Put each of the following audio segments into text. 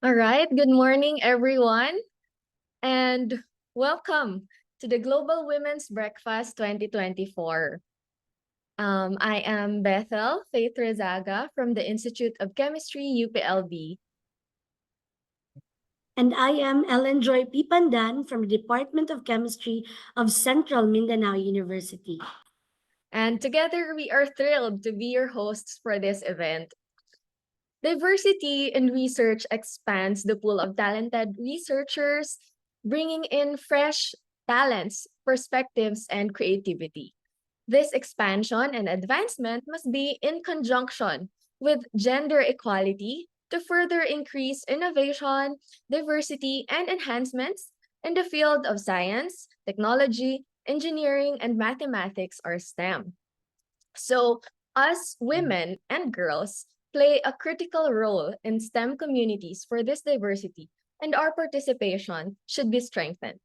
All right, good morning, everyone, and welcome to the Global Women's Breakfast 2024. I am Bethel Faith Rezaga from the Institute of Chemistry, UPLB. And I am Ellen Joy Pipandan from the Department of Chemistry of Central Mindanao University. And together, we are thrilled to be your hosts for this event. Diversity in research expands the pool of talented researchers, bringing in fresh talents, perspectives, and creativity. This expansion and advancement must be in conjunction with gender equality to further increase innovation, diversity, and enhancements in the field of science, technology, engineering, and mathematics or STEM. So, us women and girls play a critical role in STEM communities for this diversity, and our participation should be strengthened.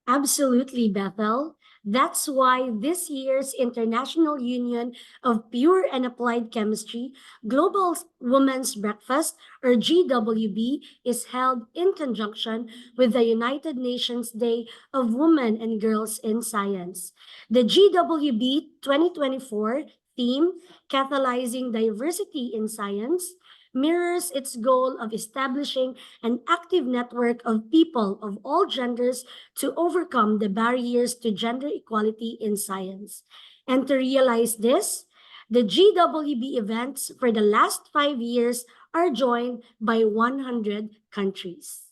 Absolutely, Bethel. That's why this year's International Union of Pure and Applied Chemistry Global Women's Breakfast, or GWB, is held in conjunction with the United Nations Day of Women and Girls in Science. The GWB 2024 theme, Catalyzing Diversity in Science, mirrors its goal of establishing an active network of people of all genders to overcome the barriers to gender equality in science. And to realize this, the GWB events for the last 5 years are joined by 100 countries.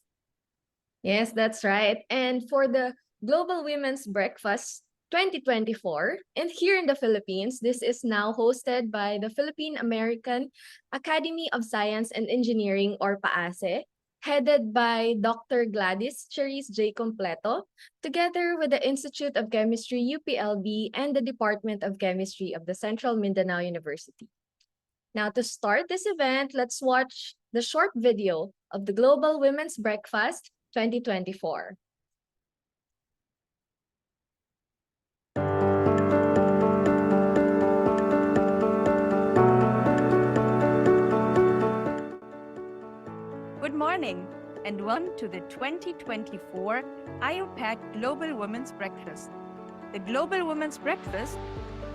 Yes, that's right. And for the Global Women's Breakfast 2024, and here in the Philippines, this is now hosted by the Philippine American Academy of Science and Engineering, or PAASE, headed by Dr. Gladys Cherise J. Completo, together with the Institute of Chemistry, UPLB, and the Department of Chemistry of the Central Mindanao University. Now, to start this event, let's watch the short video of the Global Women's Breakfast 2024. Good morning, and welcome to the 2024 IUPAC Global Women's Breakfast. The Global Women's Breakfast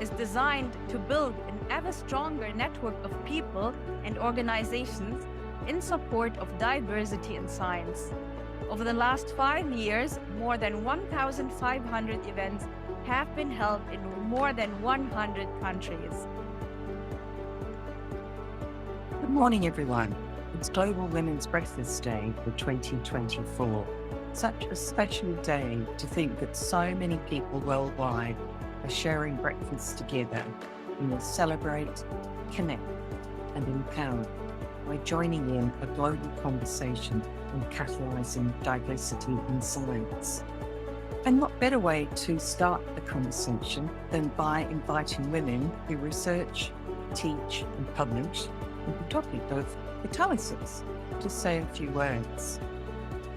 is designed to build an ever stronger network of people and organizations in support of diversity in science. Over the last 5 years, more than 1,500 events have been held in more than 100 countries. Good morning, everyone. It's Global Women's Breakfast Day for 2024. Such a special day to think that so many people worldwide are sharing breakfast together. We will celebrate, connect, and empower by joining in a global conversation on catalyzing diversity in science. And what better way to start the conversation than by inviting women who research, teach, and publish on the topic of Catalyzing to say a few words.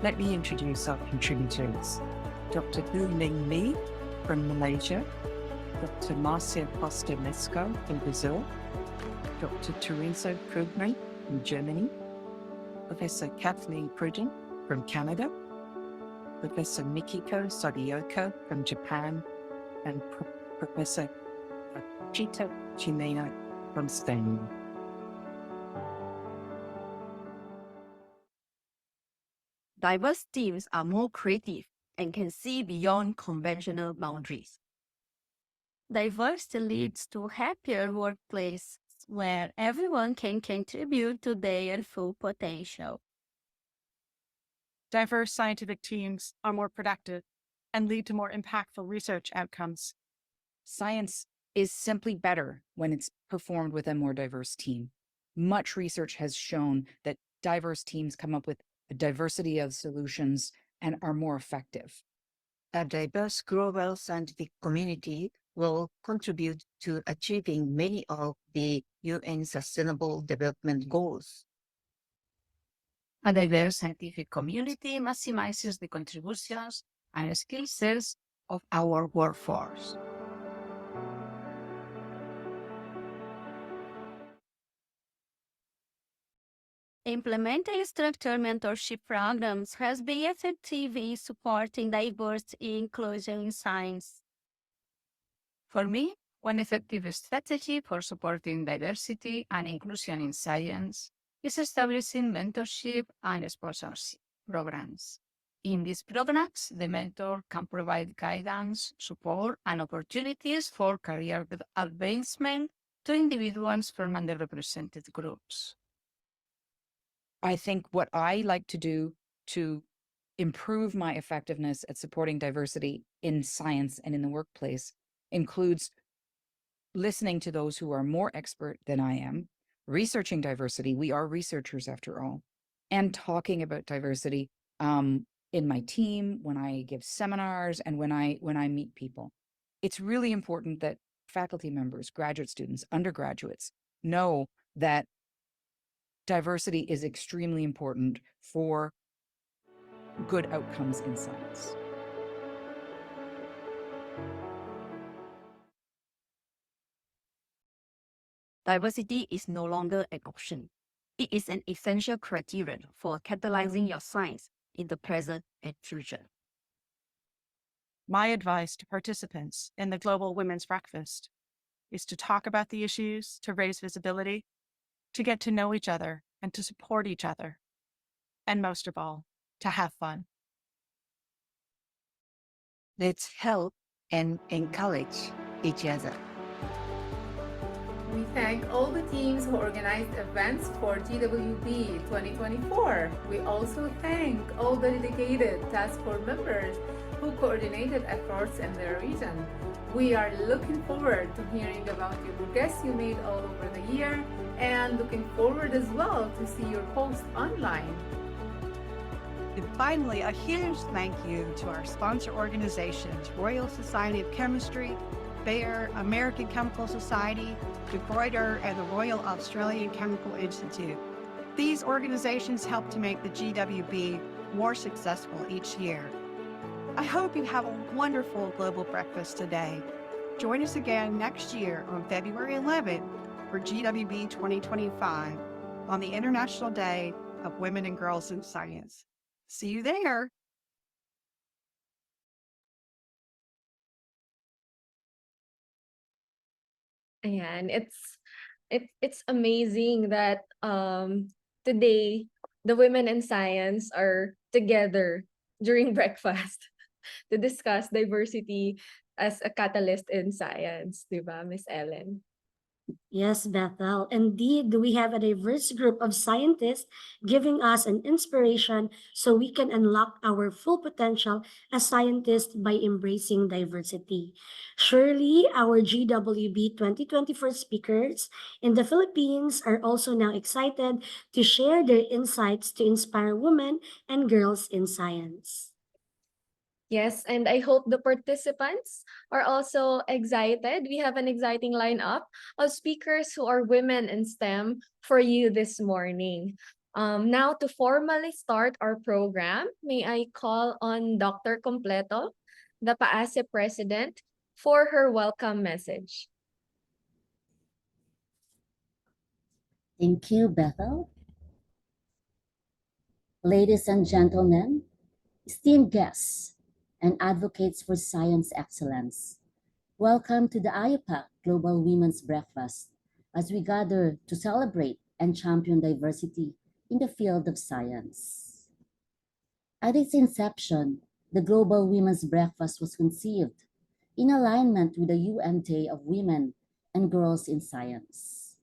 Let me introduce our contributors. Dr. Hu Ling Lee from Malaysia, Dr. Marcia Costa-Lesco from Brazil, Dr. Teresa Krugman from Germany, Professor Kathleen Pruden from Canada, Professor Mikiko Sodioko from Japan, and Professor Chita Chimeno from Spain. Diverse teams are more creative and can see beyond conventional boundaries. Diversity leads to happier workplaces where everyone can contribute to their full potential. Diverse scientific teams are more productive and lead to more impactful research outcomes. Science is simply better when it's performed with a more diverse team. Much research has shown that diverse teams come up with a diversity of solutions and are more effective. A diverse global scientific community will contribute to achieving many of the UN Sustainable Development Goals. A diverse scientific community maximizes the contributions and skill sets of our workforce. Implementing structured mentorship programs has been effective in supporting diversity and inclusion in science. For me, one effective strategy for supporting diversity and inclusion in science is establishing mentorship and sponsorship programs. In these programs, the mentor can provide guidance, support, and opportunities for career advancement to individuals from underrepresented groups. I think what I like to do to improve my effectiveness at supporting diversity in science and in the workplace includes listening to those who are more expert than I am, researching diversity. We are researchers after all, and talking about diversity in my team, when I give seminars, and when I meet people. It's really important that faculty members, graduate students, undergraduates know that diversity is extremely important for good outcomes in science. Diversity is no longer an option. It is an essential criterion for catalyzing your science in the present and future. My advice to participants in the Global Women's Breakfast is to talk about the issues, to raise visibility, to get to know each other and to support each other, and most of all, to have fun. Let's help and encourage each other. We thank all the teams who organized events for GWB 2024. We also thank all the dedicated task force members who coordinated efforts in their region. We are looking forward to hearing about your progress you made all over the year and looking forward as well to see your posts online. And finally, a huge thank you to our sponsor organizations, Royal Society of Chemistry, Bayer, American Chemical Society, De Gruyter, and the Royal Australian Chemical Institute. These organizations help to make the GWB more successful each year. I hope you have a wonderful Global Breakfast today. Join us again next year on February 11th for GWB 2025 on the International Day of Women and Girls in Science. See you there. Ayan, it's amazing that today the women in science are together during breakfast to discuss diversity as a catalyst in science, di ba, Miss Ellen? Yes, Bethel. Indeed, we have a diverse group of scientists giving us an inspiration so we can unlock our full potential as scientists by embracing diversity. Surely, our GWB 2024 speakers in the Philippines are also now excited to share their insights to inspire women and girls in science. Yes, and I hope the participants are also excited. We have an exciting lineup of speakers who are women in STEM for you this morning. Now, to formally start our program, may I call on Dr. Completo, the PAASE president, for her welcome message. Thank you, Bethel. Ladies and gentlemen, esteemed guests, and advocates for science excellence, welcome to the IUPAC Global Women's Breakfast as we gather to celebrate and champion diversity in the field of science. At its inception, the Global Women's Breakfast was conceived in alignment with the UN Day of Women and Girls in Science.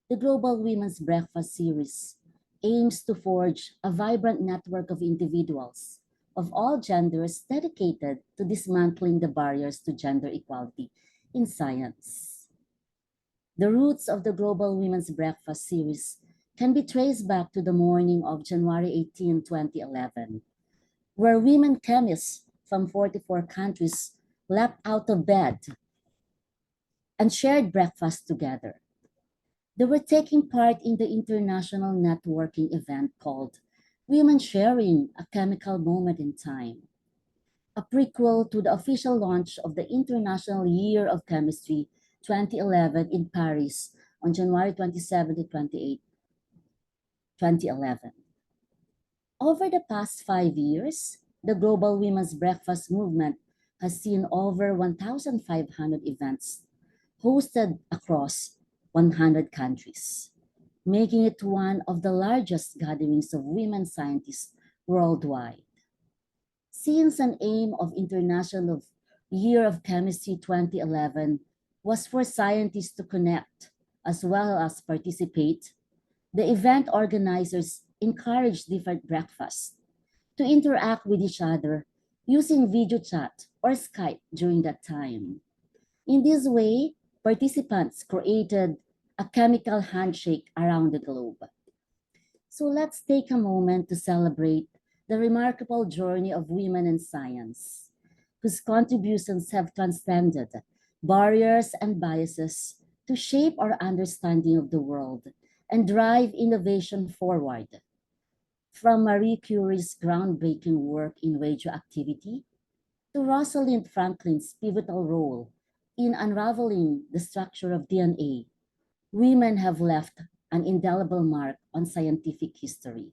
The Global Women's Breakfast series aims to forge a vibrant network of individuals of all genders dedicated to dismantling the barriers to gender equality in science. The roots of the Global Women's Breakfast series can be traced back to the morning of January 18, 2011, where women chemists from 44 countries leapt out of bed and shared breakfast together. They were taking part in the international networking event called Women Sharing a Chemical Moment in Time, a prequel to the official launch of the International Year of Chemistry 2011 in Paris on January 27 to 28, 2011. Over the past 5 years, the Global Women's Breakfast movement has seen over 1,500 events hosted across 100 countries, making it one of the largest gatherings of women scientists worldwide. Since an aim of International Year of Chemistry 2011 was for scientists to connect as well as participate, the event organizers encouraged different breakfasts to interact with each other using video chat or Skype during that time. In this way, participants created a chemical handshake around the globe. So let's take a moment to celebrate the remarkable journey of women in science, whose contributions have transcended barriers and biases to shape our understanding of the world and drive innovation forward. From Marie Curie's groundbreaking work in radioactivity to Rosalind Franklin's pivotal role in unraveling the structure of DNA, women have left an indelible mark on scientific history.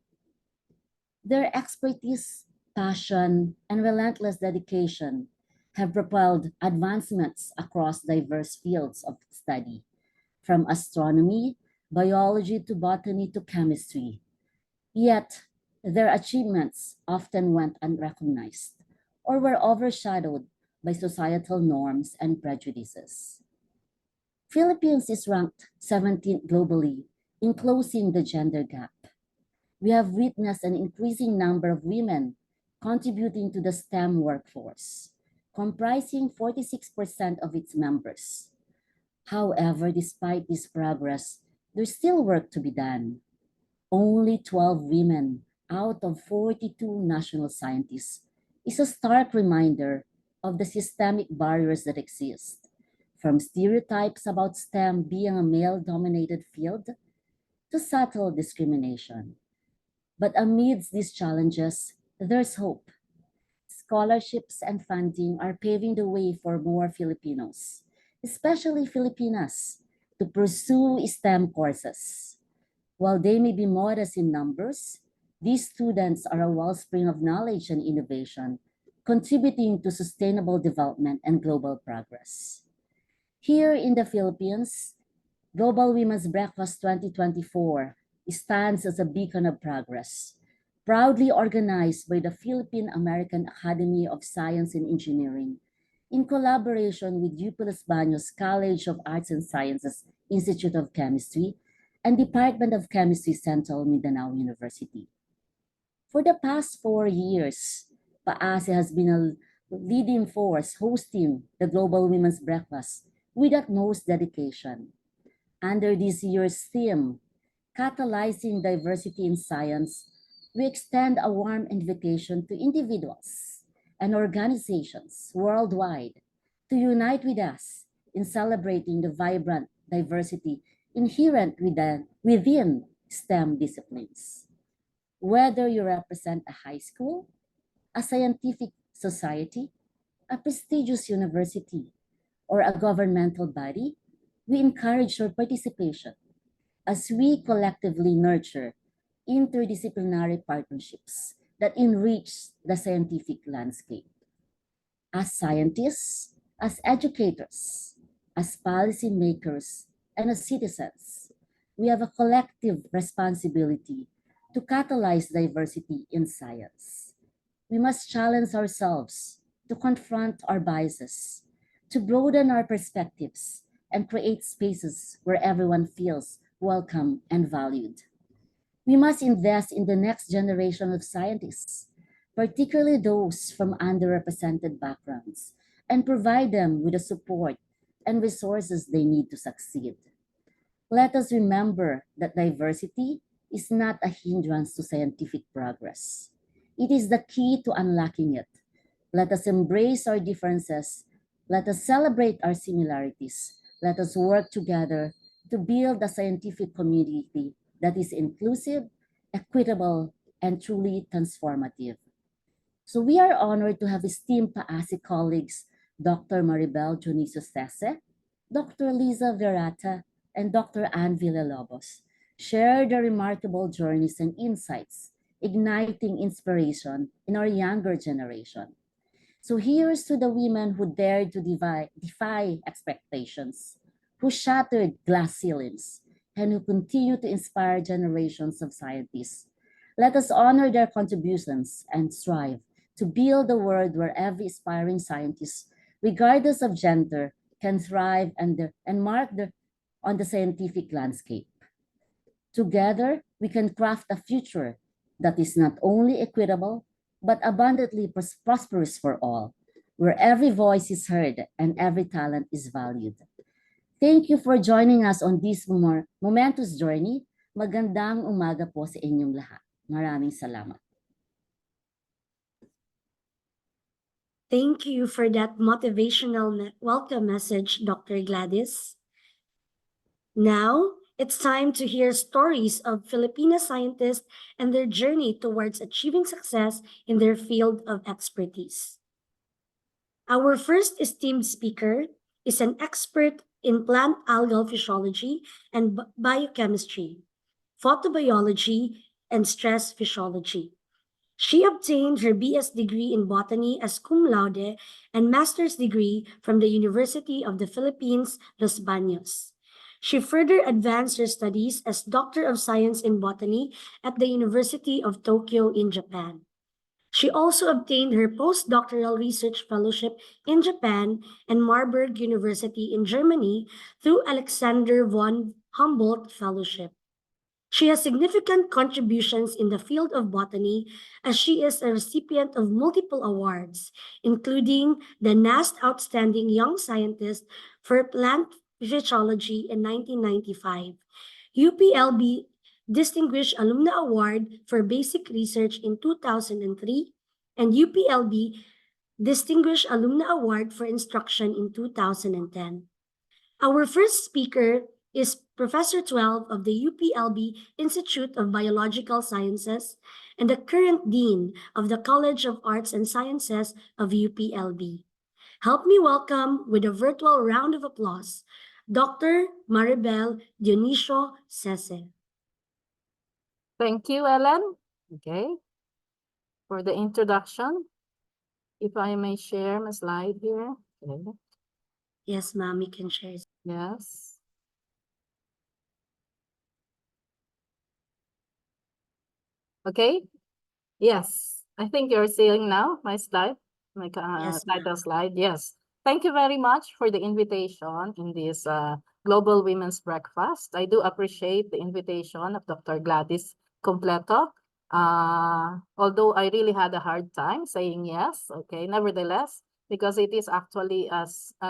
Their expertise, passion, and relentless dedication have propelled advancements across diverse fields of study, from astronomy, biology to botany to chemistry. Yet, their achievements often went unrecognized or were overshadowed by societal norms and prejudices. Philippines is ranked 17th globally in closing the gender gap. We have witnessed an increasing number of women contributing to the STEM workforce, comprising 46% of its members. However, despite this progress, there's still work to be done. Only 12 women out of 42 national scientists is a stark reminder of the systemic barriers that exist, from stereotypes about STEM being a male-dominated field to subtle discrimination. But amidst these challenges, there's hope. Scholarships and funding are paving the way for more Filipinos, especially Filipinas, to pursue STEM courses. While they may be modest in numbers, these students are a wellspring of knowledge and innovation, contributing to sustainable development and global progress. Here in the Philippines, Global Women's Breakfast 2024 stands as a beacon of progress, proudly organized by the Philippine American Academy of Science and Engineering in collaboration with UPLS Baños College of Arts and Sciences Institute of Chemistry and Department of Chemistry, Central Mindanao University. For the past 4 years, PAASE has been a leading force hosting the Global Women's Breakfast with utmost dedication. Under this year's theme, Catalyzing Diversity in Science, we extend a warm invitation to individuals and organizations worldwide to unite with us in celebrating the vibrant diversity inherent within STEM disciplines. Whether you represent a high school, a scientific society, a prestigious university, or a governmental body, we encourage your participation as we collectively nurture interdisciplinary partnerships that enrich the scientific landscape. As scientists, as educators, as policymakers, and as citizens, we have a collective responsibility to catalyze diversity in science. We must challenge ourselves to confront our biases, to broaden our perspectives, and create spaces where everyone feels welcome and valued. We must invest in the next generation of scientists, particularly those from underrepresented backgrounds, and provide them with the support and resources they need to succeed. Let us remember that diversity is not a hindrance to scientific progress. It is the key to unlocking it. Let us embrace our differences. Let us celebrate our similarities. Let us work together to build a scientific community that is inclusive, equitable, and truly transformative. So we are honored to have esteemed PAASE colleagues, Dr. Maribel Dionisio-Sese, Dr. Luisa Virata, and Dr. Villalobos, share their remarkable journeys and insights, igniting inspiration in our younger generation. So here's to the women who dared to defy expectations, who shattered glass ceilings, and who continue to inspire generations of scientists. Let us honor their contributions and strive to build a world where every aspiring scientist, regardless of gender, can thrive and on the scientific landscape. Together, we can craft a future that is not only equitable, but abundantly prosperous for all, where every voice is heard and every talent is valued. Thank you for joining us on this momentous journey. Magandang umaga po sa inyong lahat. Maraming salamat. Thank you for that motivational welcome message, Dr. Gladys. Now, it's time to hear stories of Filipino scientists and their journey towards achieving success in their field of expertise. Our first esteemed speaker is an expert in plant algal physiology and biochemistry, photobiology, and stress physiology. She obtained her BS degree in botany as cum laude and master's degree from the University of the Philippines, Los Baños. She further advanced her studies as Doctor of Science in Botany at the University of Tokyo in Japan. She also obtained her postdoctoral research fellowship in Japan and Marburg University in Germany through Alexander von Humboldt Fellowship. She has significant contributions in the field of botany as she is a recipient of multiple awards, including the NAST Outstanding Young Scientist for Plant Physiology in 1995, UPLB Distinguished Alumna Award for Basic Research in 2003, and UPLB Distinguished Alumna Award for Instruction in 2010. Our first speaker is Professor 12 of the UPLB Institute of Biological Sciences and the current Dean of the College of Arts and Sciences of UPLB. Help me welcome with a virtual round of applause, Dr. Maribel Dionisio-Sese. Thank you, Ellen. Okay. For the introduction, if I may share my slide here. Okay. Yes, ma'am, you can share. Yes. Okay. Yes. I think you're seeing now my slide, my Yes, title slide. Yes. Thank you very much for the invitation in this Global Women's Breakfast. I do appreciate the invitation of Dr. Gladys Completo. Although I really had a hard time saying yes, okay, nevertheless, because it is actually a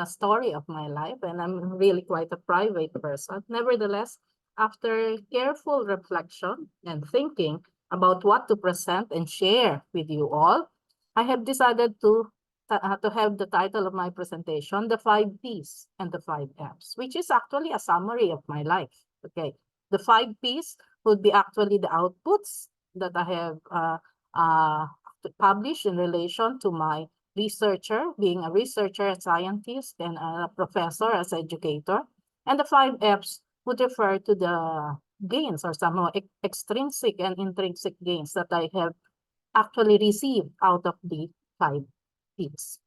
story of my life and I'm really quite a private person. Nevertheless, after careful reflection and thinking about what to present and share with you all, I have decided to have the title of my presentation, The 5 Ps and the 5 Fs, which is actually a summary of my life. Okay, the 5 Ps would be actually the outputs that I have published in relation to my researcher, being a researcher, a scientist, and a professor as educator. And the 5 Fs would refer to the gains or some extrinsic and intrinsic gains that I have actually received out of the 5 Ps.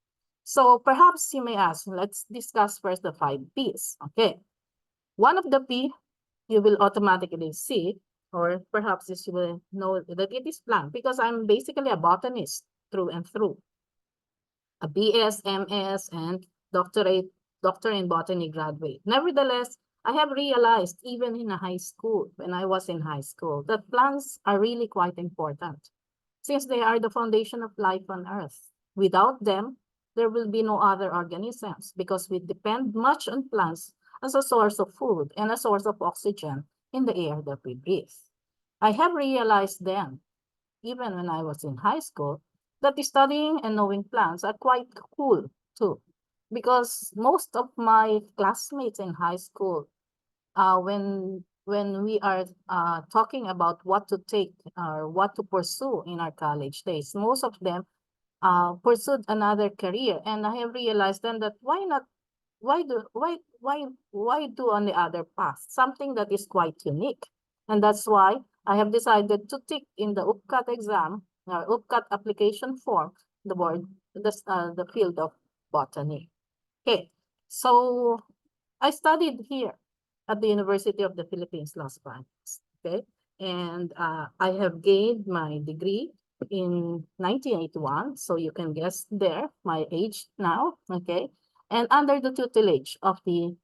So perhaps you may ask, let's discuss first the 5 Ps. Okay. One of the P you will automatically see, or perhaps you will know that it is plant because I'm basically a botanist through and through. A BS, MS, and doctor in botany graduate. Nevertheless, I have realized even in a high school, when I was in high school, that plants are really quite important since they are the foundation of life on Earth. Without them, there will be no other organisms because we depend much on plants as a source of food and a source of oxygen in the air that we breathe. I have realized then, even when I was in high school, that studying and knowing plants are quite cool too. Because most of my classmates in high school, when we are talking about what to take or what to pursue in our college days, most of them pursued another career. And I have realized then that why do on the other path something that is quite unique? And that's why I have decided to tick in the UPCAT exam, or UPCAT application form, the field of botany. Okay, so I studied here at the University of the Philippines, Las Baños. Okay, and I have gained my degree in 1981. So you can guess there my age now. Okay, and under the tutelage of the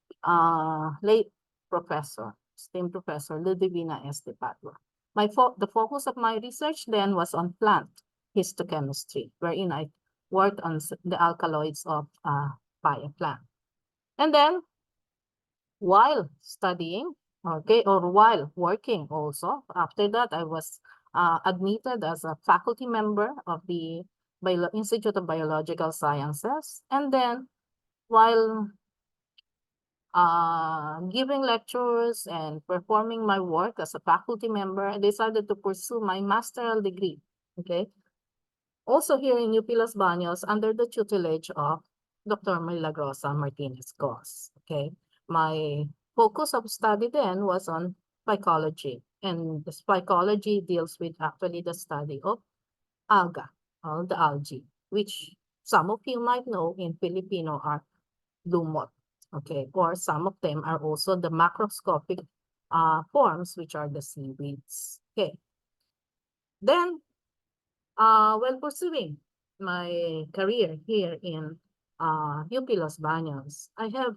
late professor, esteemed Professor Ludivina S. De Padua. The focus of my research then was on plant histochemistry, wherein I worked on the alkaloids of plant. And then while studying, okay, or while working also, after that, I was admitted as a faculty member of the Institute of Biological Sciences. And then while giving lectures and performing my work as a faculty member, I decided to pursue my master's degree, okay, also here in UP Los Baños under the tutelage of Dr. Milagrosa Martinez-Cos, okay. My focus of study then was on phycology, and the phycology deals with actually the study of alga, or the algae, which some of you might know in Filipino are lumot, okay, or some of them are also the macroscopic forms, which are the seaweeds, okay. Then, while pursuing my career here in UP Los Baños, I have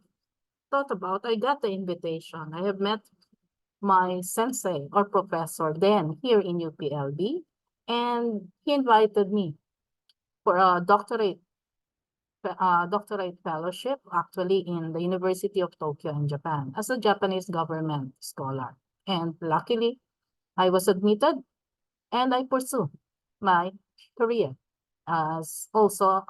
thought about, I got the invitation. I have met my sensei or professor then here in UPLB, and he invited me for a doctorate fellowship actually in the University of Tokyo in Japan as a Japanese government scholar. And luckily, I was admitted and I pursue my career as also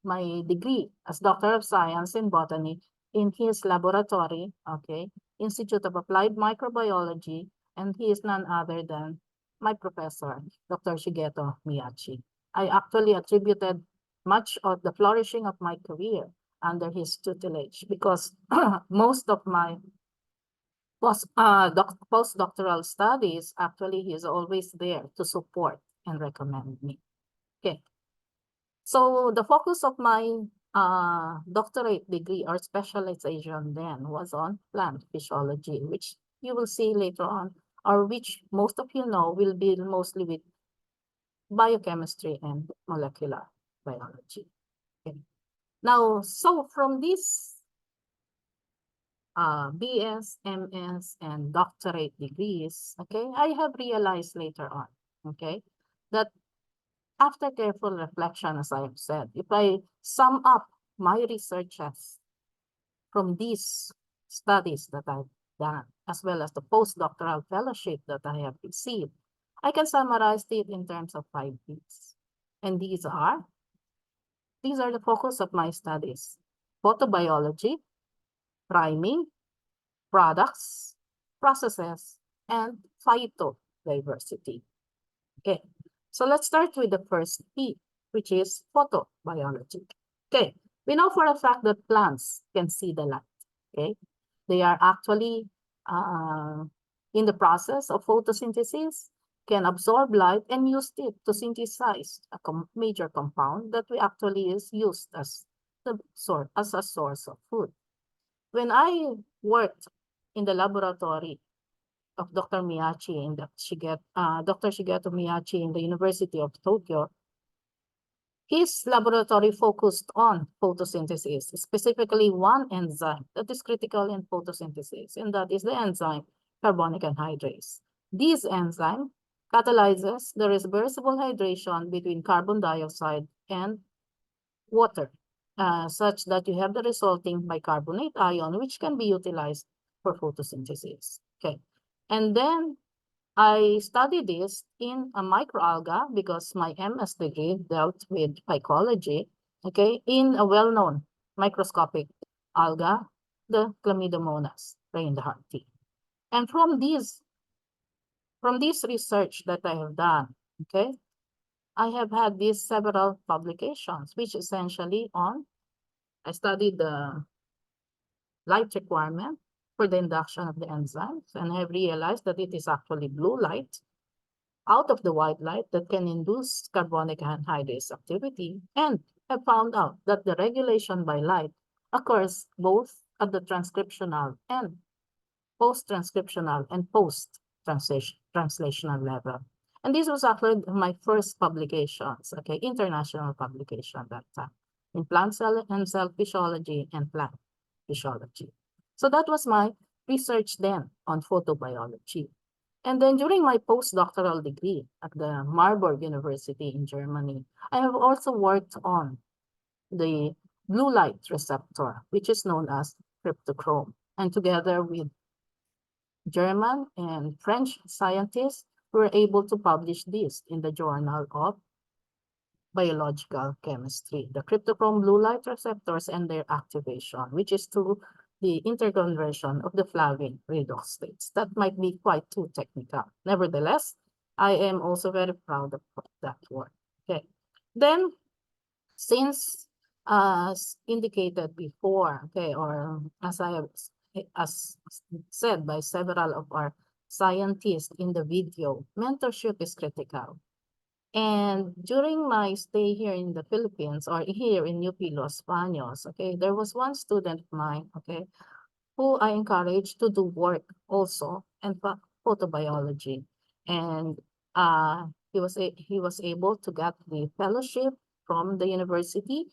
my degree as Doctor of Science in Botany in his laboratory, okay, Institute of Applied Microbiology, and he is none other than my professor, Dr. Shigeto Miyachi. I actually attributed much of the flourishing of my career under his tutelage because most of my postdoctoral studies, actually, he is always there to support and recommend me. Okay. So the focus of my doctorate degree or specialization then was on plant physiology, which you will see later on, or which most of you know will be mostly with biochemistry and molecular biology. Okay. Now, so from this BS, MS, and doctorate degrees, okay, I have realized later on, okay, that after careful reflection, as I have said, if I sum up my researches from these studies that I've done, as well as the postdoctoral fellowship that I have received, I can summarize it in terms of 5 Ps. And these are the focus of my studies: photobiology, priming, products, processes, and phytodiversity. Okay, so let's start with the first P, which is photobiology. Okay, we know for a fact that plants can see the light. Okay, they are actually in the process of photosynthesis, can absorb light and use it to synthesize a major compound that we actually is used as a source of food. When I worked in the laboratory of Dr. Miyachi in Dr. Shigeto Miyachi in the University of Tokyo, his laboratory focused on photosynthesis, specifically one enzyme that is critical in photosynthesis, and that is the enzyme carbonic anhydrase. This enzyme catalyzes the reversible hydration between carbon dioxide and water, such that you have the resulting bicarbonate ion, which can be utilized for photosynthesis. Okay, and then I studied this in a microalga because my MS degree dealt with phycology, okay, in a well-known microscopic alga, the Chlamydomonas reinhardtii. And from this research that I have done, okay, I have had these several publications, which essentially I studied the light requirement, for the induction of the enzymes, and I have realized that it is actually blue light out of the white light that can induce carbonic anhydrase activity. And I found out that the regulation by light occurs both at the transcriptional and post-transcriptional and post-translational level. And this was actually my first publications, okay, international publication at that time, in plant cell and cell physiology and plant physiology. So that was my research then on photobiology. And then during my postdoctoral degree at the Marburg University in Germany, I have also worked on the blue light receptor, which is known as cryptochrome. And together with German and French scientists, we were able to publish this in the Journal of Biological Chemistry, the cryptochrome blue light receptors and their activation, which is through the interconversion of the flavin redox states. That might be quite too technical. Nevertheless, I am also very proud of that work. Okay. Then, since as indicated before, okay, or as I have as said by several of our scientists in the video, mentorship is critical. And during my stay here in the Philippines or here in UP Los Baños, okay, there was one student of mine, okay, who I encouraged to do work also and photobiology. And he was able to get the fellowship from the university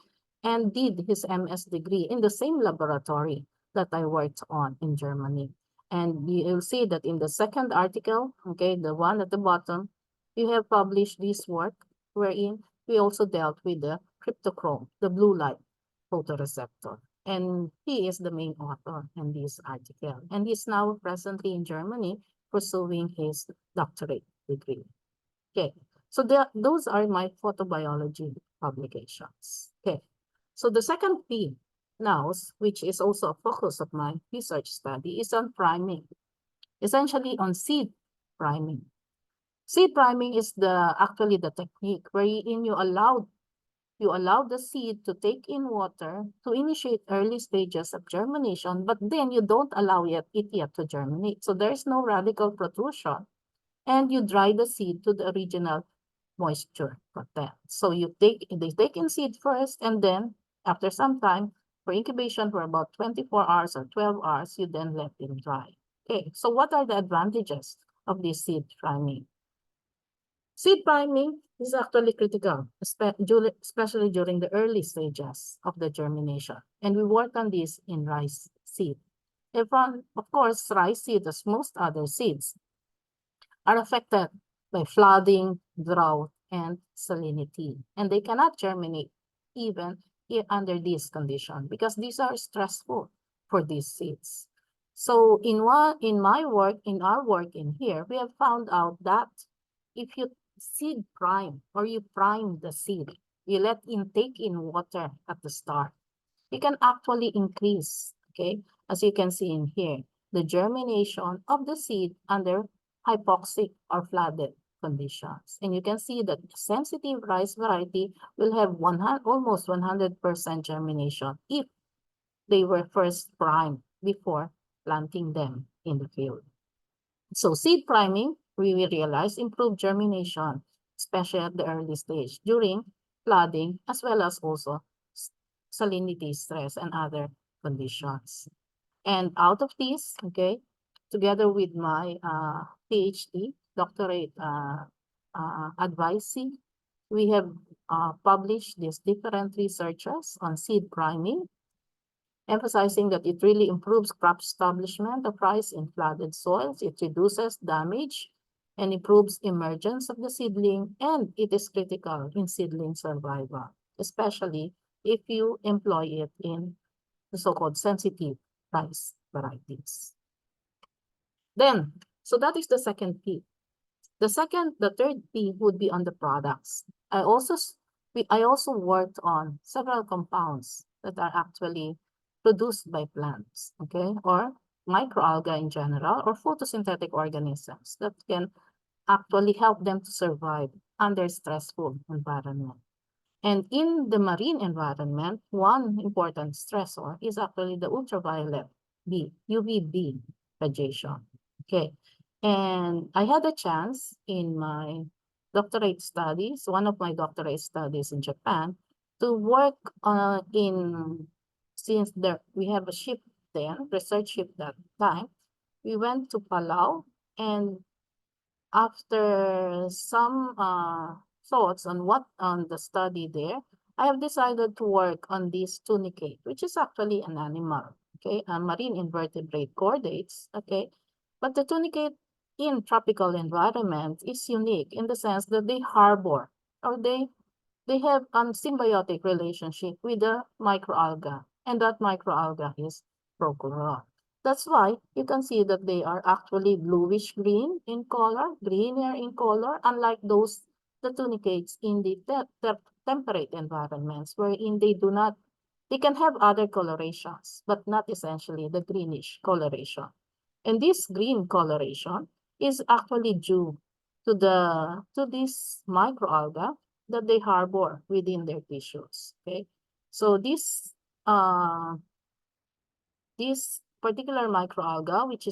and did his MS degree in the same laboratory that I worked on in Germany. And you'll see that in the second article, okay, the one at the bottom, we have published this work wherein we also dealt with the cryptochrome, the blue light photoreceptor. And he is the main author in this article. And he's now presently in Germany pursuing his doctorate degree. Okay, so those are my photobiology publications. Okay, so the second P now, which is also a focus of my research study, is on priming, essentially on seed priming. Seed priming is actually the technique wherein you allow the seed to take in water to initiate early stages of germination, but then you don't allow it yet to germinate. So there's no radical protrusion. And you dry the seed to the original moisture content. So they take in seed first, and then after some time, for incubation for about 24 hours or 12 hours, you then let them dry. Okay, so what are the advantages of this seed priming? Seed priming is actually critical, especially during the early stages of the germination. And we work on this in rice seed. Of course, rice seed, as most other seeds, are affected by flooding, drought, and salinity. And they cannot germinate even under this condition because these are stressful for these seeds. So in our work in here, we have found out that if you seed prime or you prime the seed, you let take in water at the start, you can actually increase, okay, as you can see in here, the germination of the seed under hypoxic or flooded conditions. And you can see that sensitive rice variety will have almost 100% germination if they were first primed before planting them in the field. So seed priming, we will realize, improved germination, especially at the early stage during flooding, as well as also salinity, stress, and other conditions. And out of this, okay, together with my PhD, doctorate advising, we have published these different researches on seed priming, emphasizing that it really improves crop establishment of rice in flooded soils, it reduces damage, and improves emergence of the seedling, and it is critical in seedling survival, especially if you employ it in the so-called sensitive rice varieties. Then, so that is the second P. The third P would be on the products. I also worked on several compounds that are actually produced by plants, okay, or microalgae in general, or photosynthetic organisms that can actually help them to survive under stressful environment. And in the marine environment, one important stressor is actually the ultraviolet UVB radiation. Okay. And I had a chance in my doctorate studies, one of my doctorate studies in Japan, to work since we have a ship there, research ship that time, we went to Palau, and after some thoughts on the study there, I have decided to work on this tunicate, which is actually an animal, okay, a marine invertebrate chordates, okay. But the tunicate in tropical environment is unique in the sense that they harbor, or they have a symbiotic relationship with the microalga, and that microalga is prochloron. That's why you can see that they are actually bluish green in color, greenier in color, unlike the tunicates in the temperate environments, wherein they can have other colorations, but not essentially the greenish coloration. And this green coloration is actually due to this microalga that they harbor within their tissues. Okay, so this particular microalga, which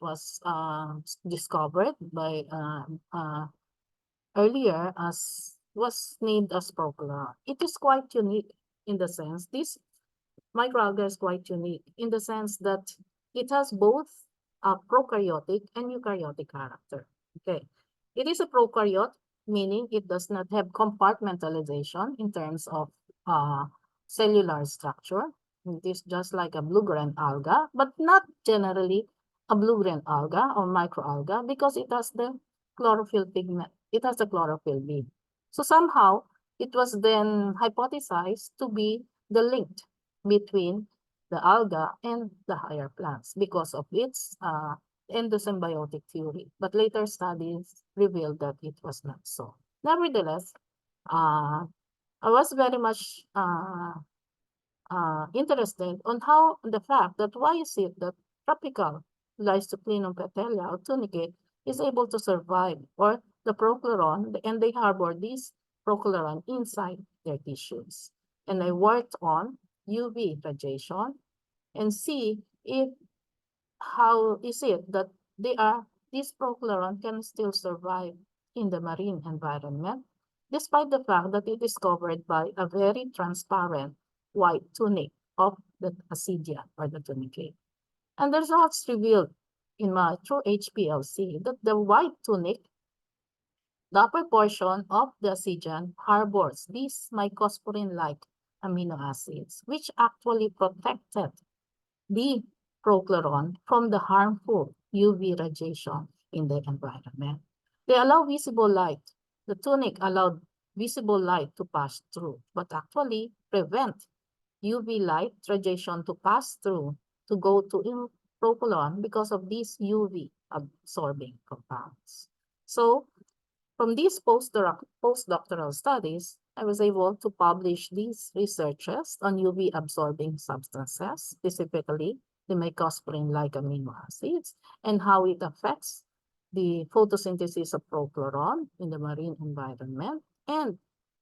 was discovered by earlier was named as prochloron. It is quite unique in the sense this microalga is quite unique in the sense that it has both a prokaryotic and eukaryotic character. Okay, it is a prokaryote, meaning it does not have compartmentalization in terms of cellular structure. It is just like a blue-green alga, but not generally a blue-green alga or microalga because it has the chlorophyll pigment. It has the chlorophyll bead. So somehow it was then hypothesized to be the link between the alga and the higher plants because of its endosymbiotic theory. But later studies revealed that it was not so. Nevertheless, I was very much interested on the fact that why is it that tropical Lysoplenum petelia or tunicate is able to survive, or the prochloron, and they harbor this prochloron inside their tissues. And I worked on UV radiation and see how is it that this prochloron can still survive in the marine environment, despite the fact that it is covered by a very transparent white tunic of the ascidia or the tunicate. And the results revealed through HPLC that the white tunic, the upper portion of the ascidian, harbors these mycosporin-like amino acids, which actually protected the prochloron from the harmful UV radiation in the environment. They allow visible light. The tunic allowed visible light to pass through, but actually prevent UV light radiation to pass through to go to prochloron because of these UV absorbing compounds. So from these postdoctoral studies, I was able to publish these researches on UV absorbing substances, specifically the mycosporin-like amino acids, and how it affects the photosynthesis of prochloron in the marine environment, and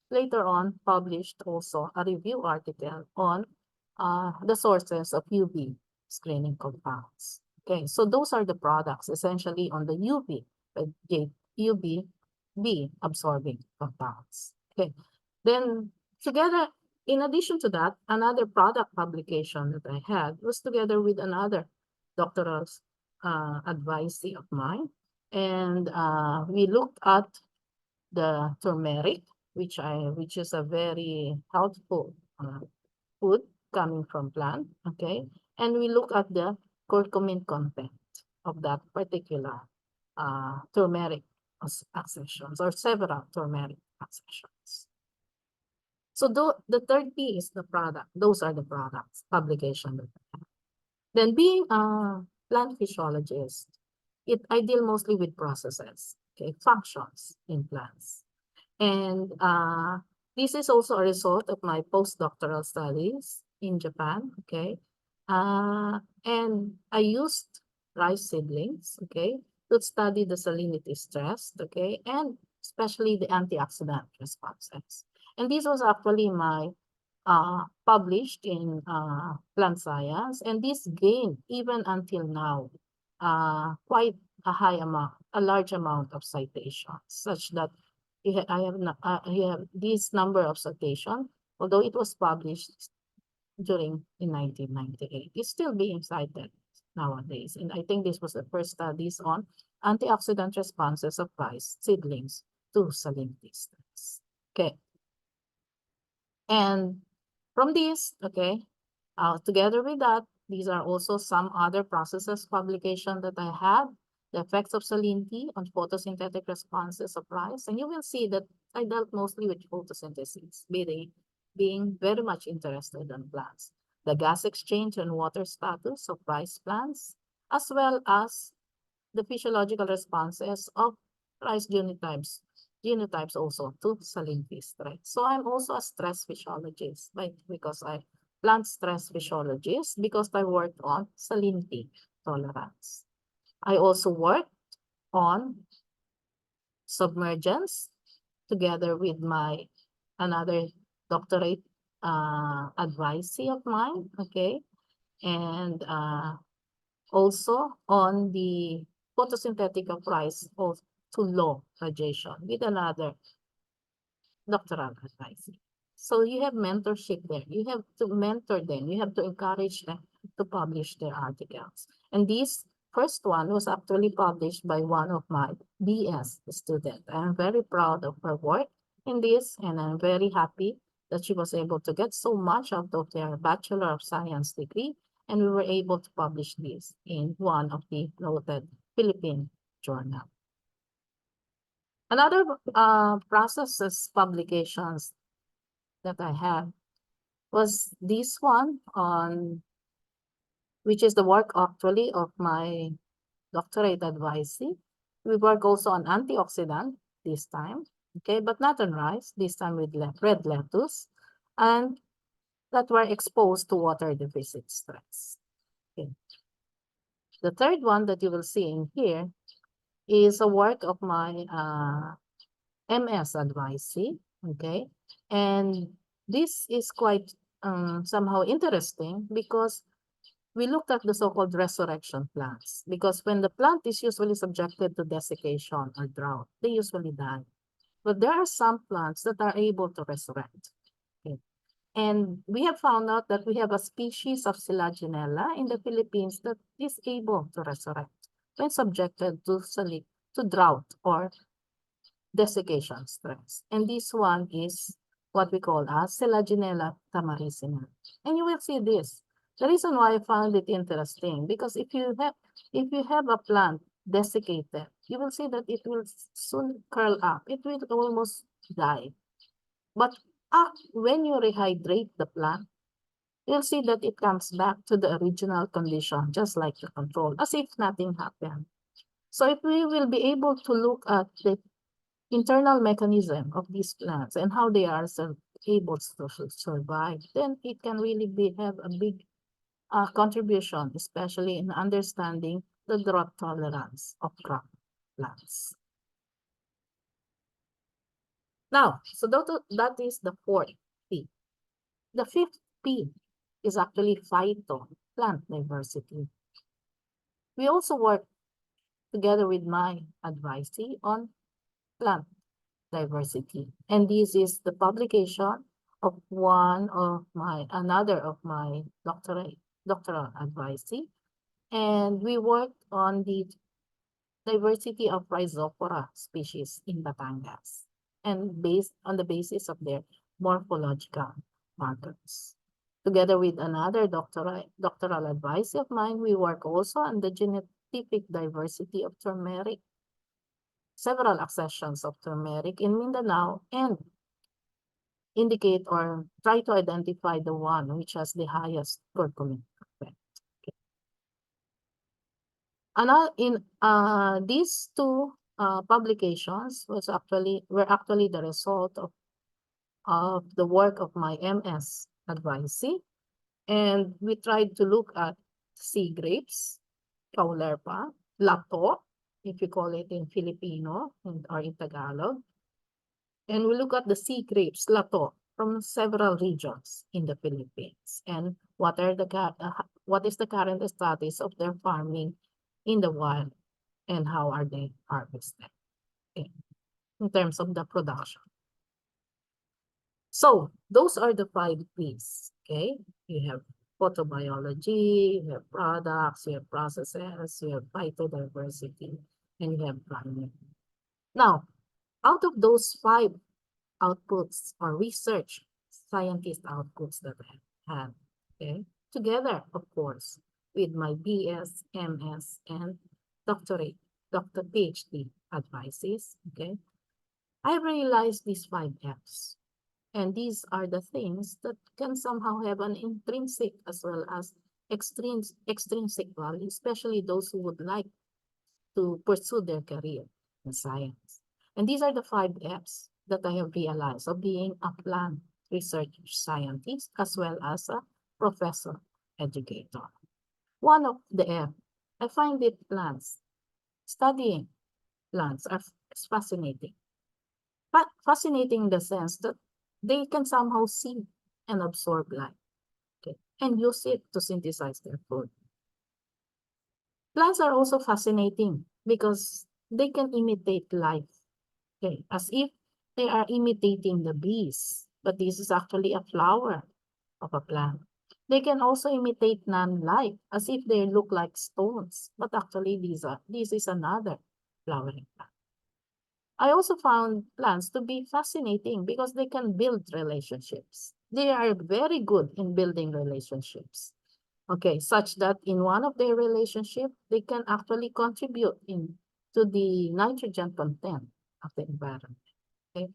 later on published also a review article on the sources of UV screening compounds. Okay, so those are the products essentially on the UVB absorbing compounds. Okay, then together, in addition to that, another product publication that I had was together with another doctoral advisee of mine, and we looked at the turmeric, which is a very healthful food coming from plant, okay? And we look at the curcumin content of that particular turmeric accessions or several turmeric accessions. So the third P is the product. Those are the products, publication that I have. Then being a plant physiologist, I deal mostly with processes, okay, functions in plants. And this is also a result of my postdoctoral studies in Japan, okay? And I used rice seedlings, okay, to study the salinity stress, okay, and especially the antioxidant responses. And this was actually my published in plant science, and this gained even until now quite a large amount of citations, such that I have this number of citations, although it was published in 1998, it's still being cited nowadays. And I think this was the first studies on antioxidant responses of rice seedlings to salinity stress. Okay. And from this, okay, together with that, these are also some other processes publication that I have, the effects of salinity on photosynthetic responses of rice. And you will see that I dealt mostly with photosynthesis, being very much interested in plants, the gas exchange and water status of rice plants, as well as the physiological responses of rice genotypes also to salinity stress. So I'm also a stress physiologist, right? Because I plant stress physiologist because I worked on salinity tolerance. I also worked on submergence together with my another doctorate advisee of mine, okay? And also on the photosynthetic of rice to low radiation with another doctoral advisee. So you have mentorship there. You have to mentor them. You have to encourage them to publish their articles. And this first one was actually published by one of my BS students. I'm very proud of her work in this, and I'm very happy that she was able to get so much out of their Bachelor of Science degree, and we were able to publish this in one of the noted Philippine journal. Another processes publications that I have was this one on, which is the work actually of my doctorate advisee. We work also on antioxidant this time, okay, but not on rice, this time with red lettuce, and that were exposed to water deficit stress. Okay. The third one that you will see in here is a work of my MS advisee, okay? And this is quite somehow interesting because we looked at the so-called resurrection plants, because when the plant is usually subjected to desiccation or drought, they usually die. But there are some plants that are able to resurrect. Okay. And we have found out that we have a species of Selaginella in the Philippines that is able to resurrect when subjected to drought or desiccation stress. And this one is what we call as Selaginella tamaricina. And you will see this. The reason why I found it interesting, because if you have a plant desiccated, you will see that it will soon curl up. It will almost die. But when you rehydrate the plant, you'll see that it comes back to the original condition, just like the control, as if nothing happened. So if we will be able to look at the internal mechanism of these plants and how they are able to survive, then it can really have a big contribution, especially in understanding the drought tolerance of crop plants. Now, so that is the fourth P. The fifth P is actually phyto, plant diversity. We also work together with my advisee on plant diversity. And this is the publication of another of my doctoral advisee. And we worked on the diversity of Rhizophora species in Batangas, and based on the basis of their morphological markers. Together with another doctoral advisee of mine, we work also on the genotypic diversity of turmeric, several accessions of turmeric in Mindanao, and indicate or try to identify the one which has the highest curcumin effect. Okay. In these two publications were actually the result of the work of my MS advisee, and we tried to look at sea grapes, Caulerpa, lato, if you call it in Filipino or in Tagalog. And we look at the sea grapes, lato, from several regions in the Philippines, and what is the current status of their farming in the wild, and how are they harvested, okay, in terms of the production. So those are the 5 P's, okay? You have photobiology, you have products, you have processes, you have phytodiversity, and you have climate. Now, out of those 5 outputs or research scientist outputs that I had, okay, together, of course, with my BS, MS, and doctorate, Dr. PhD advices, okay, I realized these 5 F's. And these are the things that can somehow have an intrinsic as well as extrinsic value, especially those who would like to pursue their career in science. And these are the 5 F's that I have realized of being a plant research scientist as well as a professor educator. One of the F, I find it studying plants is fascinating. But fascinating in the sense that they can somehow see and absorb light, okay, and use it to synthesize their food. Plants are also fascinating because they can imitate life, okay, as if they are imitating the bees, but this is actually a flower of a plant. They can also imitate non-life as if they look like stones, but actually this is another flowering plant. I also found plants to be fascinating because they can build relationships. They are very good in building relationships. Okay, such that in one of their relationships, they can actually contribute to the nitrogen content of the environment. Okay,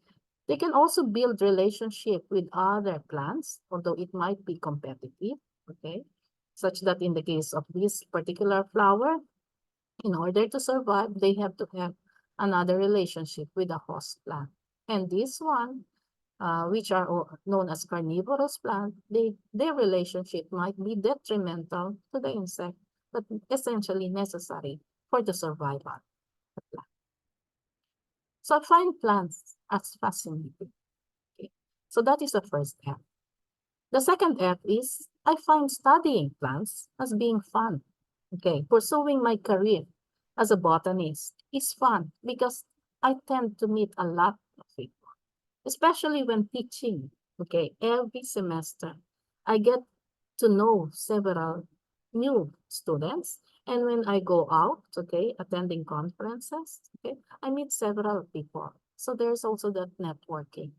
they can also build relationship with other plants, although it might be competitive. Okay, such that in the case of this particular flower, in order to survive, they have to have another relationship with a host plant. And this one, which are known as carnivorous plant, their relationship might be detrimental to the insect, but essentially necessary for the survival of the plant. So I find plants as fascinating. Okay. So that is the first F. The second F is I find studying plants as being fun. Okay, pursuing my career as a botanist is fun because I tend to meet a lot of people, especially when teaching. Okay, every semester I get to know several new students, and when I go out, okay, attending conferences, okay, I meet several people. So there's also that networking.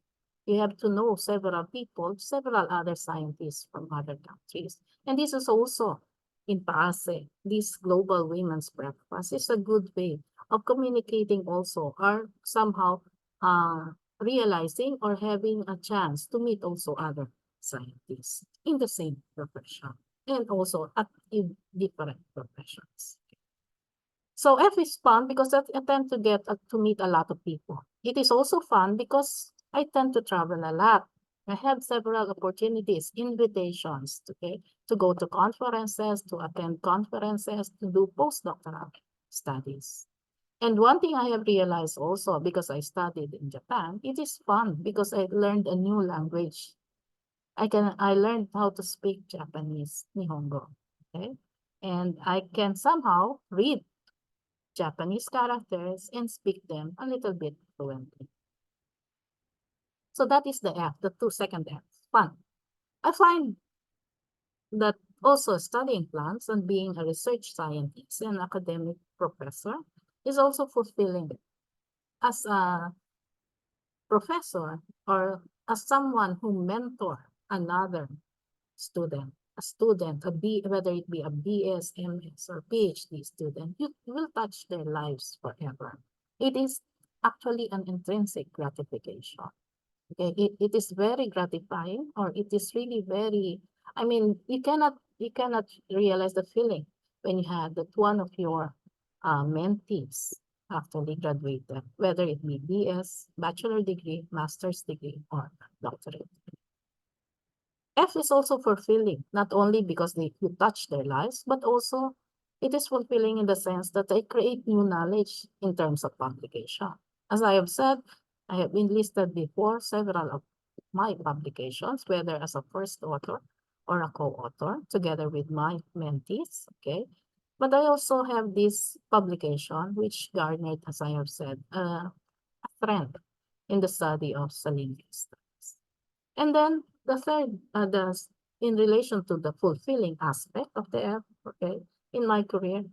You have to know several people, several other scientists from other countries. And this is also in PAASE, this Global Women's Breakfast is a good way of communicating also, or somehow realizing or having a chance to meet also other scientists in the same profession and also in different professions. So F is fun because I tend to get to meet a lot of people. It is also fun because I tend to travel a lot. I had several opportunities, invitations, okay, to go to conferences, to attend conferences, to do postdoctoral studies. And one thing I have realized also, because I studied in Japan, it is fun because I learned a new language. I learned how to speak Japanese, Nihongo, okay? And I can somehow read Japanese characters and speak them a little bit fluently. So that is the F, the second F, fun. I find that also studying plants and being a research scientist and academic professor is also fulfilling. As a professor or as someone who mentor another student, whether it be a BS, MS, or PhD student, you will touch their lives forever. It is actually an intrinsic gratification. Okay, it is very gratifying, or it is really very, I mean, you cannot realize the feeling when you had that one of your mentees actually graduated, whether it be BS, bachelor degree, master's degree, or doctorate. F is also fulfilling, not only because you touch their lives, but also it is fulfilling in the sense that they create new knowledge in terms of publication. As I have said, I have been listed before several of my publications, whether as a first author or a co-author, together with my mentees, okay? But I also have this publication, which garnered, as I have said, a trend in the study of Salingay studies. And then the third, in relation to the fulfilling aspect of the F, okay, in my career,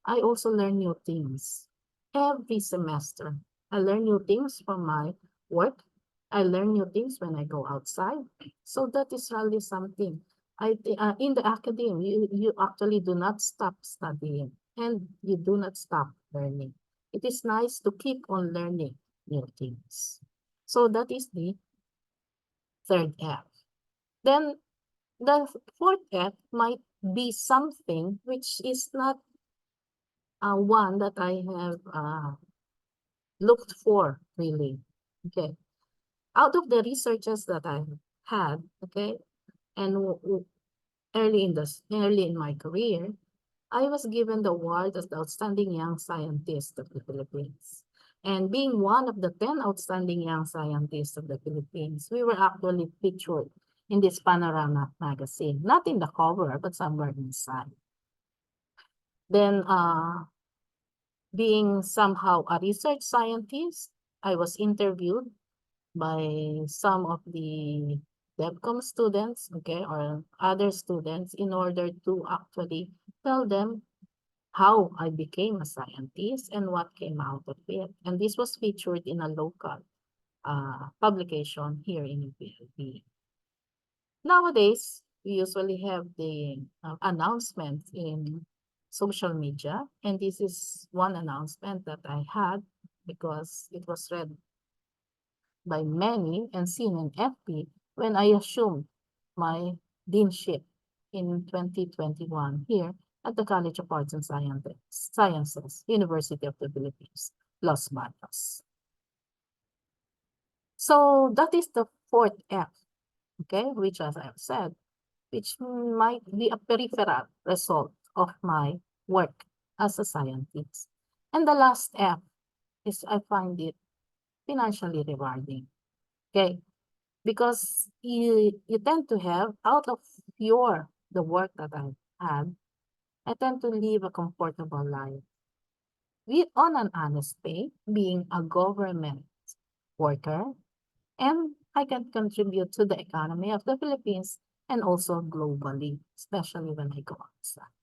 I also learn new things. Every semester, I learn new things from my work. I learn new things when I go outside. So that is really something. In the academy, you actually do not stop studying and you do not stop learning. It is nice to keep on learning new things. So that is the third F. Then the fourth F might be something which is not one that I have looked for really. Okay. Out of the researches that I had, okay, and early in my career, I was given the award as the Outstanding Young Scientist of the Philippines. And being one of the 10 outstanding young scientists of the Philippines, we were actually featured in this Panorama magazine, not in the cover, but somewhere inside. Then, being somehow a research scientist, I was interviewed by some of the DevCom students, okay, or other students in order to actually tell them how I became a scientist and what came out of it. And this was featured in a local publication here in UPLB. Nowadays, we usually have the announcements in social media, and this is one announcement that I had because it was read by many and seen in FB when I assumed my deanship in 2021 here at the College of Arts and Sciences, University of the Philippines, Los Baños. So that is the fourth F, okay, which as I have said, which might be a peripheral result of my work as a scientist. And the last F is I find it financially rewarding, okay? Because you tend to have, out of the work that I had, I tend to live a comfortable life. On an honest pay, being a government worker, and I can contribute to the economy of the Philippines and also globally, especially when I go outside.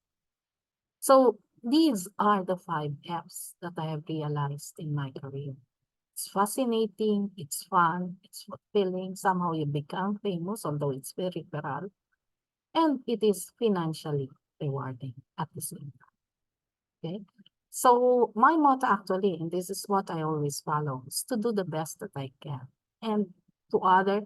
So these are the 5 F's that I have realized in my career. It's fascinating, it's fun, it's fulfilling. Somehow you become famous, although it's very peripheral, and it is financially rewarding at the same time. Okay, so my motto actually, and this is what I always follow, is to do the best that I can. And to other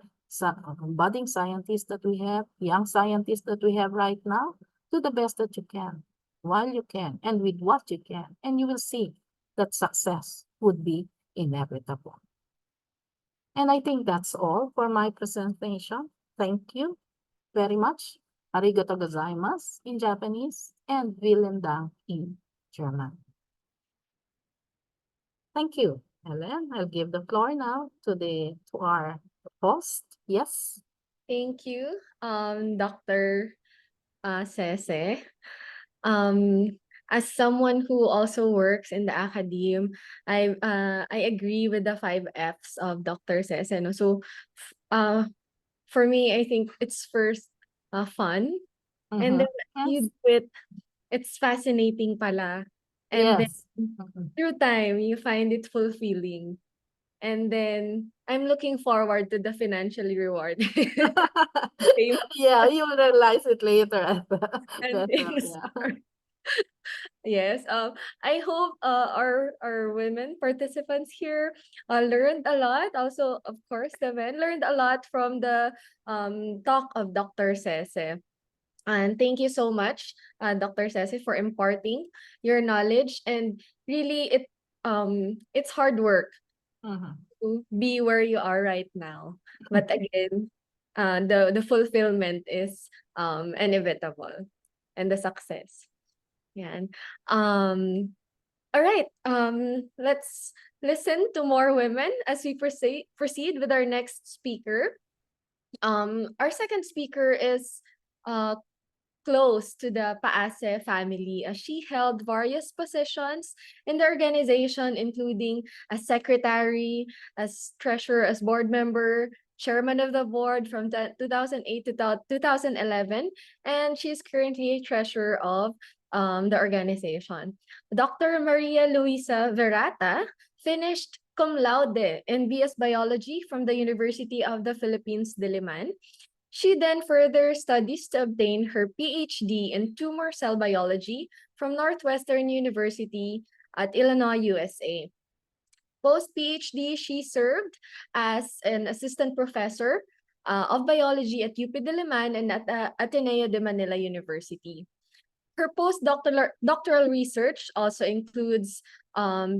budding scientists that we have, young scientists that we have right now, do the best that you can, while you can, and with what you can, and you will see that success would be inevitable. And I think that's all for my presentation. Thank you very much. Arigato gozaimasu in Japanese and vielen Dank in German. Thank you, Ellen. I'll give the floor now to our host. Yes. Thank you, Dr. Sese. As someone who also works in the academe, I agree with the 5 F's of Dr. Sese. No? So, for me, I think it's first fun, and then you do it, it's fascinating pala, and then through time you find it fulfilling, and then I'm looking forward to the financially rewarded. Yeah, you will realize it later. And things yes. I hope our women participants here learned a lot. Also, of course, the men learned a lot from the talk of Dr. Sese. And thank you so much, Dr. Sese, for imparting your knowledge. And really, it's hard work to be where you are right now. But again, the fulfillment is inevitable, and the success. Yeah. All right. Let's listen to more women as we proceed with our next speaker. Our second speaker is close to the PAASE family as she held various positions in the organization, including as secretary, as treasurer, as board member, chairman of the board from 2008 to 2011, and she's currently a treasurer of the organization. Dr. Maria Luisa Virata finished cum laude in BS Biology from the University of the Philippines, Diliman. She then further studies to obtain her PhD in tumor cell biology from Northwestern University at Illinois, USA. Post PhD, she served as an assistant professor of biology at UP Diliman and at Ateneo de Manila University. Her doctoral research also includes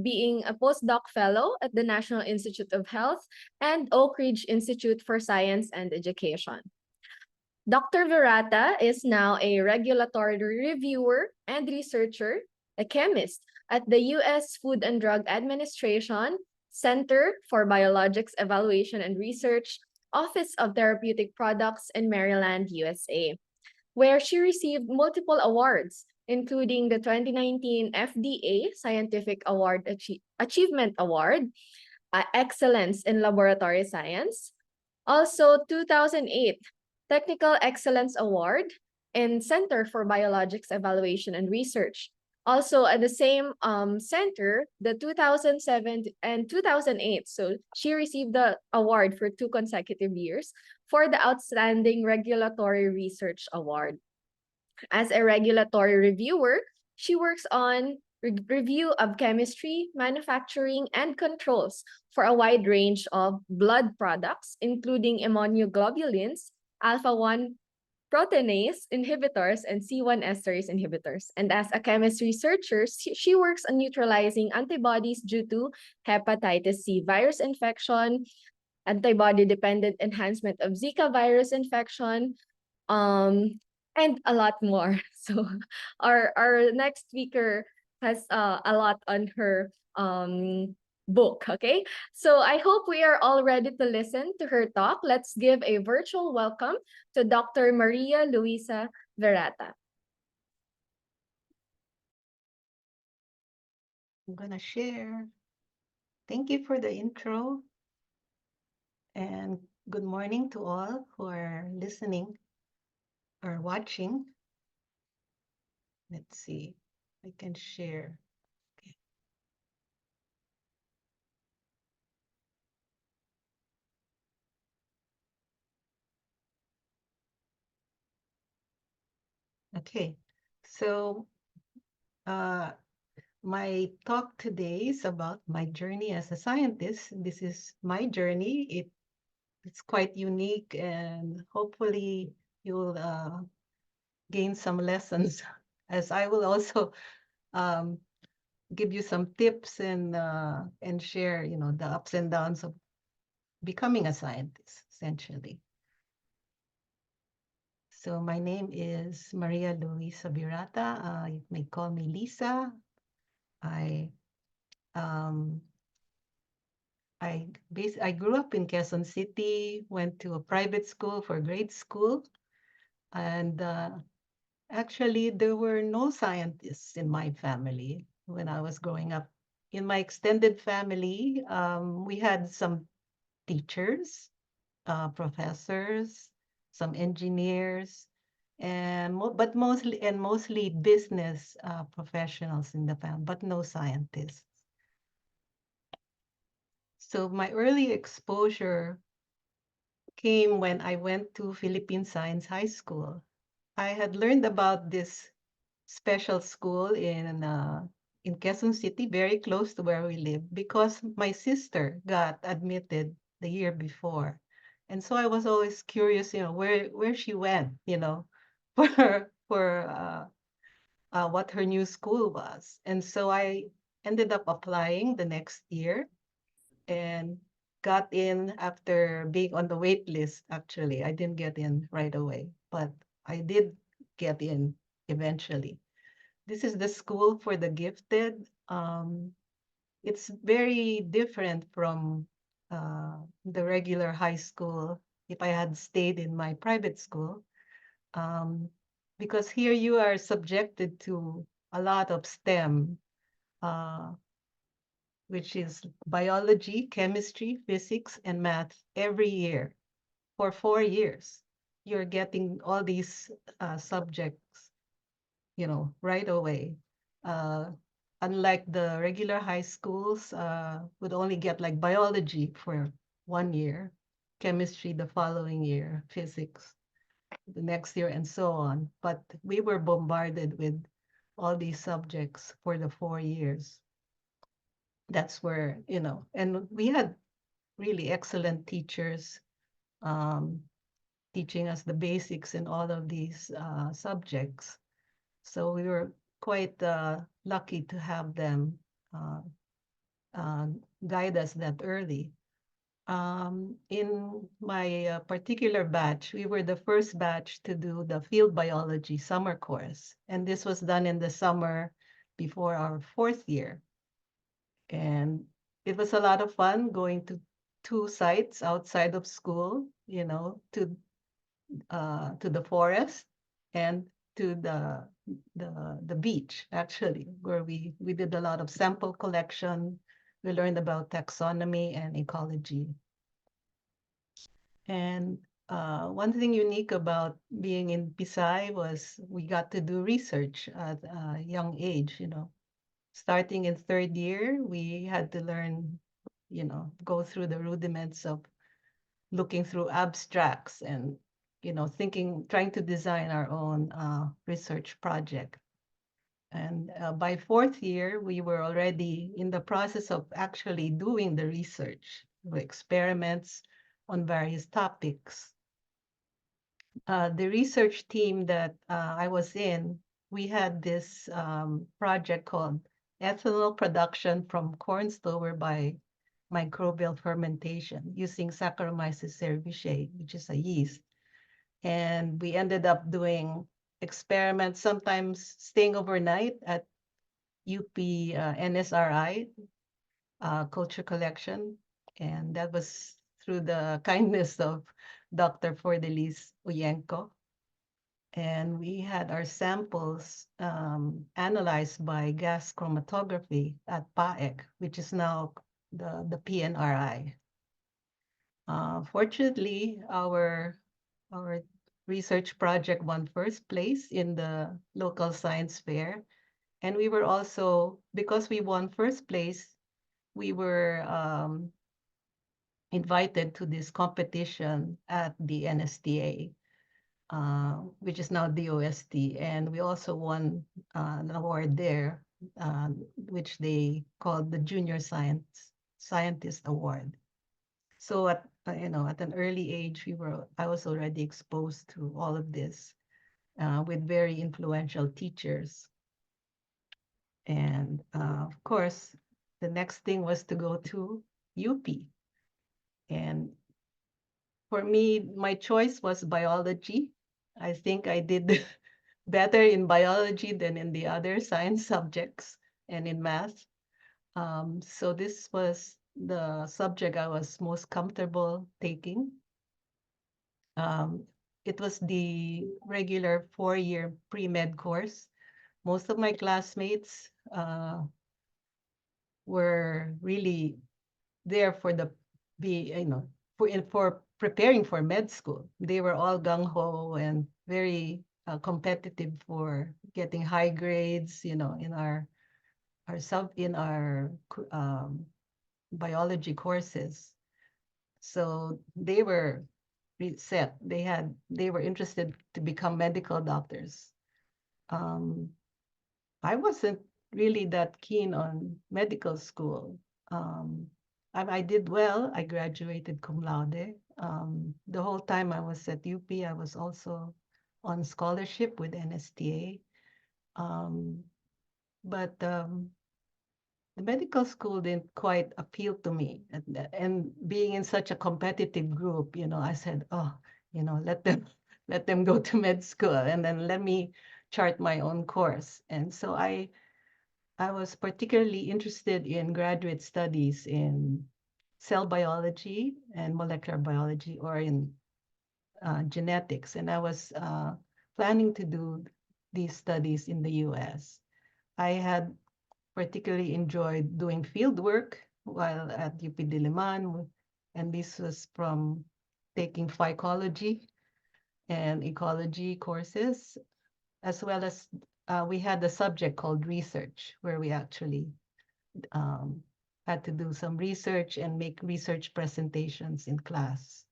being a postdoc fellow at the National Institute of Health and Oak Ridge Institute for Science and Education. Dr. Virata is now a regulatory reviewer and researcher, a chemist at the U.S. Food and Drug Administration Center for Biologics Evaluation and Research, Office of Therapeutic Products in Maryland, USA, where she received multiple awards, including the 2019 FDA Scientific Award Achievement Award, Excellence in Laboratory Science, also 2008 Technical Excellence Award in Center for Biologics Evaluation and Research. Also at the same center, the 2007 and 2008. So she received the award for 2 consecutive years for the Outstanding Regulatory Research Award. As a regulatory reviewer, she works on review of chemistry, manufacturing, and controls for a wide range of blood products, including immunoglobulins, alpha-1 proteinase inhibitors, and C1 esterase inhibitors. And as a chemist researcher, she works on neutralizing antibodies due to hepatitis C virus infection, antibody-dependent enhancement of Zika virus infection, and a lot more. So our next speaker has a lot on her book, okay? So I hope we are all ready to listen to her talk. Let's give a virtual welcome to Dr. Maria Luisa Virata. I'm gonna share. Thank you for the intro. And good morning to all who are listening or watching. Let's see, I can share. Okay. Okay, so my talk today is about my journey as a scientist. This is my journey. It's quite unique, and hopefully you'll gain some lessons as I will also give you some tips and share, the ups and downs of becoming a scientist, essentially. So my name is Maria Luisa Virata. You may call me Lisa. I grew up in Quezon City, went to a private school for grade school, and actually there were no scientists in my family when I was growing up. In my extended family, we had some teachers, professors, some engineers, but mostly business professionals in the family, but no scientists. So my early exposure came when I went to Philippine Science High School. I had learned about this special school in Quezon City, very close to where we live, because my sister got admitted the year before. And so I was always curious, where she went, for what her new school was. And so I ended up applying the next year and got in after being on the wait list. Actually, I didn't get in right away, but I did get in eventually. This is the school for the gifted. It's very different from the regular high school if I had stayed in my private school. Because here you are subjected to a lot of STEM, uh, which is biology, chemistry, physics, and math every year for 4 years. You're getting all these subjects, right away. Uh, Unlike the regular high schools, would only get like biology for 1 year, chemistry the following year, physics the next year, and so on. But we were bombarded with all these subjects for the 4 years. That's where, and we had really excellent teachers um, teaching us the basics in all of these subjects. So we were quite lucky to have them uh, uh, guide us that early. In my particular batch, we were the first batch to do the field biology summer course. And this was done in the summer before our 4th year. And it was a lot of fun going to 2 sites outside of school, to the forest and to the beach, actually, where we did a lot of sample collection. We learned about taxonomy and ecology. And one thing unique about being in Pisay was we got to do research at a young age, Starting in 3rd year, we had to learn, go through the rudiments of looking through abstracts and, trying to design our own research project. And by 4th year, we were already in the process of actually doing the research, experiments on various topics. The research team that I was in, we had this project called Ethanol Production from Corn Stover by Microbial Fermentation using Saccharomyces cerevisiae, which is a yeast. And we ended up doing experiments, sometimes staying overnight at UP NSRI culture collection. And that was through the kindness of Dr. Fordelis Uyenko. And we had our samples analyzed by gas chromatography at PAEC, which is now the PNRI. Fortunately, our research project won first place in the local science fair. And we were also, because we won first place, we were invited to this competition at the NSTA, which is now DOST. And we also won an award there, which they called the Junior Scientist Award. So at an early age, I was already exposed to all of this with very influential teachers. And of course, the next thing was to go to UP. And for me, my choice was biology. I think I did better in biology than in the other science subjects and in math. So this was the subject I was most comfortable taking. It was the regular 4-year pre-med course. Most of my classmates were really there for for preparing for med school. They were all gung-ho and very competitive for getting high grades, in our biology courses. So they were set. They were interested to become medical doctors. I wasn't really that keen on medical school. I did well. I graduated cum laude. The whole time I was at UP, I was also on scholarship with NSTA. But the medical school didn't quite appeal to me. And being in such a competitive group, I said, oh, let them go to med school and then let me chart my own course. And so I was particularly interested in graduate studies in cell biology and molecular biology, or in genetics, and I was planning to do these studies in the US. I had particularly enjoyed doing field work while at UP Diliman, and this was from taking phycology and ecology courses, as well as we had a subject called research, where we actually had to do some research and make research presentations in class.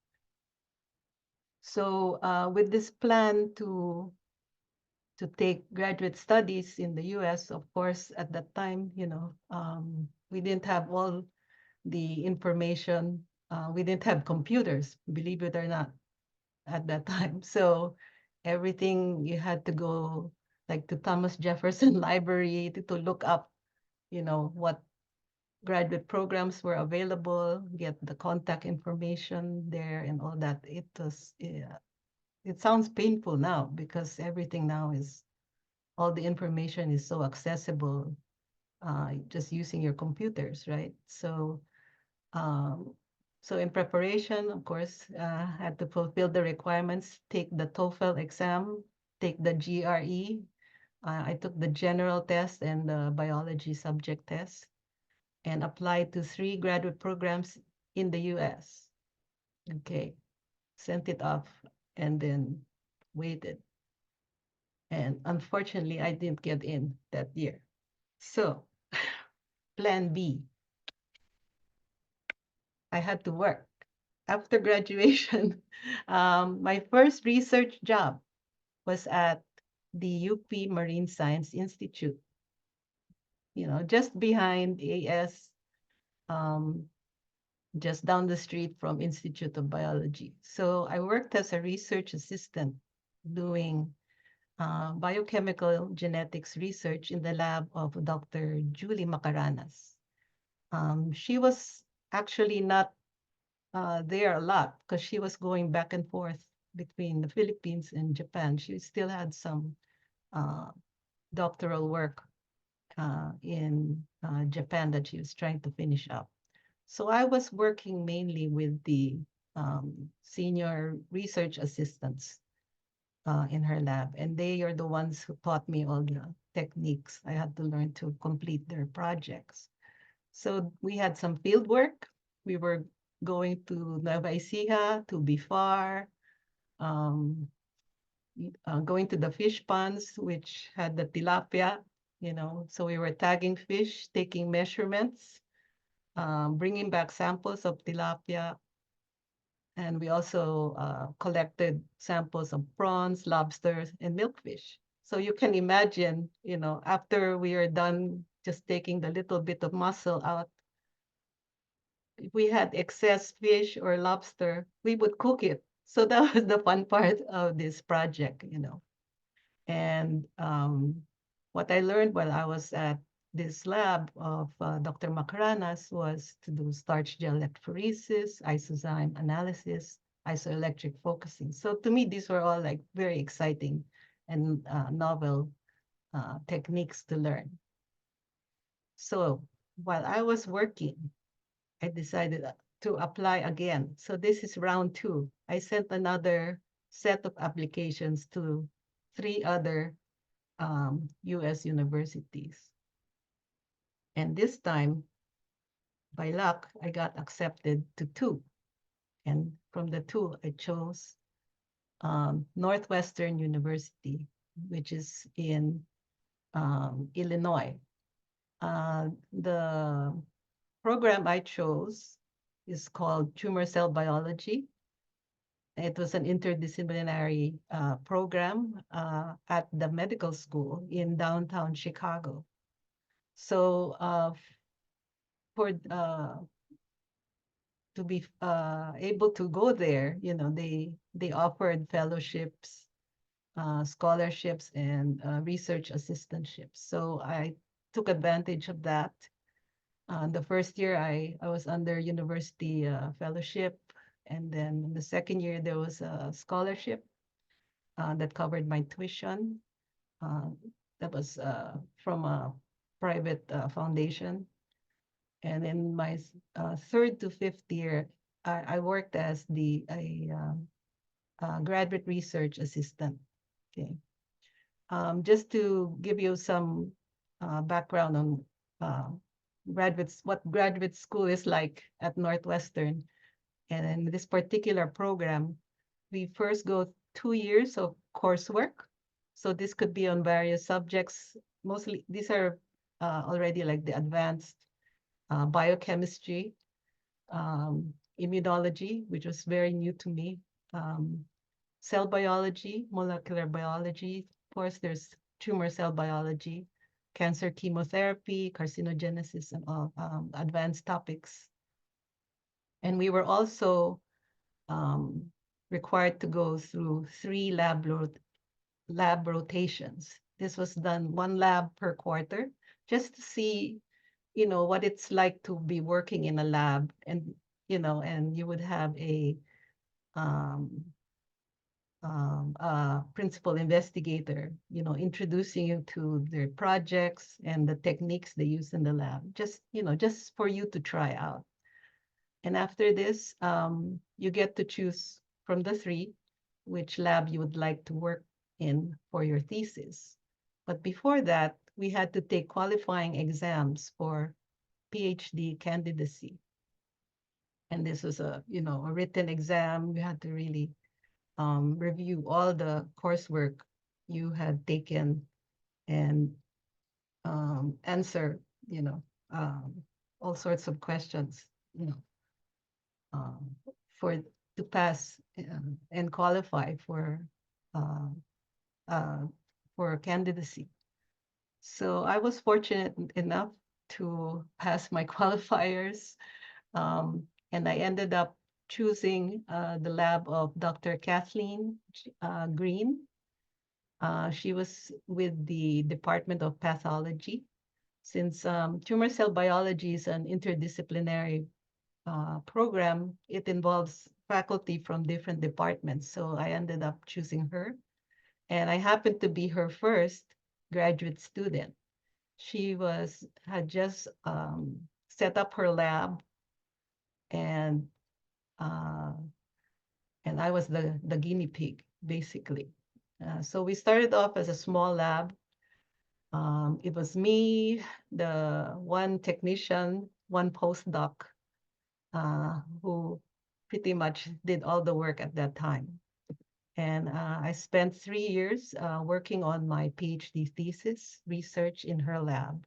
So with this plan to take graduate studies in the US, of course, at that time, we didn't have all the information. We didn't have computers, believe it or not, at that time. So everything you had to go like to Thomas Jefferson Library to look up, what graduate programs were available, get the contact information there and all that. It sounds painful now because everything now all the information is so accessible, just using your computers, right? So in preparation, of course, had to fulfill the requirements, take the TOEFL exam, take the GRE. I took the general test and the biology subject test and applied to 3 graduate programs in the US. Okay, sent it off and then waited. And unfortunately, I didn't get in that year. So plan B, I had to work. After graduation, my first research job was at the UP Marine Science Institute, just behind AS, just down the street from Institute of Biology. So I worked as a research assistant doing biochemical genetics research in the lab of Dr. Julie Macaranas. She was actually not there a lot because she was going back and forth between the Philippines and Japan. She still had some doctoral work in Japan that she was trying to finish up. So I was working mainly with the senior research assistants in her lab, and they are the ones who taught me all the techniques I had to learn to complete their projects. So we had some field work. We were going to Nueva Ecija, to Bifar, going to the fish ponds, which had the tilapia, so we were tagging fish, taking measurements, bringing back samples of tilapia. And we also collected samples of prawns, lobsters, and milkfish. So you can imagine, after we are done just taking the little bit of mussel out, if we had excess fish or lobster, we would cook it. So that was the fun part of this project, And what I learned while I was at this lab of Dr. Macaranas was to do starch gel electrophoresis, isozyme analysis, isoelectric focusing. So to me, these were all like very exciting and novel techniques to learn. So while I was working, I decided to apply again. So this is round 2. I sent another set of applications to 3 other US universities. And this time, by luck, I got accepted to 2. And from the 2, I chose Northwestern University, which is in Illinois. The program I chose is called Tumor Cell Biology. It was an interdisciplinary program at the medical school in downtown Chicago. So to be able to go there, they offered fellowships, scholarships, and research assistantships. So I took advantage of that. The first year I was under university fellowship, and then in the second year there was a scholarship that covered my tuition. That was from a private foundation. And in my 3rd to 5th year, I worked as graduate research assistant. Okay. Just to give you some background on what graduate school is like at Northwestern. And in this particular program, we first go 2 years of coursework. So this could be on various subjects. Mostly these are already like the advanced biochemistry, immunology, which was very new to me, cell biology, molecular biology. Of course, there's tumor cell biology, cancer chemotherapy, carcinogenesis, and all advanced topics. And we were also required to go through 3 lab rotations. This was done 1 lab per quarter, just to see, what it's like to be working in a lab, and and you would have a principal investigator, introducing you to their projects and the techniques they use in the lab, just for you to try out. And after this, you get to choose from the 3 which lab you would like to work in for your thesis. But before that, we had to take qualifying exams for PhD candidacy. And this was a written exam. You had to really review all the coursework you had taken and answer, all sorts of questions, for to pass and qualify for candidacy. So I was fortunate enough to pass my qualifiers, and I ended up choosing the lab of Dr. Kathleen Green. She was with the Department of Pathology. Since tumor cell biology is an interdisciplinary program, it involves faculty from different departments. So I ended up choosing her. And I happened to be her first graduate student. She had just set up her lab, and I was the guinea pig, basically. So we started off as a small lab. It was me, the one technician, one postdoc, who pretty much did all the work at that time. And I spent 3 years working on my PhD thesis, research in her lab.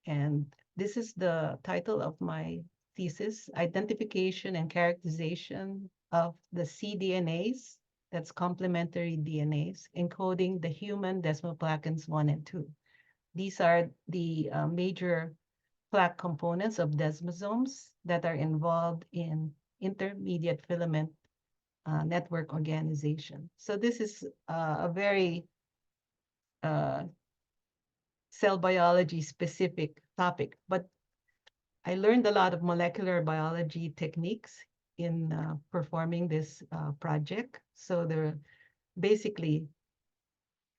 And this is the title of my thesis: Identification and Characterization of the cDNAs, that's complementary DNAs, encoding the human desmoplackins 1 and 2. These are the major plaque components of desmosomes that are involved in intermediate filament network organization. So this is a very cell biology specific topic, but I learned a lot of molecular biology techniques in performing this project. So basically,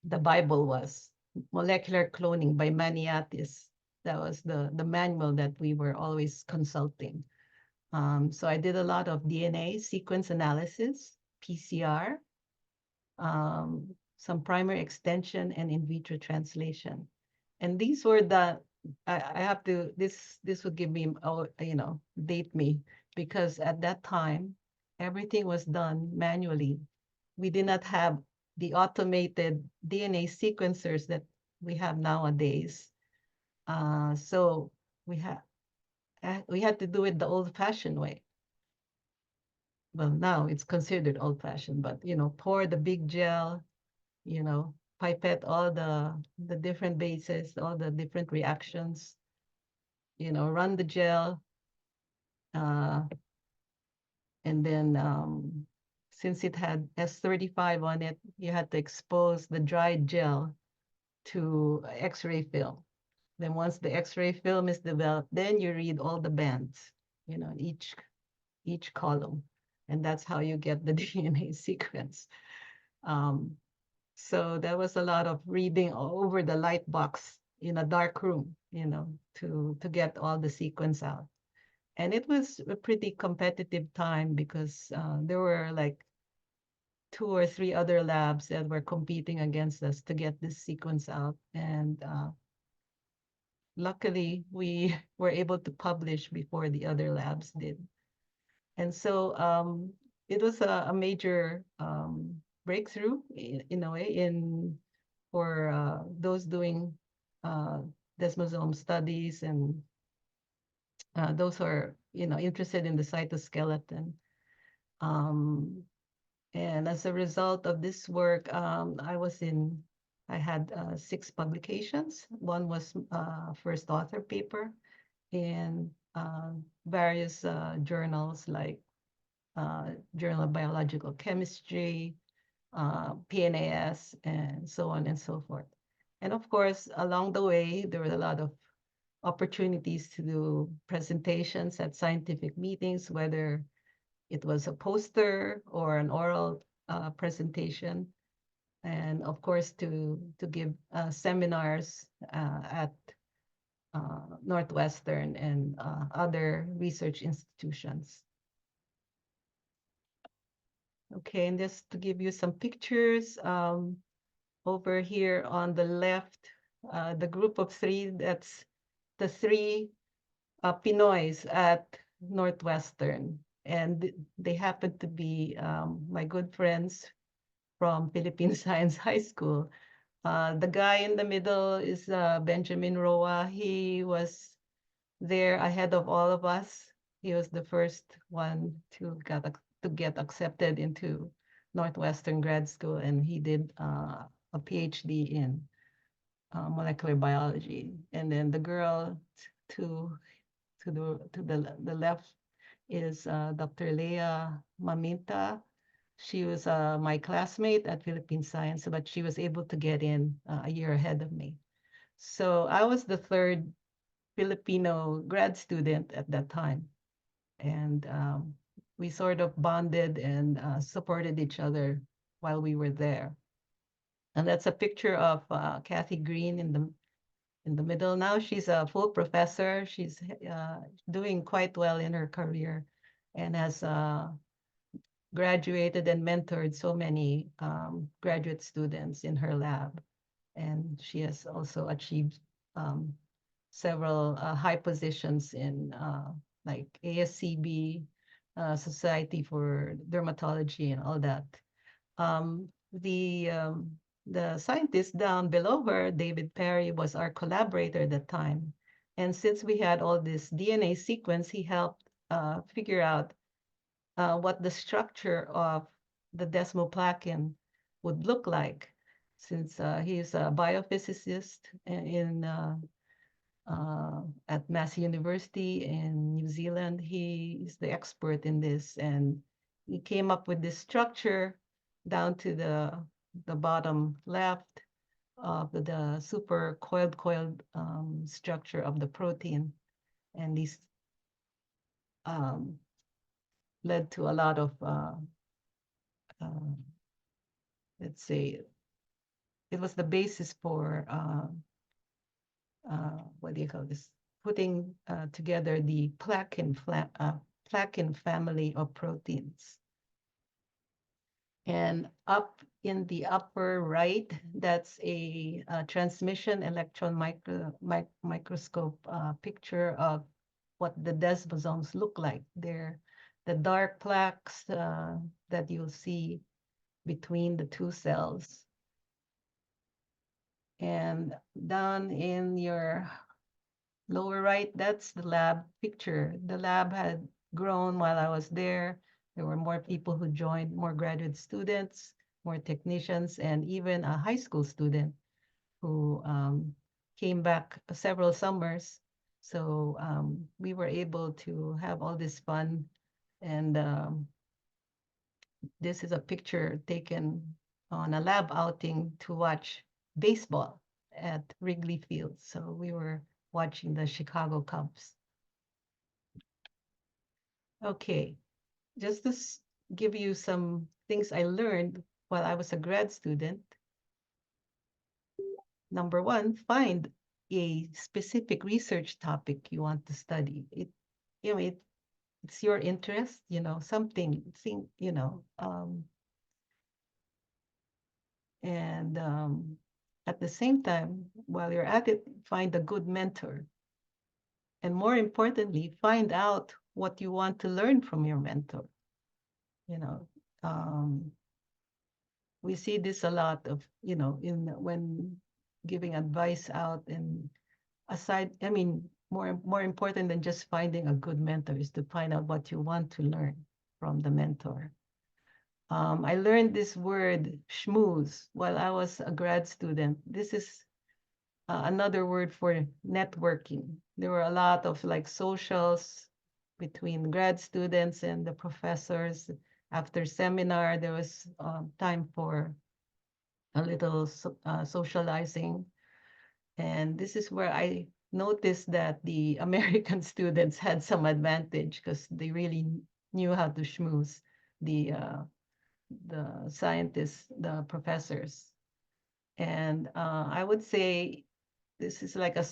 the Bible was Molecular Cloning by Maniatis. That was the manual that we were always consulting. So I did a lot of DNA sequence analysis, PCR, some primary extension, and in vitro translation. And these were I have to, this would give me, date me, because at that time, everything was done manually. We did not have the automated DNA sequencers that we have nowadays. So we had to do it the old-fashioned way. Well, now it's considered old-fashioned, but pour the big gel, pipette all the different bases, all the different reactions, run the gel, and then since it had S35 on it, you had to expose the dried gel to X-ray film. Then once the X-ray film is developed, then you read all the bands, each column, and that's how you get the DNA sequence. So there was a lot of reading over the light box in a dark room, to get all the sequence out. And it was a pretty competitive time because there were like 2 or 3 other labs that were competing against us to get this sequence out. And luckily, we were able to publish before the other labs did. And so it was a major breakthrough in a way for those doing desmosome studies and those who are interested in the cytoskeleton. And as a result of this work, I had 6 publications. One was first author paper in various journals like Journal of Biological Chemistry, PNAS, and so on and so forth. And of course, along the way, there were a lot of opportunities to do presentations at scientific meetings, whether it was a poster or an oral presentation, and of course to give seminars at Northwestern and other research institutions. Okay, and just to give you some pictures, over here on the left, the group of 3, that's the 3 Pinoys at Northwestern. And they happen to be my good friends from Philippine Science High School. The guy in the middle is Benjamin Roa. He was there ahead of all of us. He was the first one to get accepted into Northwestern grad school, and he did a PhD in molecular biology. And then the girl to the left is Dr. Leah Maminta. She was my classmate at Philippine Science, but she was able to get in a year ahead of me. So I was the 3rd Filipino grad student at that time. And we sort of bonded and supported each other while we were there. And that's a picture of Kathy Green in the middle. Now she's a full professor. She's doing quite well in her career and has graduated and mentored so many graduate students in her lab. And she has also achieved several high positions in like ASCB, Society for Dermatology and all that. The scientist down below her, David Perry, was our collaborator at the time. And since we had all this DNA sequence, he helped figure out what the structure of the desmoplakin would look like. Since he's a biophysicist at Massey University in New Zealand, he is the expert in this, and he came up with this structure down to the bottom left of the super coiled structure of the protein, and these led to a lot of let's say it was the basis for what do you call this? Putting together the plakin family of proteins. And up in the upper right, that's a transmission electron microscope picture of what the desmosomes look like. They're the dark plaques that you'll see between the 2 cells. And down in your lower right, that's the lab picture. The lab had grown while I was there. There were more people who joined, more graduate students, more technicians, and even a high school student who came back several summers. So we were able to have all this fun. And this is a picture taken on a lab outing to watch baseball at Wrigley Field. So we were watching the Chicago Cubs. Okay, just to give you some things I learned while I was a grad student. Number 1, find a specific research topic you want to study. It's your interest, something, And at the same time, while you're at it, find a good mentor. And more importantly, find out what you want to learn from your mentor. You know, we see this a lot of, in when giving advice out, and aside, I mean, more important than just finding a good mentor is to find out what you want to learn from the mentor. I learned this word schmooze while I was a grad student. This is another word for networking. There were a lot of like socials between grad students and the professors. After seminar, there was time for a little socializing. And this is where I noticed that the American students had some advantage because they really knew how to schmooze the scientists, the professors. And I would say this is like a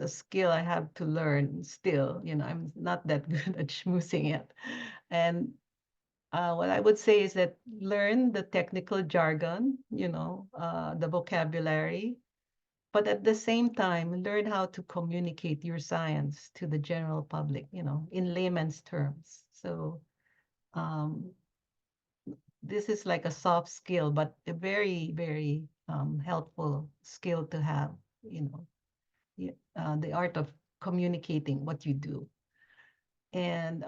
skill I have to learn still. I'm not that good at schmoozing yet. And what I would say is that learn the technical jargon, the vocabulary, but at the same time, learn how to communicate your science to the general public, in layman's terms. So this is like a soft skill, but a very, very helpful skill to have, the art of communicating what you do. And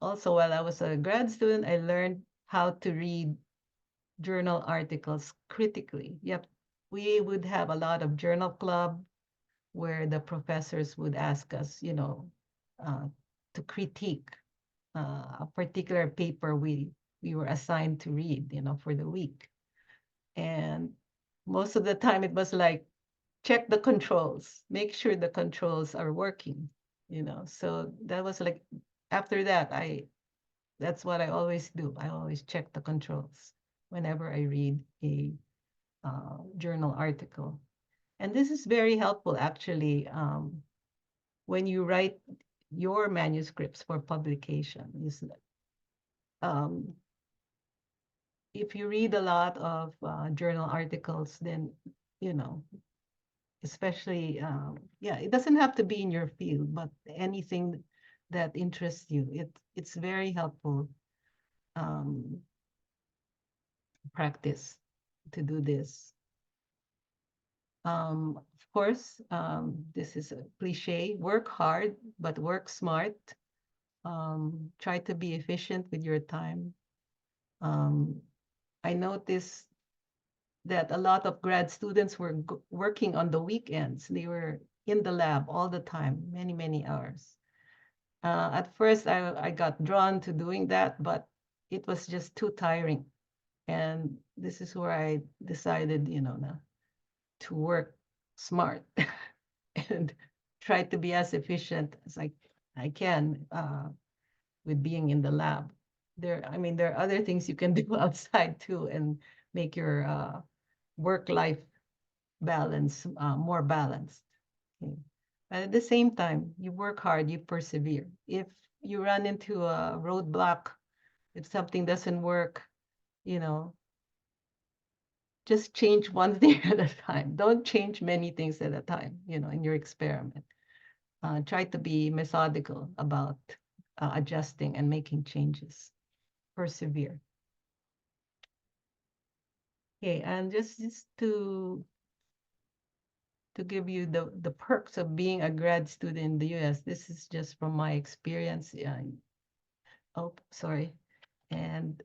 also, while I was a grad student, I learned how to read journal articles critically. Yep, we would have a lot of journal club where the professors would ask us, to critique a particular paper we were assigned to read, for the week. And most of the time it was like, check the controls, make sure the controls are working, So that was like, after that, that's what I always do. I always check the controls whenever I read a journal article. And this is very helpful, actually, when you write your manuscripts for publication. If you read a lot of journal articles, then, especially, it doesn't have to be in your field, but anything that interests you, it's very helpful practice to do this. Of course, this is a cliche, work hard, but work smart. Try to be efficient with your time. I noticed that a lot of grad students were working on the weekends. They were in the lab all the time, many, many hours. At first, I got drawn to doing that, but it was just too tiring. And this is where I decided, to work smart and try to be as efficient as I can with being in the lab. There are other things you can do outside too and make your work-life balance more balanced. Okay. But at the same time, you work hard, you persevere. If you run into a roadblock, if something doesn't work, just change one thing at a time. Don't change many things at a time, in your experiment. Try to be methodical about adjusting and making changes. Persevere. Okay, and just to give you the perks of being a grad student in the US. This is just from my experience. Yeah. Oh, sorry. And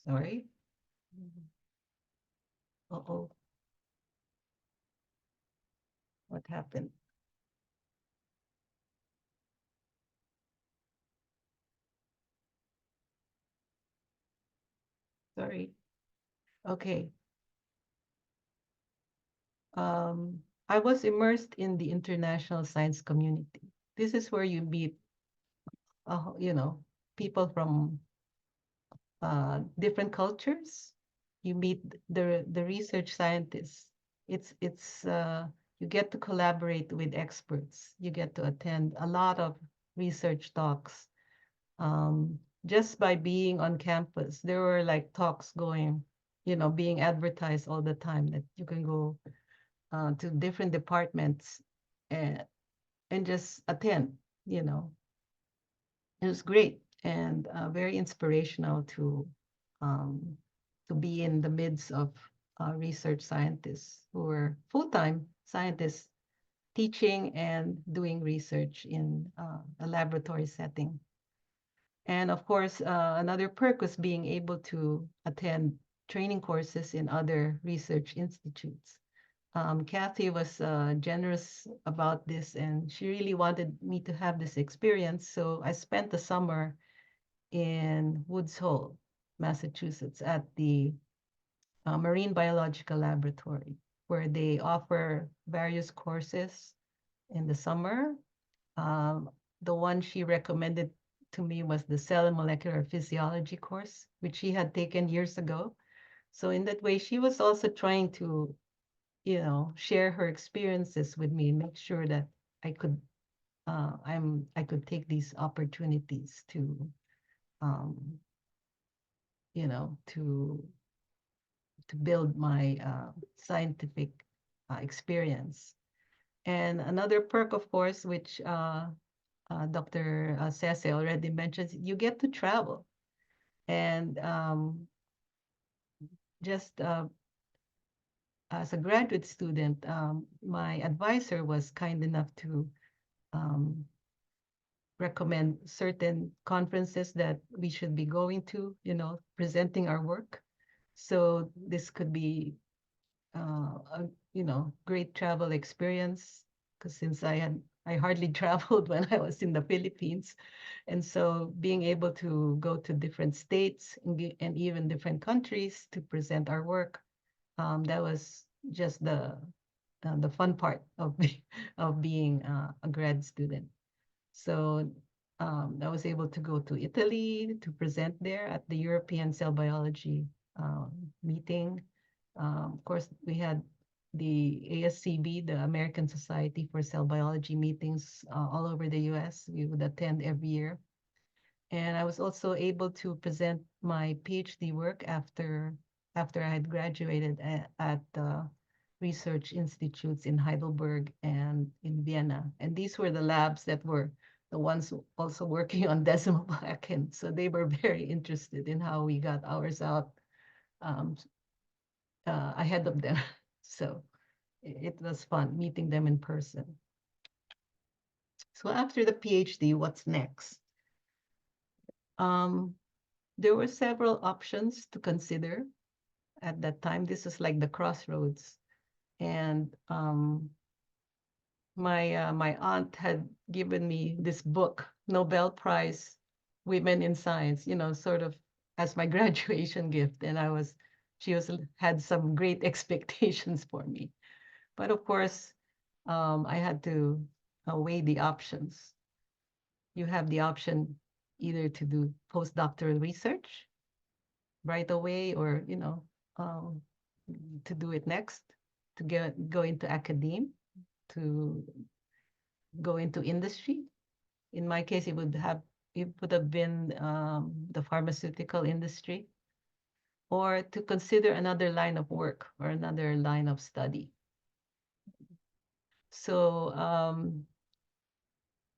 sorry. Uh-oh. What happened? Sorry. Okay. I was immersed in the international science community. This is where you meet, people from different cultures. You meet the research scientists. It's you get to collaborate with experts. You get to attend a lot of research talks. Just by being on campus, there were like talks going, being advertised all the time that you can go to different departments and just attend. It was great and very inspirational to be in the midst of research scientists who were full-time scientists teaching and doing research in a laboratory setting. And of course, another perk was being able to attend training courses in other research institutes. Kathy was generous about this, and she really wanted me to have this experience. So I spent the summer in Woods Hole, Massachusetts, at the Marine Biological Laboratory, where they offer various courses in the summer. The one she recommended to me was the Cell and Molecular Physiology course, which she had taken years ago. So in that way, she was also trying to, share her experiences with me, make sure that I could, I could take these opportunities to, to build my scientific experience. And another perk, of course, which Dr. Sese already mentioned, you get to travel. And just as a graduate student, my advisor was kind enough to recommend certain conferences that we should be going to, presenting our work. So this could be a great travel experience, because since I hardly traveled when I was in the Philippines, and so being able to go to different states and even different countries to present our work, that was just the fun part of being a grad student. So I was able to go to Italy to present there at the European Cell Biology meeting. Of course, we had the ASCB, the American Society for Cell Biology meetings all over the US. We would attend every year. And I was also able to present my PhD work after I had graduated at research institutes in Heidelberg and in Vienna. And these were the labs that were the ones also working on decimal backend. So they were very interested in how we got ours out ahead of them. So it was fun meeting them in person. So after the PhD, what's next? There were several options to consider at that time. This was like the crossroads. And my aunt had given me this book, Nobel Prize Women in Science, sort of as my graduation gift. And she had some great expectations for me. But of course, I had to weigh the options. You have the option either to do postdoctoral research right away, or to do it next, to go into academia, to go into industry. In my case, it would have been the pharmaceutical industry, or to consider another line of work or another line of study. So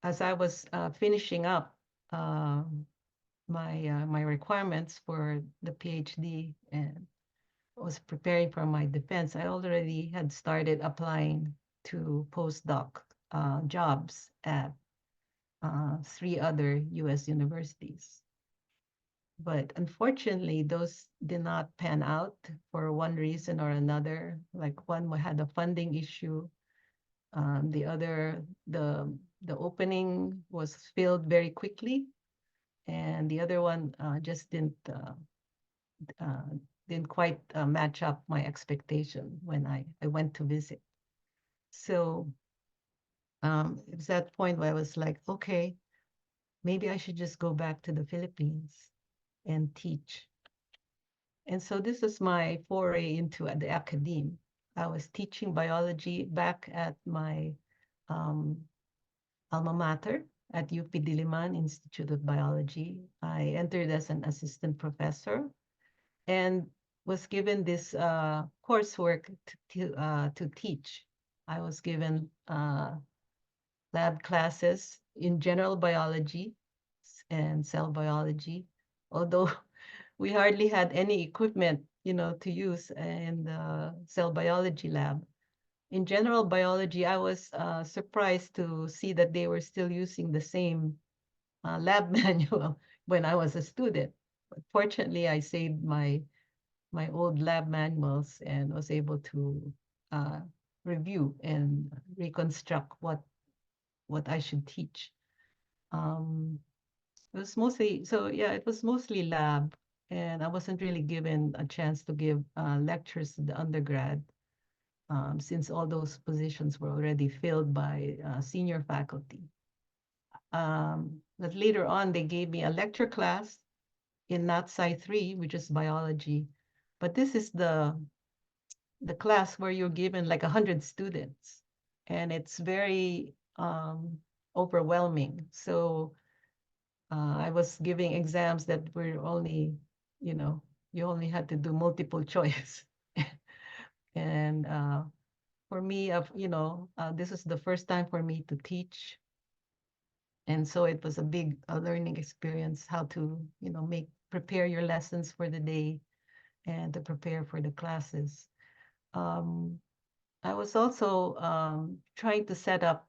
as I was finishing up my requirements for the PhD and was preparing for my defense, I already had started applying to postdoc jobs at 3 other US universities. But unfortunately, those did not pan out for one reason or another. Like one had a funding issue. The other, the opening was filled very quickly. And the other one just didn't quite match up my expectation when I went to visit. So it was that point where I was like, okay, maybe I should just go back to the Philippines and teach. And so this is my foray into the academe. I was teaching biology back at my alma mater at UP Diliman Institute of Biology. I entered as an assistant professor. And was given this coursework to teach. I was given lab classes in general biology and cell biology, although we hardly had any equipment, to use in the cell biology lab. In general biology, I was surprised to see that they were still using the same lab manual when I was a student. But fortunately, I saved my old lab manuals and was able to review and reconstruct what I should teach. It was mostly, so yeah, it was mostly lab, and I wasn't really given a chance to give lectures to the undergrad, since all those positions were already filled by senior faculty. But later on, they gave me a lecture class in Nat Sci 3, which is biology. But this is the class where you're given like 100 students, and it's very overwhelming. So I was giving exams that were only, you only had to do multiple choice. And for me, this was the first time for me to teach. And so it was a big learning experience, how to, prepare your lessons for the day and to prepare for the classes. I was also trying to set up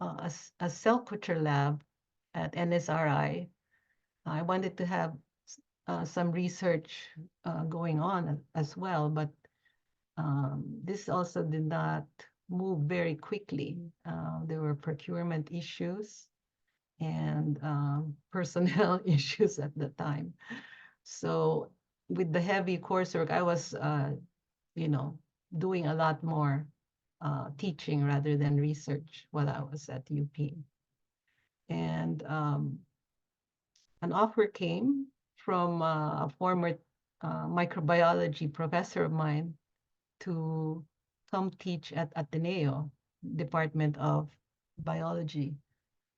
a cell culture lab at NSRI. I wanted to have some research going on as well, but this also did not move very quickly. There were procurement issues and personnel issues at the time. So with the heavy coursework, I was, doing a lot more teaching rather than research while I was at UP. And an offer came from a former microbiology professor of mine to come teach at Ateneo, Department of Biology.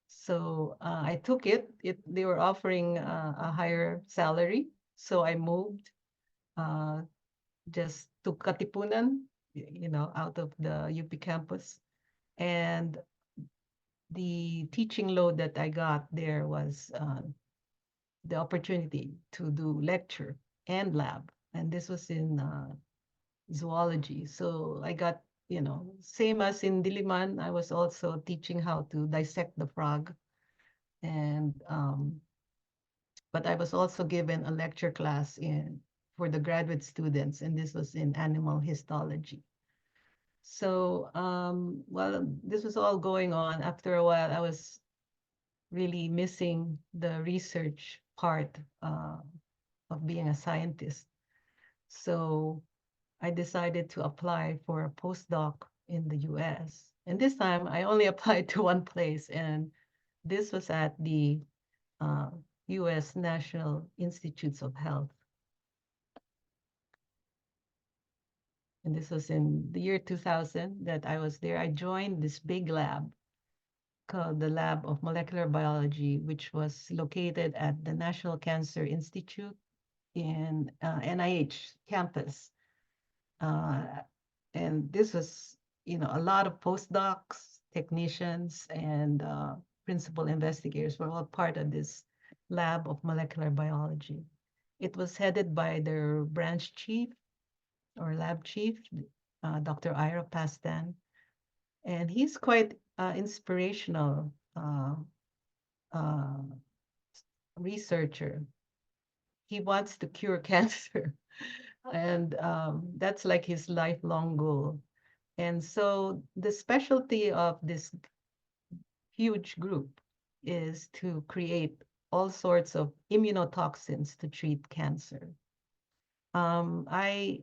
So I took it. They were offering a higher salary, so I moved just to Katipunan, out of the UP campus. And the teaching load that I got there was the opportunity to do lecture and lab. And this was in zoology. So I got, same as in Diliman, I was also teaching how to dissect the frog. And, but I was also given a lecture class for the graduate students, and this was in animal histology. So, while this was all going on, after a while, I was really missing the research part of being a scientist. So I decided to apply for a postdoc in the US. And this time I only applied to one place, and this was at the US National Institutes of Health. And this was in the year 2000 that I was there. I joined this big lab called the Lab of Molecular Biology, which was located at the National Cancer Institute in NIH campus. And this was, a lot of postdocs, technicians, and principal investigators were all part of this Lab of Molecular Biology. It was headed by their branch chief or lab chief, Dr. Ira Pastan. And he's quite inspirational researcher. He wants to cure cancer. And that's like his lifelong goal. And so the specialty of this huge group is to create all sorts of immunotoxins to treat cancer. I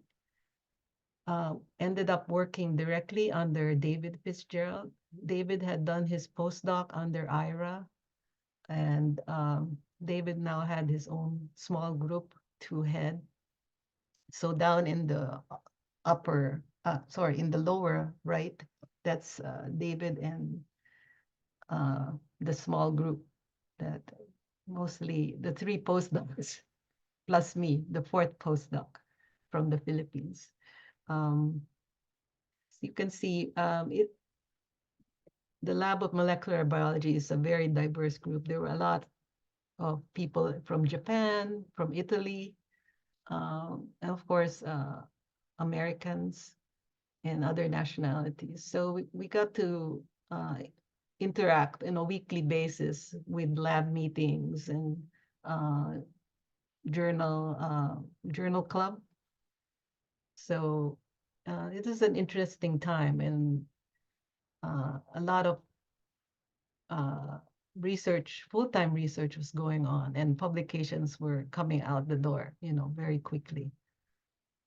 ended up working directly under David Fitzgerald. David had done his postdoc under Ira, and David now had his own small group to head. So down in the in the lower right, that's David and the small group that mostly the three postdocs plus me, the fourth postdoc. from the Philippines. So you can see the Lab of Molecular Biology is a very diverse group. There were a lot of people from Japan, from Italy, and of course, Americans and other nationalities. So we got to interact on a weekly basis with lab meetings and journal club. So it is an interesting time, and a lot of research, full-time research was going on, and publications were coming out the door, very quickly.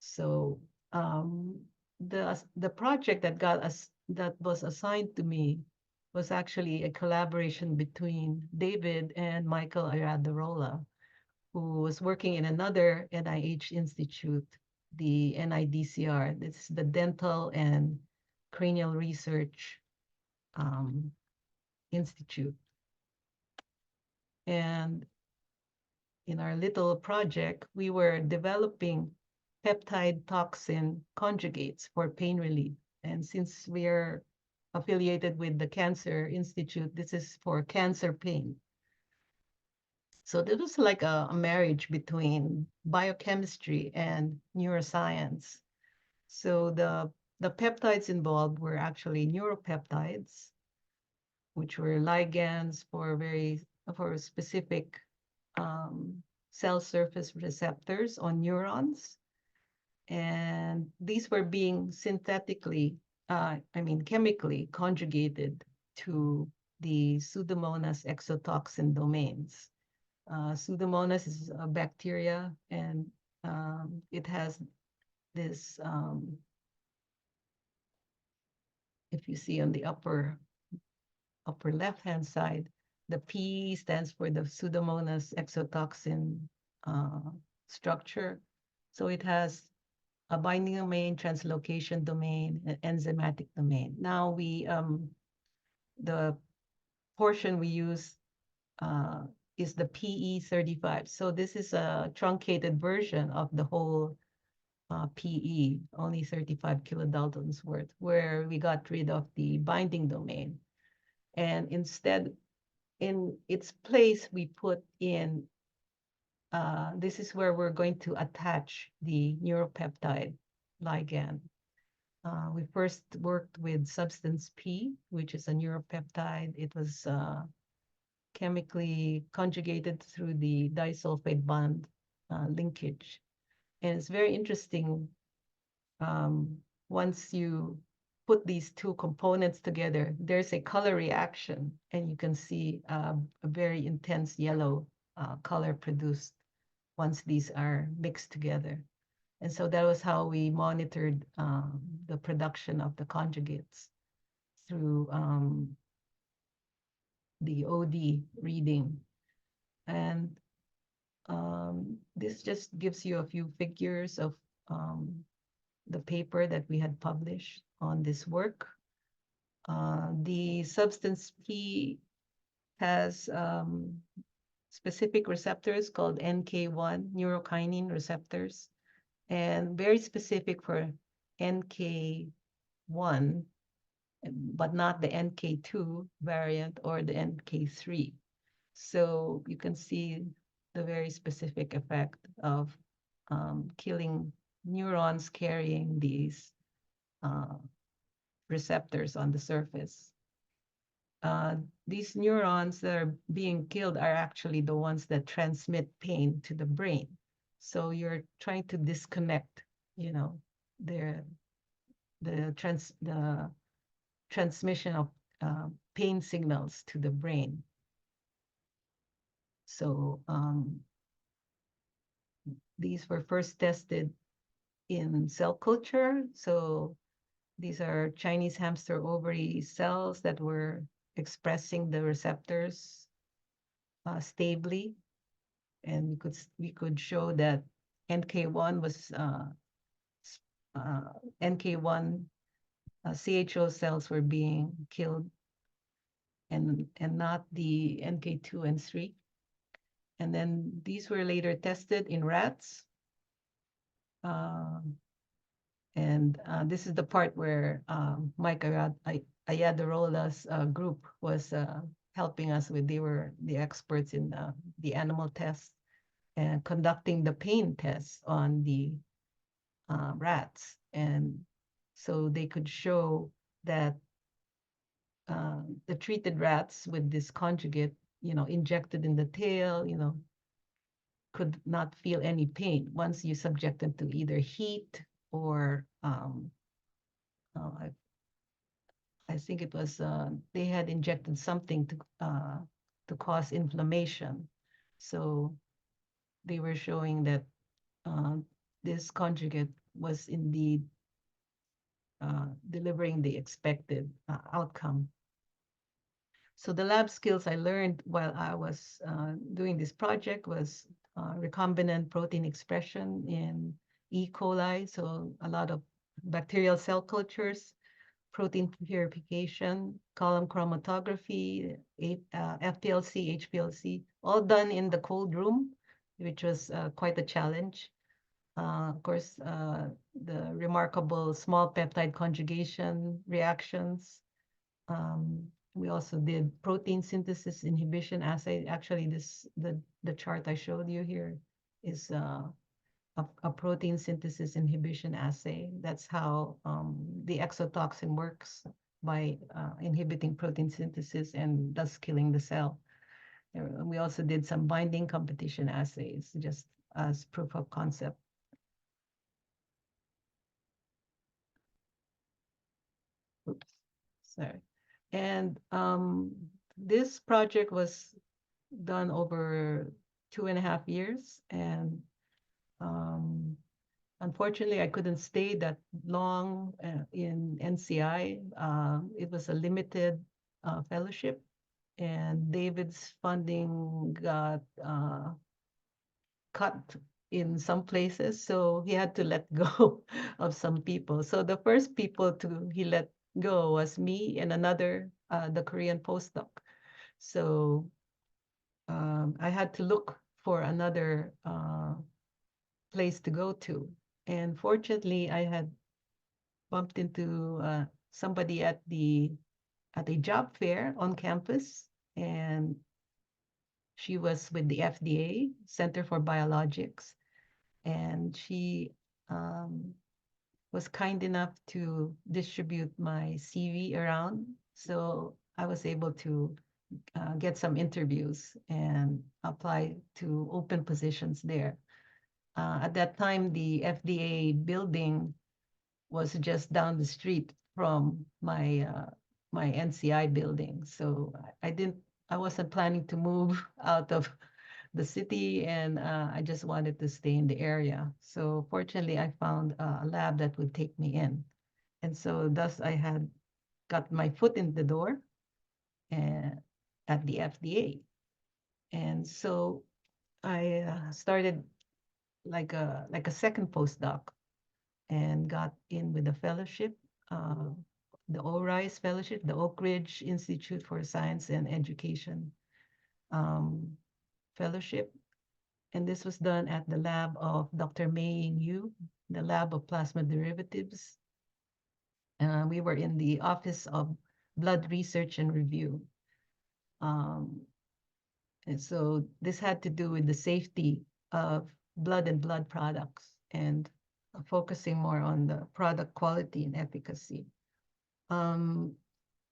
So the project that was assigned to me was actually a collaboration between David and Michael Ayadarola, who was working in another NIH institute, the NIDCR. This is the Dental and Cranial Research Institute. And in our little project, we were developing peptide toxin conjugates for pain relief. And since we are affiliated with the Cancer Institute, this is for cancer pain. So this was like a marriage between biochemistry and neuroscience. So the peptides involved were actually neuropeptides, which were ligands for specific cell surface receptors on neurons. And these were being chemically conjugated to the Pseudomonas exotoxin domains. Pseudomonas is a bacteria, and it has this, if you see on the upper left-hand side, the P stands for the Pseudomonas exotoxin structure. So it has a binding domain, translocation domain, and enzymatic domain. Now the portion we use is the PE35. So this is a truncated version of the whole PE, only 35 kilodaltons worth, where we got rid of the binding domain. And instead, in its place, we put in, this is where we're going to attach the neuropeptide ligand. We first worked with substance P, which is a neuropeptide. It was chemically conjugated through the disulfide bond linkage. And it's very interesting. Once you put these two components together, there's a color reaction, and you can see a very intense yellow color produced once these are mixed together. And so that was how we monitored the production of the conjugates through the OD reading. And this just gives you a few figures of the paper that we had published on this work. The substance P has specific receptors called NK1, neurokinin receptors, and very specific for NK1, but not the NK2 variant or the NK3. So you can see the very specific effect of killing neurons carrying these receptors on the surface. These neurons that are being killed are actually the ones that transmit pain to the brain. So you're trying to disconnect, the transmission of pain signals to the brain. So these were first tested in cell culture. So these are Chinese hamster ovary cells that were expressing the receptors stably. And we could show that NK1 was NK1 CHO cells were being killed, and not the NK2 and 3. And then these were later tested in rats. And this is the part where Mike Ayadarola's group was helping us with. They were the experts in the animal tests and conducting the pain tests on the rats. And so they could show that the treated rats with this conjugate, injected in the tail, could not feel any pain once you subject them to either heat or I think it was they had injected something to cause inflammation. So they were showing that this conjugate was indeed delivering the expected outcome. So the lab skills I learned while I was doing this project was recombinant protein expression in E. coli, so a lot of bacterial cell cultures, protein purification, column chromatography, FPLC, HPLC, all done in the cold room, which was quite a challenge. Of course, the remarkable small peptide conjugation reactions. We also did protein synthesis inhibition assay. Actually, the chart I showed you here is a protein synthesis inhibition assay. That's how the exotoxin works, by inhibiting protein synthesis and thus killing the cell. We also did some binding competition assays just as proof of concept. Oops, sorry. And this project was done over 2.5 years, and unfortunately, I couldn't stay that long in NCI. It was a limited fellowship, and David's funding got cut in some places, so he had to let go of some people. So the first people he let go was me and another, the Korean postdoc. So I had to look for another place to go to. And fortunately, I had bumped into somebody at a job fair on campus, and she was with the FDA, Center for Biologics, and she was kind enough to distribute my CV around. So I was able to get some interviews and apply to open positions there. At that time, the FDA building was just down the street from my NCI building. So I wasn't planning to move out of the city, and I just wanted to stay in the area. So fortunately, I found a lab that would take me in. And so thus I had got my foot in the door at the FDA. And so I started like a second postdoc and got in with a fellowship, the ORISE fellowship, the Oak Ridge Institute for Science and Education fellowship. And this was done at the lab of Dr. Mei-Ying Yu, the lab of plasma derivatives. We were in the Office of Blood Research and Review. And so this had to do with the safety of blood and blood products, and focusing more on the product quality and efficacy.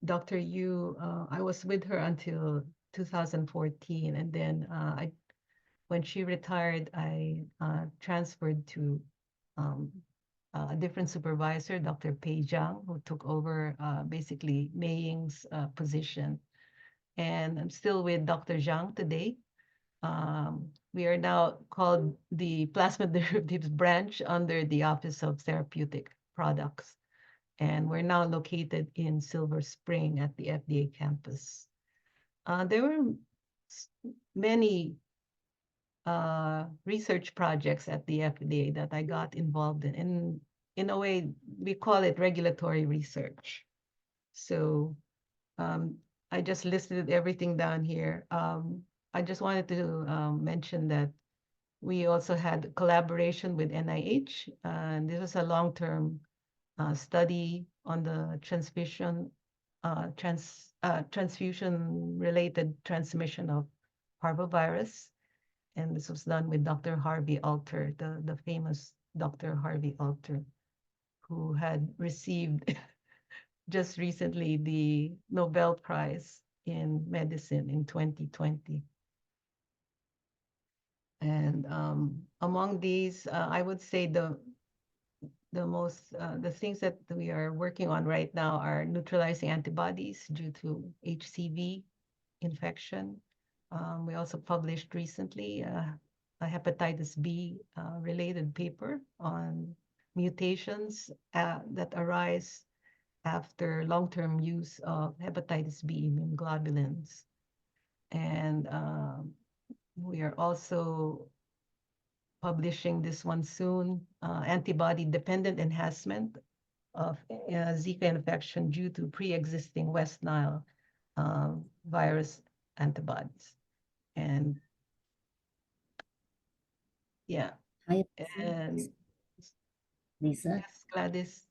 Dr. Yu, I was with her until 2014, and then when she retired, I transferred to a different supervisor, Dr. Pei Zhang, who took over basically Mei-Ying's position. And I'm still with Dr. Zhang today. We are now called the Plasma Derivatives Branch under the Office of Therapeutic Products. And we're now located in Silver Spring at the FDA campus. There were many research projects at the FDA that I got involved in. And in a way, we call it regulatory research. So I just listed everything down here. I just wanted to mention that We also had collaboration with NIH, and this was a long-term study on the transfusion-related transmission of parvovirus. And this was done with Dr. Harvey Alter, the famous Dr. Harvey Alter, who had received just recently the Nobel Prize in Medicine in 2020. And among these, I would say the things that we are working on right now are neutralizing antibodies due to HCV infection. We also published recently a hepatitis B related paper on mutations that arise after long-term use of hepatitis B immunoglobulins. And we are also publishing this one soon, antibody-dependent enhancement of Zika infection due to pre-existing West Nile virus antibodies. And yeah, Hi, and Lisa. yes, Gladys.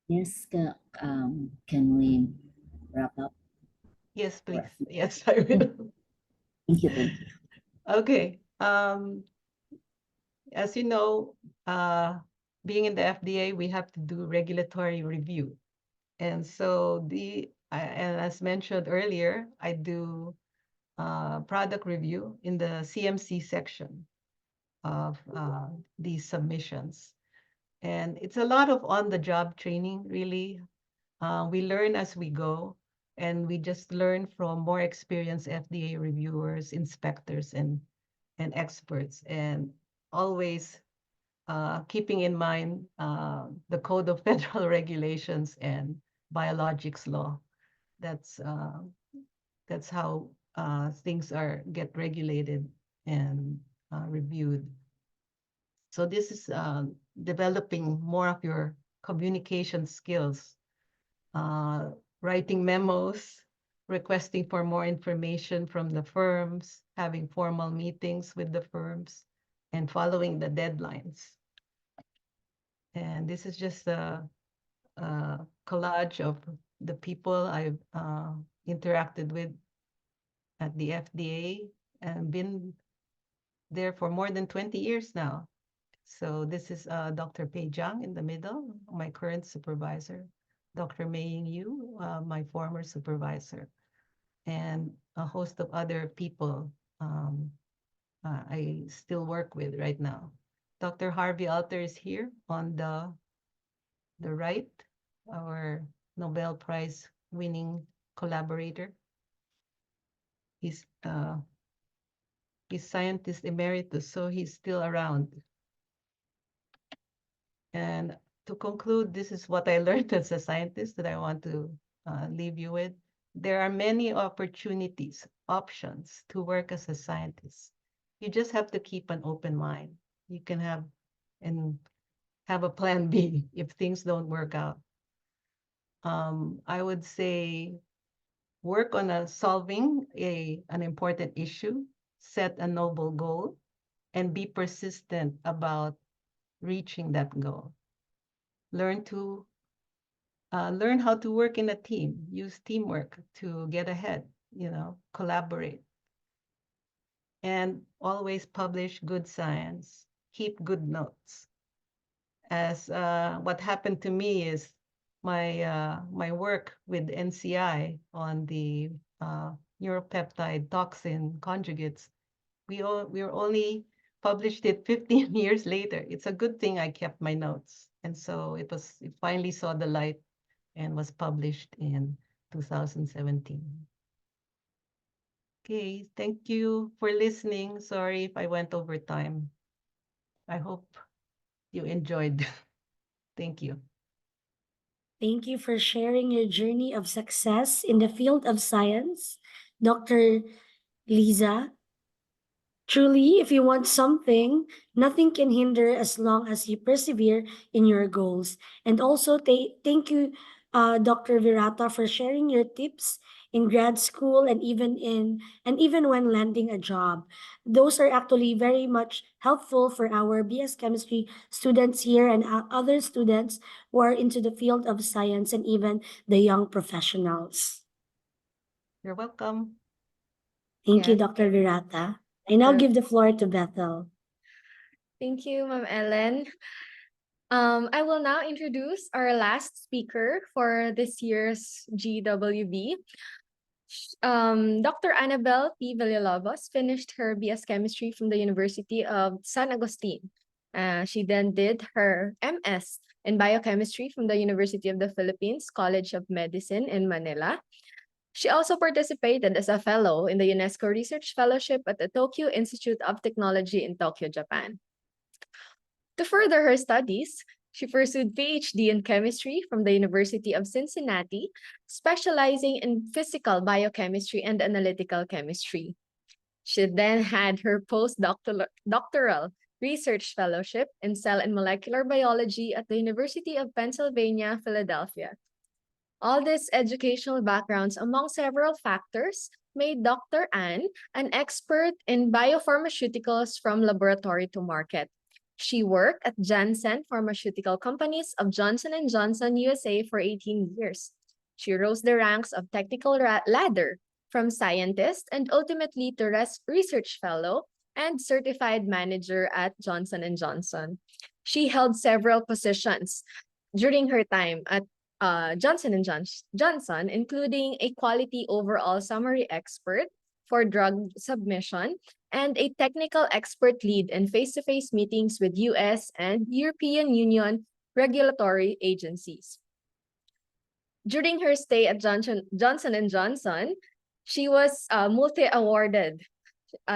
Yes, can we wrap up? Yes, please. Or- Yes, I will. Thank you, thank you. Okay. As you know, being in the FDA, we have to do regulatory review. And so and as mentioned earlier, I do product review in the CMC section of these submissions. And it's a lot of on-the-job training, really. We learn as we go, and we just learn from more experienced FDA reviewers, inspectors, and experts, and always keeping in mind the Code of Federal Regulations and biologics law. That's how things get regulated and reviewed. So this is developing more of your communication skills, writing memos, requesting for more information from the firms, having formal meetings with the firms, and following the deadlines. And this is just a collage of the people I've interacted with at the FDA and been there for more than 20 years now. So this is Dr. Pei Zhang in the middle, my current supervisor, Dr. Mei-Ying Yu, my former supervisor, and a host of other people I still work with right now. Dr. Harvey Alter is here on the right, our Nobel Prize winning collaborator. He's scientist emeritus, so he's still around. And to conclude, this is what I learned as a scientist that I want to leave you with. There are many opportunities, options to work as a scientist. You just have to keep an open mind. You can have a plan B if things don't work out. I would say work on solving an important issue, set a noble goal, and be persistent about reaching that goal. Learn how to work in a team, use teamwork to get ahead, collaborate. And always publish good science, keep good notes. As what happened to me is my work with NCI on the neuropeptide toxin conjugates, we were only published it 15 years later. It's a good thing I kept my notes. And so it finally saw the light and was published in 2017. Okay, thank you for listening. Sorry if I went over time. I hope you enjoyed. Thank you. Thank you for sharing your journey of success in the field of science, Dr. Lisa. Truly, if you want something, nothing can hinder as long as you persevere in your goals. And also, thank you, Dr. Virata, for sharing your tips in grad school, and even when landing a job. Those are actually very much helpful for our BS Chemistry students here and other students who are into the field of science and even the young professionals. You're welcome. Thank you, Yes. Dr. Virata. I now give the floor to Bethel. Thank you, Ma'am Ellen. I will now introduce our last speaker for this year's GWB. Dr. Annabelle Villalobos finished her BS Chemistry from the University of San Agustin. She then did her MS in Biochemistry from the University of the Philippines College of Medicine in Manila. She also participated as a fellow in the UNESCO Research Fellowship at the Tokyo Institute of Technology in Tokyo, Japan. To further her studies, she pursued PhD in chemistry from the University of Cincinnati, specializing in physical biochemistry and analytical chemistry. She then had her postdoctoral research fellowship in cell and molecular biology at the University of Pennsylvania, Philadelphia. All these educational backgrounds, among several factors, made Dr. Ann an expert in biopharmaceuticals from laboratory to market. She worked at Janssen Pharmaceutical Companies of Johnson & Johnson USA for 18 years. She rose the ranks of technical ladder from scientist and ultimately to research fellow and certified manager at Johnson & Johnson. She held several positions during her time at Johnson & Johnson, including a quality overall summary expert for drug submission and a technical expert lead in face-to-face meetings with US and European Union regulatory agencies. During her stay at Johnson & Johnson, she was multi-awarded.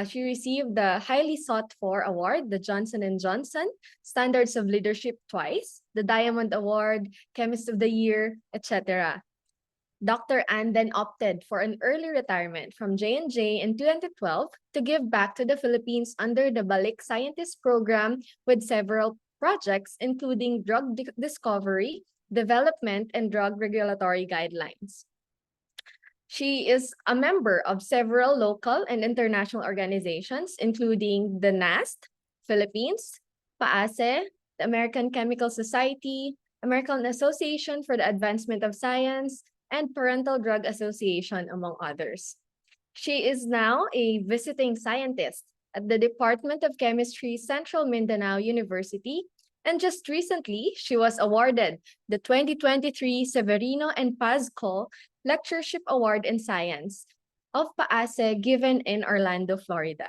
She received the highly sought-for award, the Johnson & Johnson Standards of Leadership twice, the Diamond Award, Chemist of the Year, etc. Dr. Ann then opted for an early retirement from J&J in 2012 to give back to the Philippines under the Balik Scientist Program with several projects, including drug discovery, development, and drug regulatory guidelines. She is a member of several local and international organizations, including the NAST, Philippines, PAASE, the American Chemical Society, American Association for the Advancement of Science, and Parental Drug Association, among others. She is now a visiting scientist at the Department of Chemistry, Central Mindanao University, and just recently, she was awarded the 2023 Severino and Pazco Lectureship Award in Science of PAASE given in Orlando, Florida.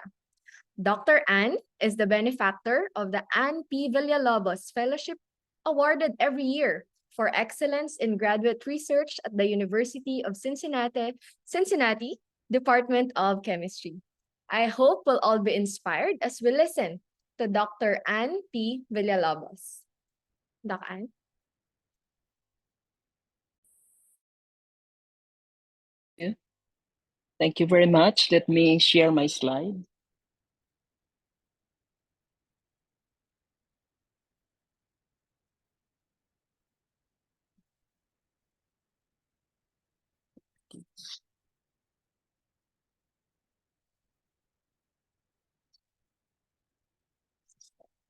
Dr. Ann is the benefactor of the Ann P. Villalobos Fellowship awarded every year for excellence in graduate research at the University of Cincinnati Department of Chemistry. I hope we'll all be inspired as we listen to Dr. Ann P. Villalobos. Doc Ann? Thank you very much. Let me share my slide.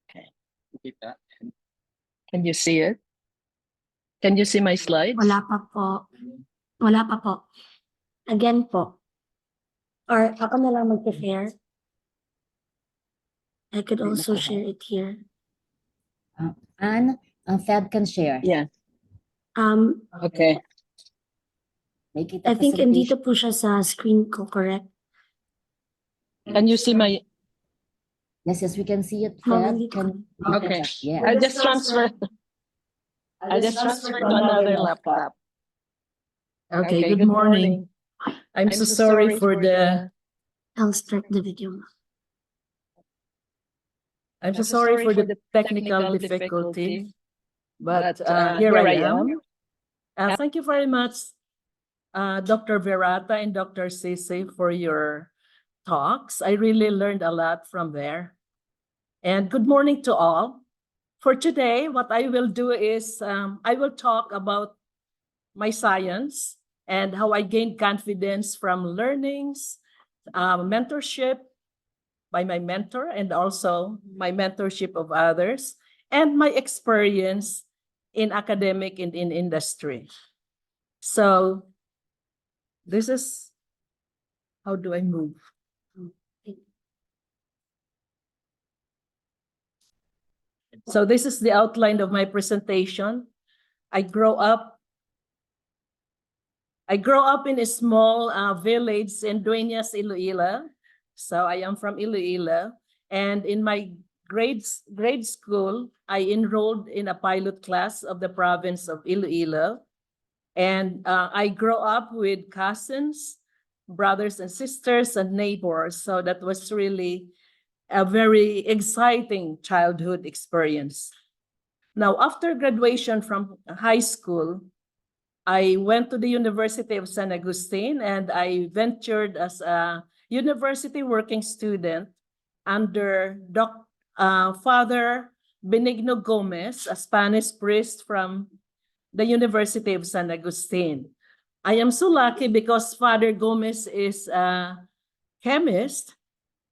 Okay. Can you see it? Can you see my slides? Wala pa po. Wala pa po. Again po. Or ako na lang mag-share. I could also share it here. Anne, Feb can share. Yeah. Um, Okay. Make it I a think facilitation. andito po siya sa screen ko, correct? Can you see my? Yes, we can see it, Ma'am, Feb. andito Can ka. Okay. yeah. I'll just transfer. I'll just transfer to another laptop. Okay, good morning. I'm so sorry for the I'll start the video. I'm so sorry for the technical difficulty, but here I am. Thank you very much, Dr. Virata and Dr. Sese, for your talks. I really learned a lot from there. And good morning to all. For today, what I will do is I will talk about my science and how I gained confidence from learnings, mentorship by my mentor, and also my mentorship of others, and my experience in academic and in industry. So this is, how do I move? So this is the outline of my presentation. I grew up in a small village in Dueñas, Iloilo. So I am from Iloilo. And in my grade school, I enrolled in a pilot class of the province of Iloilo. And I grew up with cousins, brothers and sisters, and neighbors. So that was really a very exciting childhood experience. Now, after graduation from high school, I went to the University of San Agustin, and I ventured as a university working student under Father Benigno Gomez, a Spanish priest from the University of San Agustin. I am so lucky because Father Gomez is a chemist,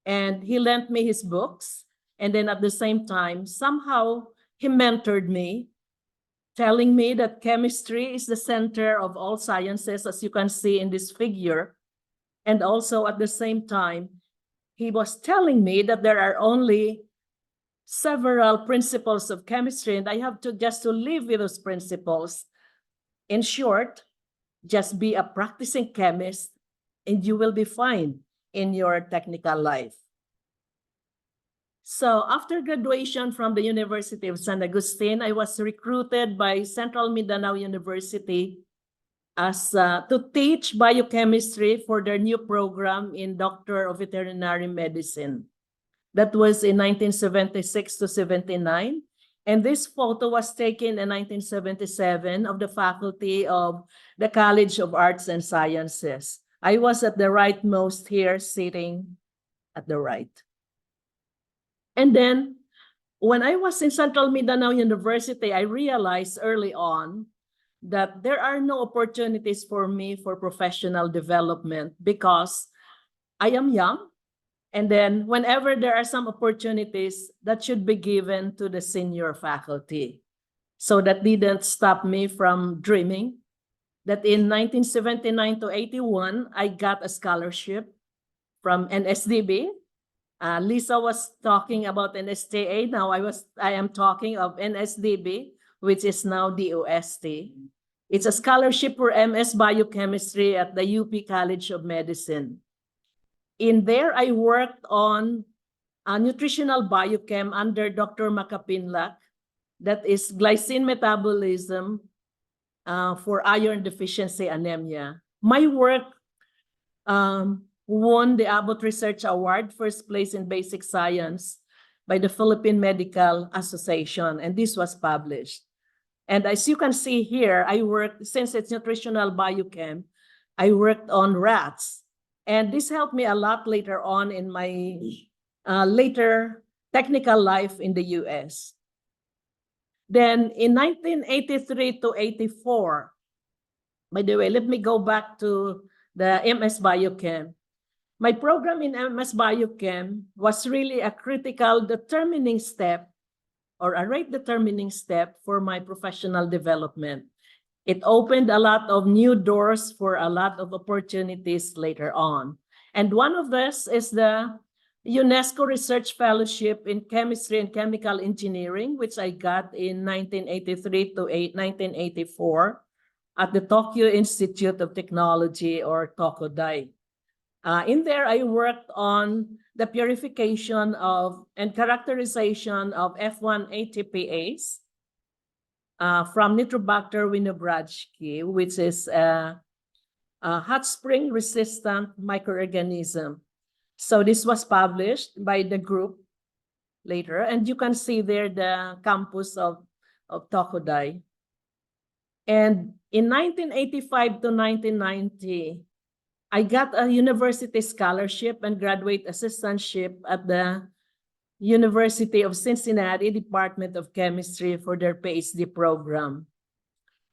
and he lent me his books. And then at the same time, somehow he mentored me, telling me that chemistry is the center of all sciences, as you can see in this figure. And also at the same time, he was telling me that there are only several principles of chemistry, and I have to just to live with those principles. In short, just be a practicing chemist and you will be fine in your technical life. So after graduation from the University of San Agustin, I was recruited by Central Mindanao University as to teach biochemistry for their new program in Doctor of Veterinary Medicine. That was in 1976 to 79. And this photo was taken in 1977 of the faculty of the College of Arts and Sciences. I was at the rightmost here, sitting at the right. And then when I was in Central Mindanao University, I realized early on that there are no opportunities for me for professional development because I am young. And then whenever there are some opportunities, that should be given to the senior faculty. So that didn't stop me from dreaming that in 1979 to 81, I got a scholarship from NSDB. Lisa was talking about NSTA. Now I am talking of NSDB, which is now DOST. It's a scholarship for MS Biochemistry at the UP College of Medicine. In there, I worked on nutritional biochem under Dr. Macapinlac, that is glycine metabolism for iron deficiency anemia. My work won the Abbott Research Award, first place in basic science by the Philippine Medical Association, and this was published. And as you can see here, I worked, since it's nutritional biochem, I worked on rats. And this helped me a lot later on in my later technical life in the US. Then in 1983 to 84, by the way, let me go back to the MS Biochem. My program in MS Biochem was really a critical determining step or a rate determining step for my professional development. It opened a lot of new doors for a lot of opportunities later on. And one of this is the UNESCO Research Fellowship in Chemistry and Chemical Engineering, which I got in 1983 to 1984 at the Tokyo Institute of Technology, or Tokodai. In there, I worked on the purification of and characterization of F1 ATPase from Nitrobacter winobradski, which is a hot spring resistant microorganism. So this was published by the group later, and you can see there the campus of Tokodai. And in 1985 to 1990, I got a university scholarship and graduate assistantship at the University of Cincinnati Department of Chemistry for their PhD program.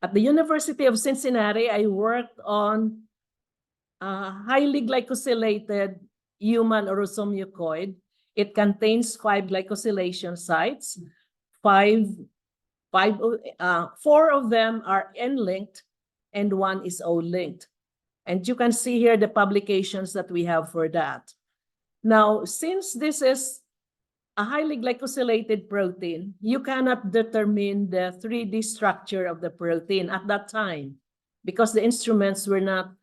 At the University of Cincinnati, I worked on highly glycosylated human orosomucoid. It contains 5 glycosylation sites. 4 of them are N-linked and 1 is O-linked. And you can see here the publications that we have for that. Now, since this is a highly glycosylated protein, you cannot determine the 3D structure of the protein at that time because the instruments were not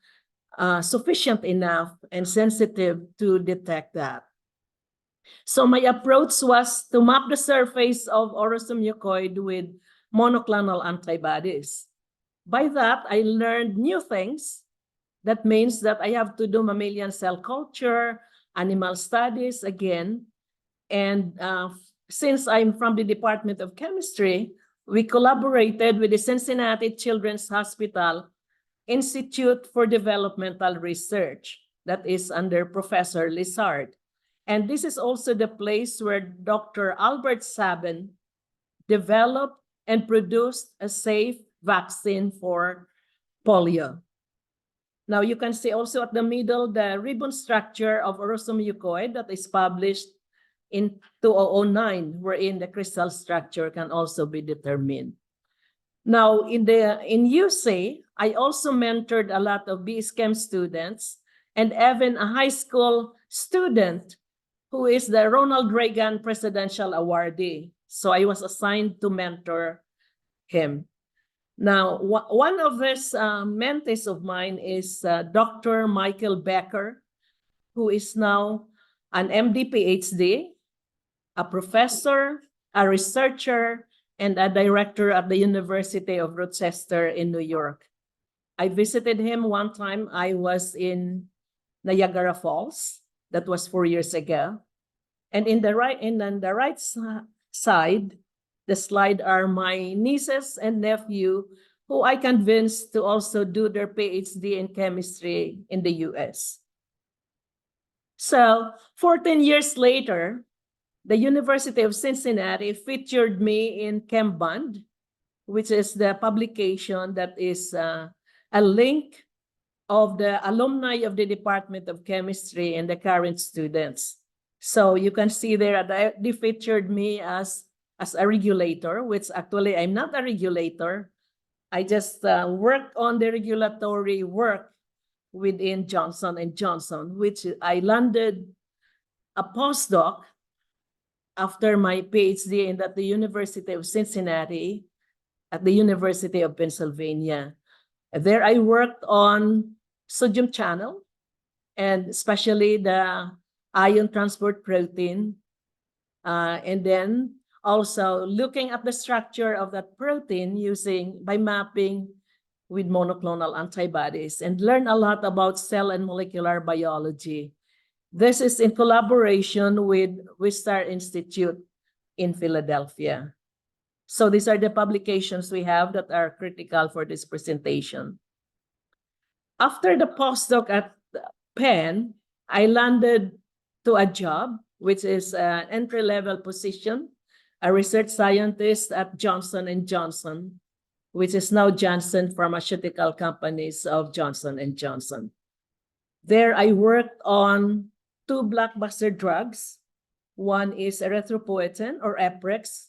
sufficient enough and sensitive to detect that. So my approach was to map the surface of orosomucoid with monoclonal antibodies. By that, I learned new things. That means that I have to do mammalian cell culture, animal studies again. And since I'm from the Department of Chemistry, we collaborated with the Cincinnati Children's Hospital Institute for Developmental Research that is under Professor Lizard. And this is also the place where Dr. Albert Sabin developed and produced a safe vaccine for polio. Now you can see also at the middle the ribbon structure of orosomucoid that is published in 2009, wherein the crystal structure can also be determined. Now in UC, I also mentored a lot of BS Chem students and even a high school student who is the Ronald Reagan Presidential Awardee. So I was assigned to mentor him. Now, one of these mentees of mine is Dr. Michael Becker, who is now an MD PhD, a professor, a researcher, and a director at the University of Rochester in New York. I visited him one time. I was in Niagara Falls. That was 4 years ago. And on the right side, the slide are my nieces and nephew who I convinced to also do their PhD in chemistry in the US. So 14 years later, the University of Cincinnati featured me in ChemBond, which is the publication that is a link of the alumni of the Department of Chemistry and the current students. So you can see there that they featured me as a regulator, which actually I'm not a regulator. I just worked on the regulatory work within Johnson & Johnson, which I landed a postdoc after my PhD at the University of Cincinnati, at the University of Pennsylvania. There I worked on sodium channel, and especially the ion transport protein. And then also looking at the structure of that protein by mapping with monoclonal antibodies, and learn a lot about cell and molecular biology. This is in collaboration with Wistar Institute in Philadelphia. So these are the publications we have that are critical for this presentation. After the postdoc at Penn, I landed to a job, which is an entry-level position, a research scientist at Johnson & Johnson, which is now Janssen Pharmaceutical Companies of Johnson & Johnson. There I worked on 2 blockbuster drugs. One is erythropoietin or Eprex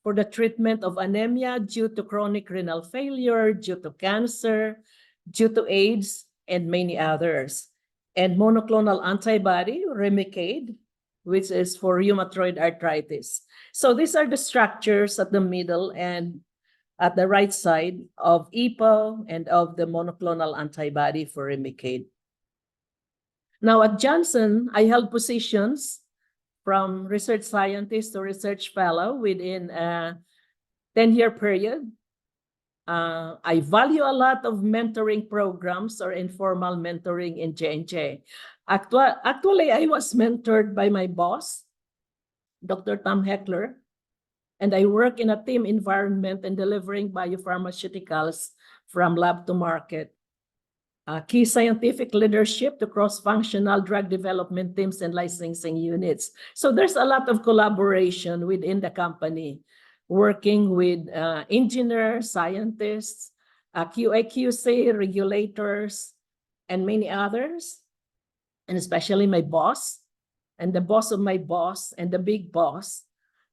for the treatment of anemia due to chronic renal failure, due to cancer, due to AIDS, and many others. And monoclonal antibody, Remicade, which is for rheumatoid arthritis. So these are the structures at the middle and at the right side of EPO and of the monoclonal antibody for Remicade. Now at Johnson, I held positions from research scientist to research fellow within a 10-year period. I value a lot of mentoring programs or informal mentoring in J&J. Actually, I was mentored by my boss, Dr. Tom Heckler, and I work in a team environment and delivering biopharmaceuticals from lab to market. Key scientific leadership to cross-functional drug development teams and licensing units. So there's a lot of collaboration within the company, working with engineers, scientists, QA/QC, regulators, and many others, and especially my boss, and the boss of my boss, and the big boss,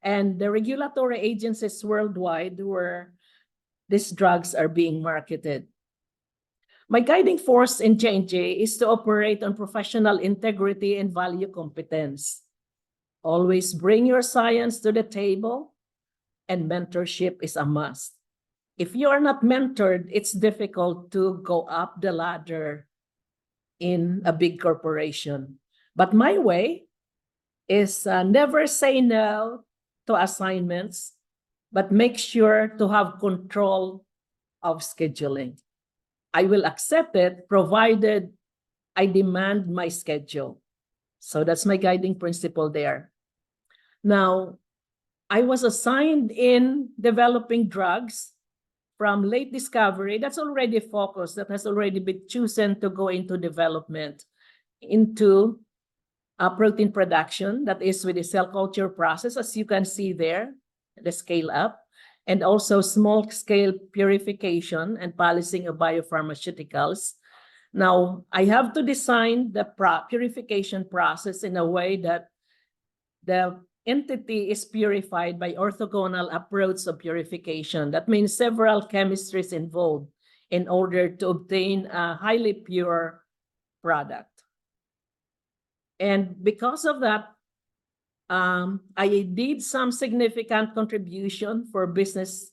and the regulatory agencies worldwide where these drugs are being marketed. My guiding force in J&J is to operate on professional integrity and value competence. Always bring your science to the table, and mentorship is a must. If you are not mentored, it's difficult to go up the ladder in a big corporation. But my way is never say no to assignments, but make sure to have control of scheduling. I will accept it provided I demand my schedule. So that's my guiding principle there. Now, I was assigned in developing drugs from late discovery. That's already focused, that has already been chosen to go into development, into protein production, that is with the cell culture process, as you can see there, the scale up, and also small scale purification and polishing of biopharmaceuticals. Now, I have to design the purification process in a way that the entity is purified by orthogonal approach of purification. That means several chemistries involved in order to obtain a highly pure product. And because of that, I did some significant contribution for business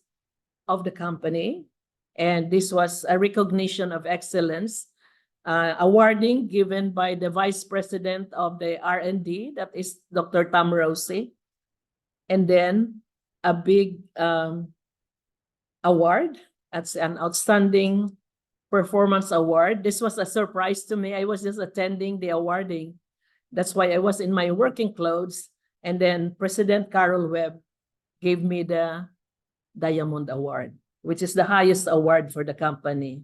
of the company. And this was a recognition of excellence, awarding given by the Vice President of the R&D, that is Dr. Tam Rossi. And then a big award, that's an outstanding performance award. This was a surprise to me. I was just attending the awarding. That's why I was in my working clothes. And then President Carol Webb gave me the Diamond Award, which is the highest award for the company.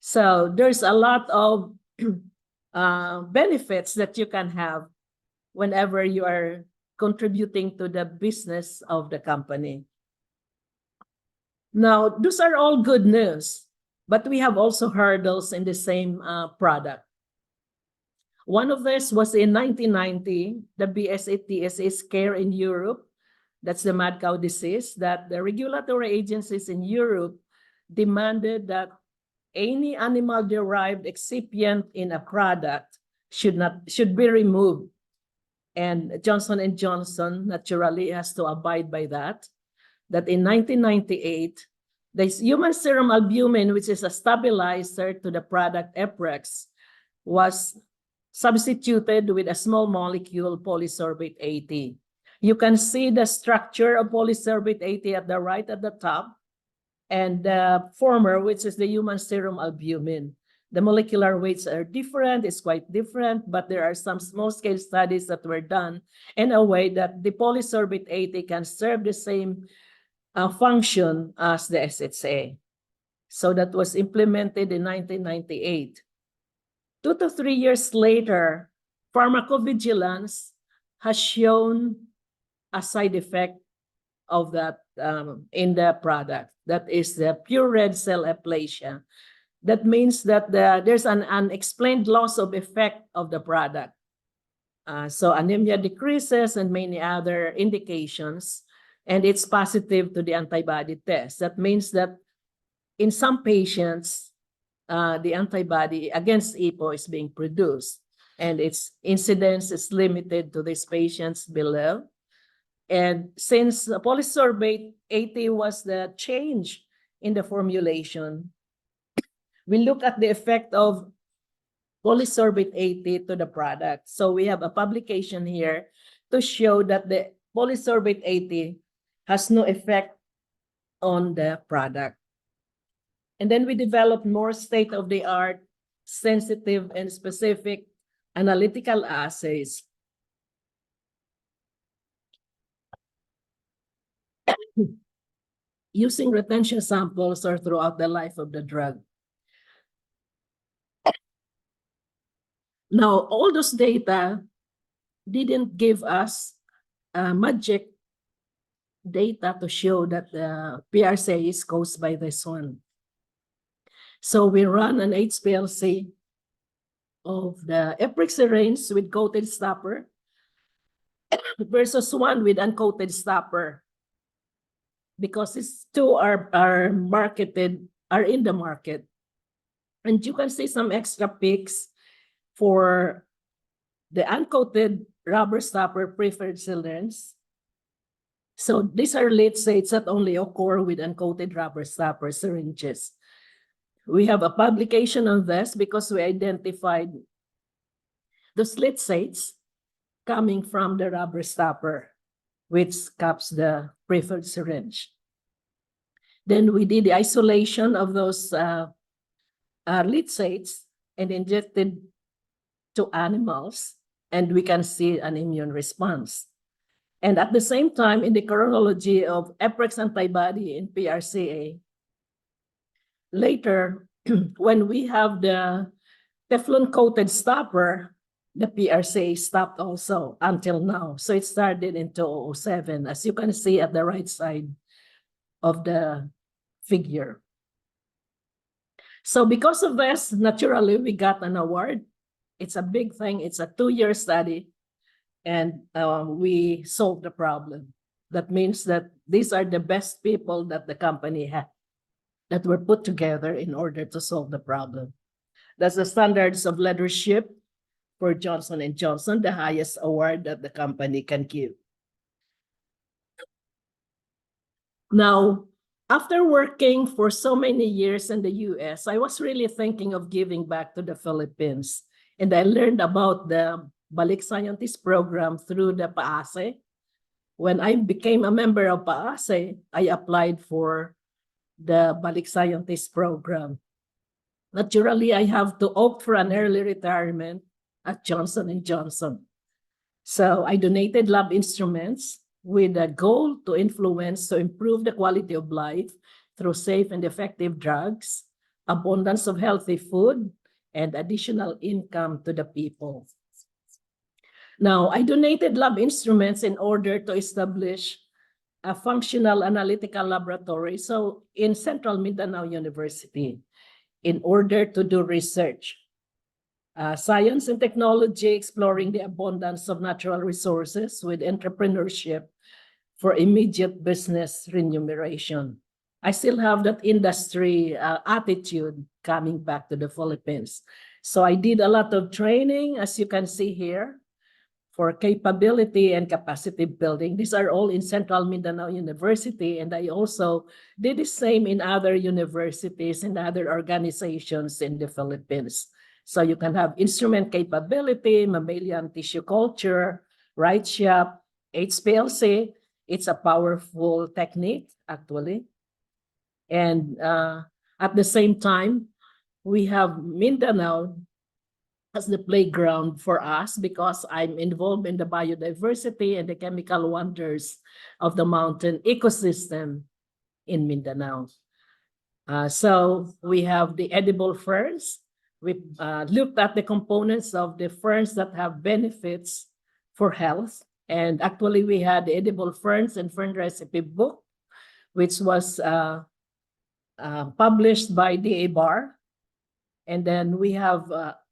So there's a lot of benefits that you can have whenever you are contributing to the business of the company. Now, those are all good news, but we have also hurdles in the same product. One of this was in 1990, the BSE-TSA scare in Europe. That's the mad cow disease, that the regulatory agencies in Europe demanded that any animal-derived excipient in a product should be removed. And Johnson & Johnson naturally has to abide by that. That in 1998, the human serum albumin, which is a stabilizer to the product Eprex, was substituted with a small molecule polysorbate 80. You can see the structure of polysorbate 80 at the right at the top, and the former, which is the human serum albumin. The molecular weights are different, it's quite different, but there are some small-scale studies that were done in a way that the polysorbate 80 can serve the same function as the SHA. So that was implemented in 1998. 2 to 3 years later, pharmacovigilance has shown a side effect of that in the product. That is the pure red cell aplasia. That means that there's an unexplained loss of effect of the product. So anemia decreases and many other indications, and it's positive to the antibody test. That means that in some patients, the antibody against EPO is being produced, and its incidence is limited to these patients below. And since polysorbate 80 was the change in the formulation, we look at the effect of polysorbate 80 to the product. So we have a publication here to show that the polysorbate 80 has no effect on the product. And then we developed more state-of-the-art, sensitive and specific analytical assays. Using retention samples or throughout the life of the drug. Now, all those data didn't give us magic data to show that the PRC is caused by this one. So we run an HPLC of the epic syringe with coated stopper versus one with uncoated stopper, because these two are in the market. And you can see some extra peaks for the uncoated rubber stopper preferred syringes. So these are late states that only occur with uncoated rubber stopper syringes. We have a publication on this because we identified the slit states coming from the rubber stopper, which caps the preferred syringe. Then we did the isolation of those lead states and injected to animals, and we can see an immune response. And at the same time, in the chronology of Eprex antibody in PRCA, later, when we have the Teflon-coated stopper, the PRCA stopped also until now. So it started in 2007, as you can see at the right side of the figure. So because of this, naturally, we got an award. It's a big thing. It's a 2-year study, and we solved the problem. That means that these are the best people that the company had that were put together in order to solve the problem. That's the standards of leadership for Johnson & Johnson, the highest award that the company can give. Now, after working for so many years in the US, I was really thinking of giving back to the Philippines. And I learned about the Balik Scientist program through the PAASE. When I became a member of PAASE, I applied for the Balik Scientist program. Naturally, I have to opt for an early retirement at Johnson & Johnson. So I donated lab instruments with a goal to improve the quality of life through safe and effective drugs, abundance of healthy food, and additional income to the people. Now, I donated lab instruments in order to establish a functional analytical laboratory, so in Central Mindanao University, in order to do research. Science and technology, exploring the abundance of natural resources with entrepreneurship for immediate business remuneration. I still have that industry attitude coming back to the Philippines. So I did a lot of training, as you can see here, for capability and capacity building. These are all in Central Mindanao University, and I also did the same in other universities and other organizations in the Philippines. So you can have instrument capability, mammalian tissue culture, right shop, HPLC. It's a powerful technique, actually. And at the same time, we have Mindanao as the playground for us because I'm involved in the biodiversity and the chemical wonders of the mountain ecosystem in Mindanao. So we have the edible ferns. We looked at the components of the ferns that have benefits for health. And actually, we had the edible ferns and fern recipe book, which was published by D.A. Barr. And then we have,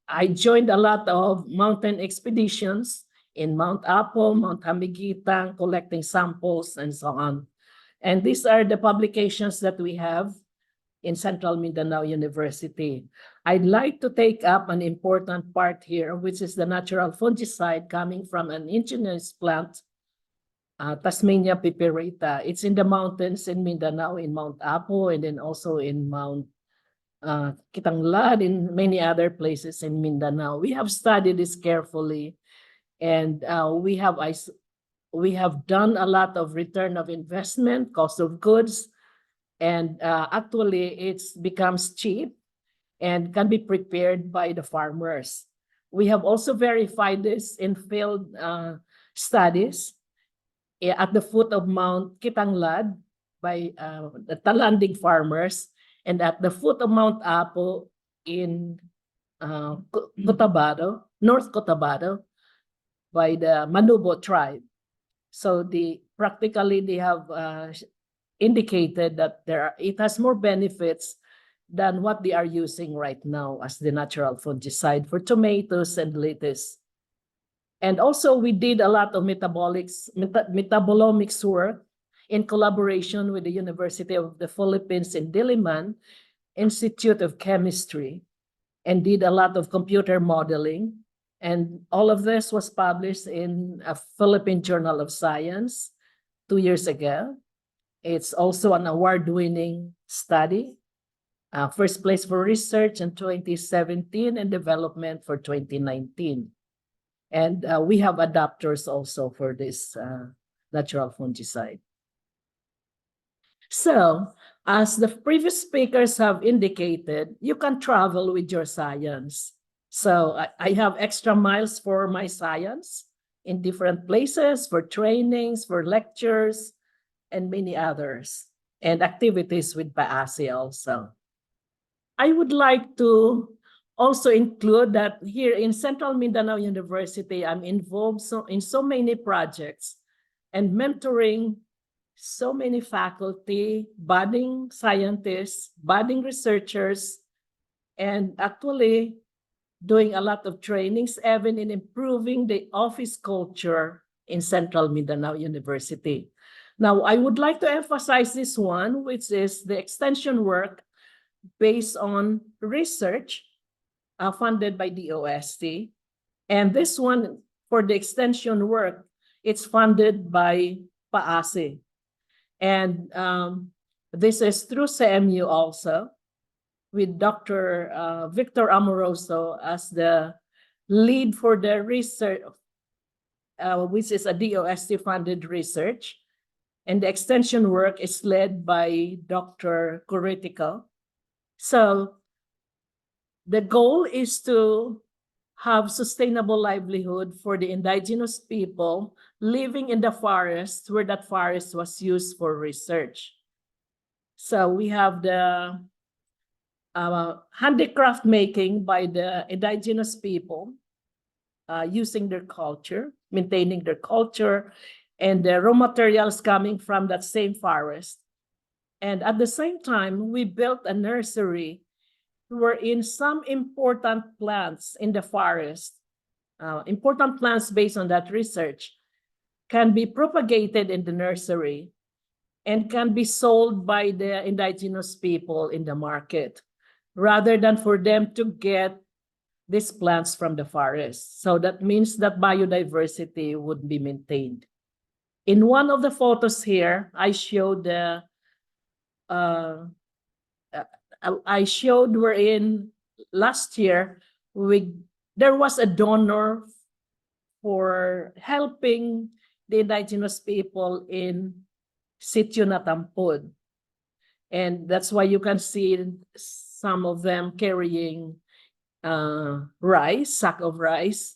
I joined a lot of mountain expeditions in Mount Apo, Mount Hamiguitan, collecting samples and so on. And these are the publications that we have in Central Mindanao University. I'd like to take up an important part here, which is the natural fungicide coming from an indigenous plant, Tasmania piperita. It's in the mountains in Mindanao, in Mount Apo, and then also in Mount Kitanglad, in many other places in Mindanao. We have studied this carefully, and we have done a lot of return of investment, cost of goods, and actually it becomes cheap and can be prepared by the farmers. We have also verified this in field studies at the foot of Mount Kitanglad by the Talandig farmers, and at the foot of Mount Apo in Cotabato, North Cotabato, by the Manubo tribe. So practically they have indicated that it has more benefits than what they are using right now as the natural fungicide for tomatoes and lettuce. And also we did a lot of metabolomics work in collaboration with the University of the Philippines in Diliman Institute of Chemistry, and did a lot of computer modeling. And all of this was published in a Philippine Journal of Science 2 years ago. It's also an award-winning study. First place for research in 2017 and development for 2019. And we have adapters also for this natural fungicide. So, as the previous speakers have indicated, you can travel with your science. So I have extra miles for my science in different places, for trainings, for lectures, and many others, and activities with PAASE also. I would like to also include that here in Central Mindanao University, I'm involved in so many projects and mentoring so many faculty, budding scientists, budding researchers, and actually doing a lot of trainings, even in improving the office culture in Central Mindanao University. Now, I would like to emphasize this one, which is the extension work based on research funded by DOST. And this one, for the extension work, it's funded by PAASE. And this is through CMU also, with Dr. Victor Amoroso as the lead for the research, which is a DOST-funded research. And the extension work is led by Dr. Curitico. So the goal is to have sustainable livelihood for the indigenous people living in the forest where that forest was used for research. So we have the handicraft making by the indigenous people using their culture, maintaining their culture, and the raw materials coming from that same forest. And at the same time, we built a nursery wherein some important plants in the forest, important plants based on that research, can be propagated in the nursery and can be sold by the indigenous people in the market, rather than for them to get these plants from the forest. So that means that biodiversity would be maintained. In one of the photos here, I showed wherein last year there was a donor for helping the indigenous people in Sitio Natampod. And that's why you can see some of them carrying rice, sack of rice,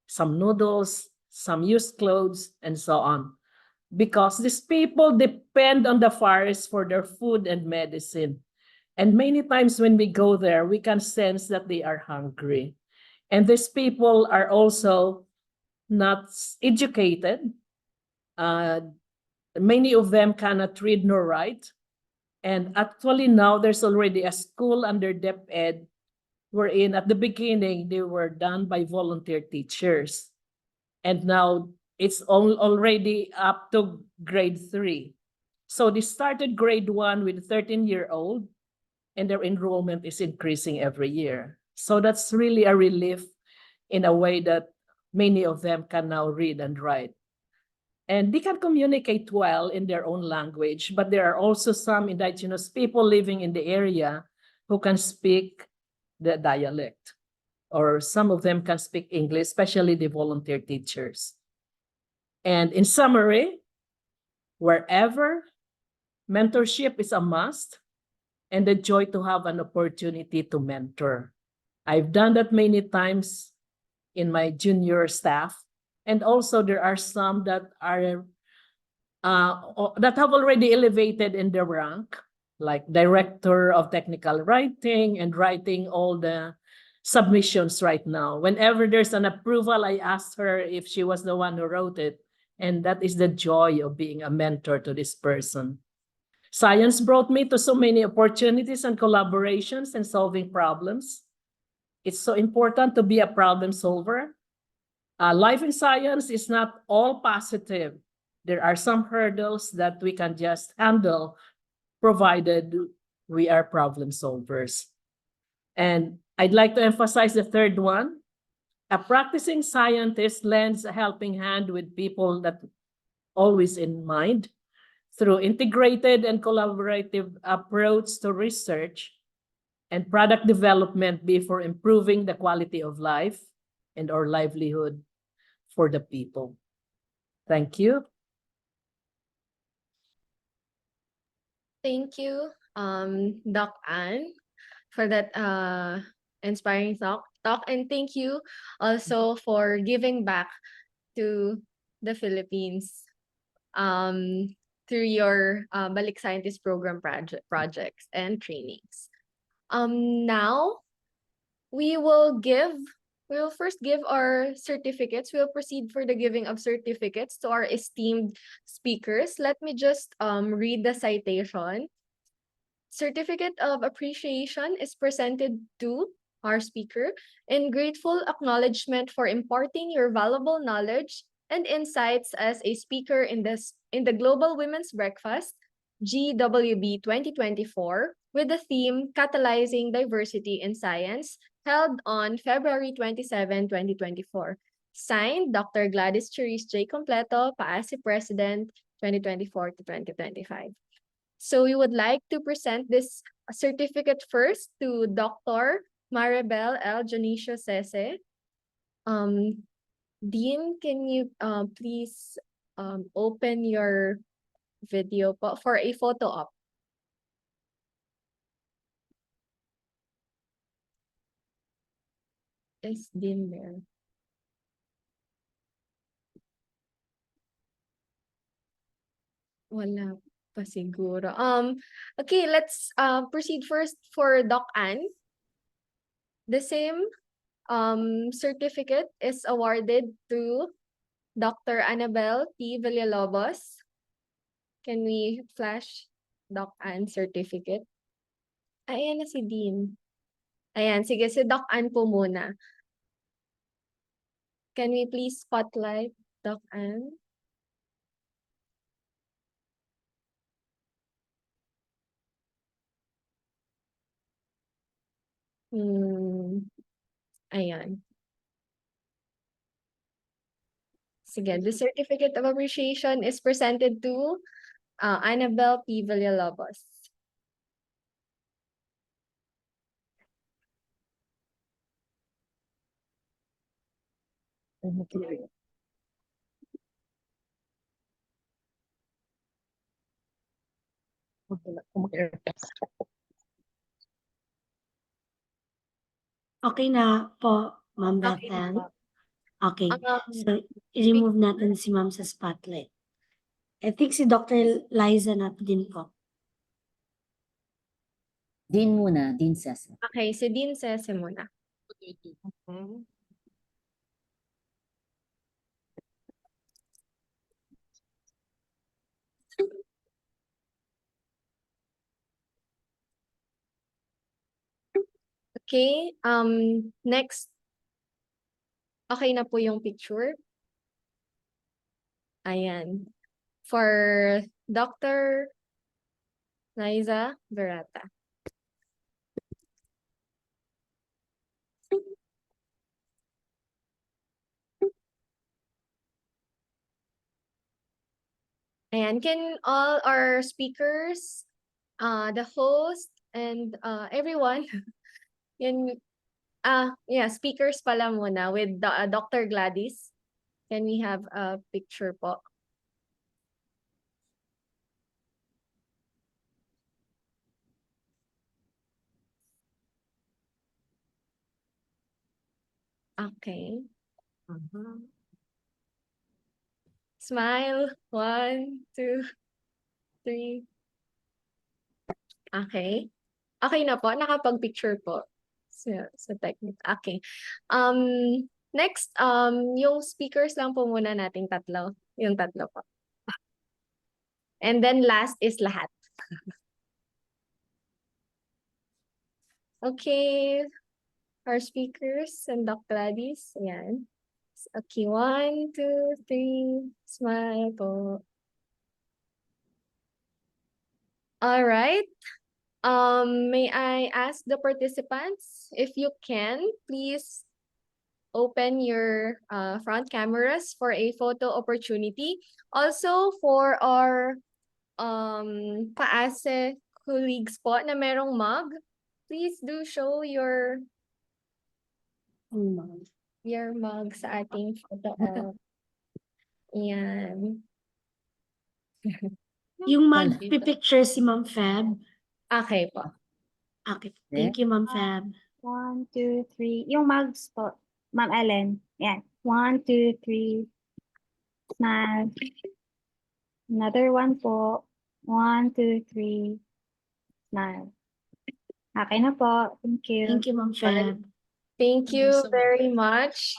some noodles, some used clothes, and so on. Because these people depend on the forest for their food and medicine. And many times when we go there, we can sense that they are hungry. And these people are also not educated. Many of them cannot read nor write. And actually now there's already a school under DepEd wherein at the beginning they were done by volunteer teachers. And now it's already up to grade 3. So they started grade 1 with 13-year-old, and their enrollment is increasing every year. So that's really a relief in a way that many of them can now read and write. And they can communicate well in their own language, but there are also some indigenous people living in the area who can speak the dialect, or some of them can speak English, especially the volunteer teachers. And in summary, wherever, mentorship is a must, and the joy to have an opportunity to mentor. I've done that many times in my junior staff. And also there are some that are that have already elevated in the rank, like director of technical writing and writing all the submissions right now. Whenever there's an approval, I ask her if she was the one who wrote it. And that is the joy of being a mentor to this person. Science brought me to so many opportunities and collaborations and solving problems. It's so important to be a problem solver. Life in science is not all positive. There are some hurdles that we can just handle, provided we are problem solvers. And I'd like to emphasize the third one. A practicing scientist lends a helping hand with people that always in mind. Through integrated and collaborative approach to research and product development before improving the quality of life and our livelihood for the people. Thank you. Thank you, Doc Ann, for that inspiring talk. And thank you also for giving back to the Philippines through your Balik Scientist Program projects and trainings. Now, we will first give our certificates. We'll proceed for the giving of certificates to our esteemed speakers. Let me just read the citation. Certificate of Appreciation is presented to our speaker in grateful acknowledgement for imparting your valuable knowledge and insights as a speaker in the Global Women's Breakfast, GWB 2024, with the theme Catalyzing Diversity in Science, held on February 27, 2024. Signed, Dr. Gladys Cherise J. Completo, PAASE President, 2024 to 2025. So we would like to present this certificate first to Dr. Maribel L. Dionisio-Sese. Dean, can you please open your video for a photo op? Is Dean there? Wala pa siguro. Okay, let's proceed first for Doc Ann. The same certificate is awarded to Dr. Annabelle Villalobos. Can we flash Doc Ann certificate? Ayan na si Dean. Ayan, sige, si Doc Ann po muna. Can we please spotlight Doc Ann? Ayan. Sige, the certificate of appreciation is presented to Annabelle Villalobos. Okay na po, Ma'am Okay Bethel. po. Okay, so i-remove natin si Ma'am sa spotlight. I think si Dr. Liza na din po. Dean muna, Dean Sese. Okay, si Dean Sese muna. Okay, next. Okay na po yung picture. Ayan. For Dr. Liza Virata. Ayan, can all our speakers, the host, and everyone, speakers pala muna with Dr. Gladys. Can we have a picture po? Okay. Smile. 1, 2, 3. Okay. Okay na po. Nakapag-picture po sa technique. Okay. Next, yung speakers lang po muna nating tatlo. Yung tatlo po. And then last is lahat. Okay, our speakers and Doc Gladys. Ayan. Okay, 1, 2, 3. Smile po. All right. May I ask the participants, if you can, please open your front cameras for a photo opportunity. Also, for our PAASE colleagues po na merong mug, please do show your mug sa ating photo op. Ayan. Yung mag-picture si Ma'am Feb. Okay po. Okay. Thank you, Ma'am Feb. 1, 2, 3. Yung mugs po, Ma'am Ellen. Yan. 1, 2, 3. Smile. Another one po. 1, 2, 3. Smile. Okay na po. Thank you. Thank you, Ma'am Feb. Thank you very much.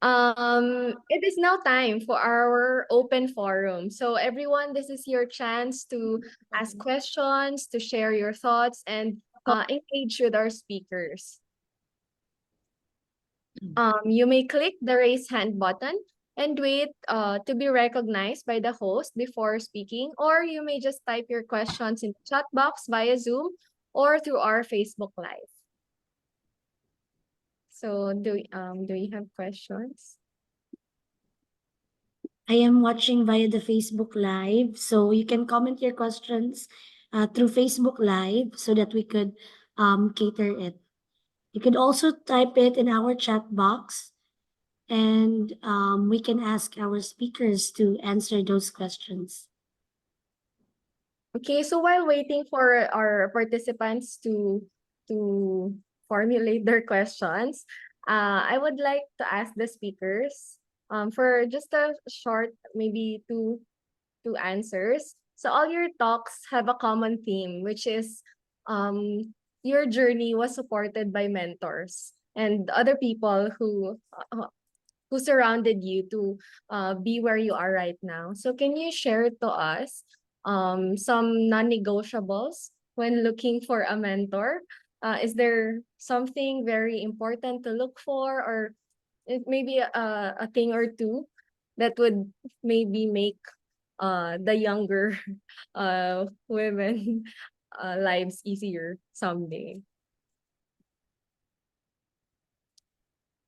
It is now time for our open forum. So everyone, this is your chance to ask questions, to share your thoughts, and engage with our speakers. You may click the raise hand button and wait to be recognized by the host before speaking, or you may just type your questions in the chat box via Zoom or through our Facebook Live. So do you have questions? I am watching via the Facebook Live, so you can comment your questions through Facebook Live so that we could cater it. You could also type it in our chat box, and we can ask our speakers to answer those questions. Okay, so while waiting for our participants to formulate their questions, I would like to ask the speakers for just a short, maybe two answers. So all your talks have a common theme, which is your journey was supported by mentors and other people who surrounded you to be where you are right now. So can you share to us some non-negotiables when looking for a mentor? Is there something very important to look for, or maybe a thing or two that would maybe make the younger women lives easier someday?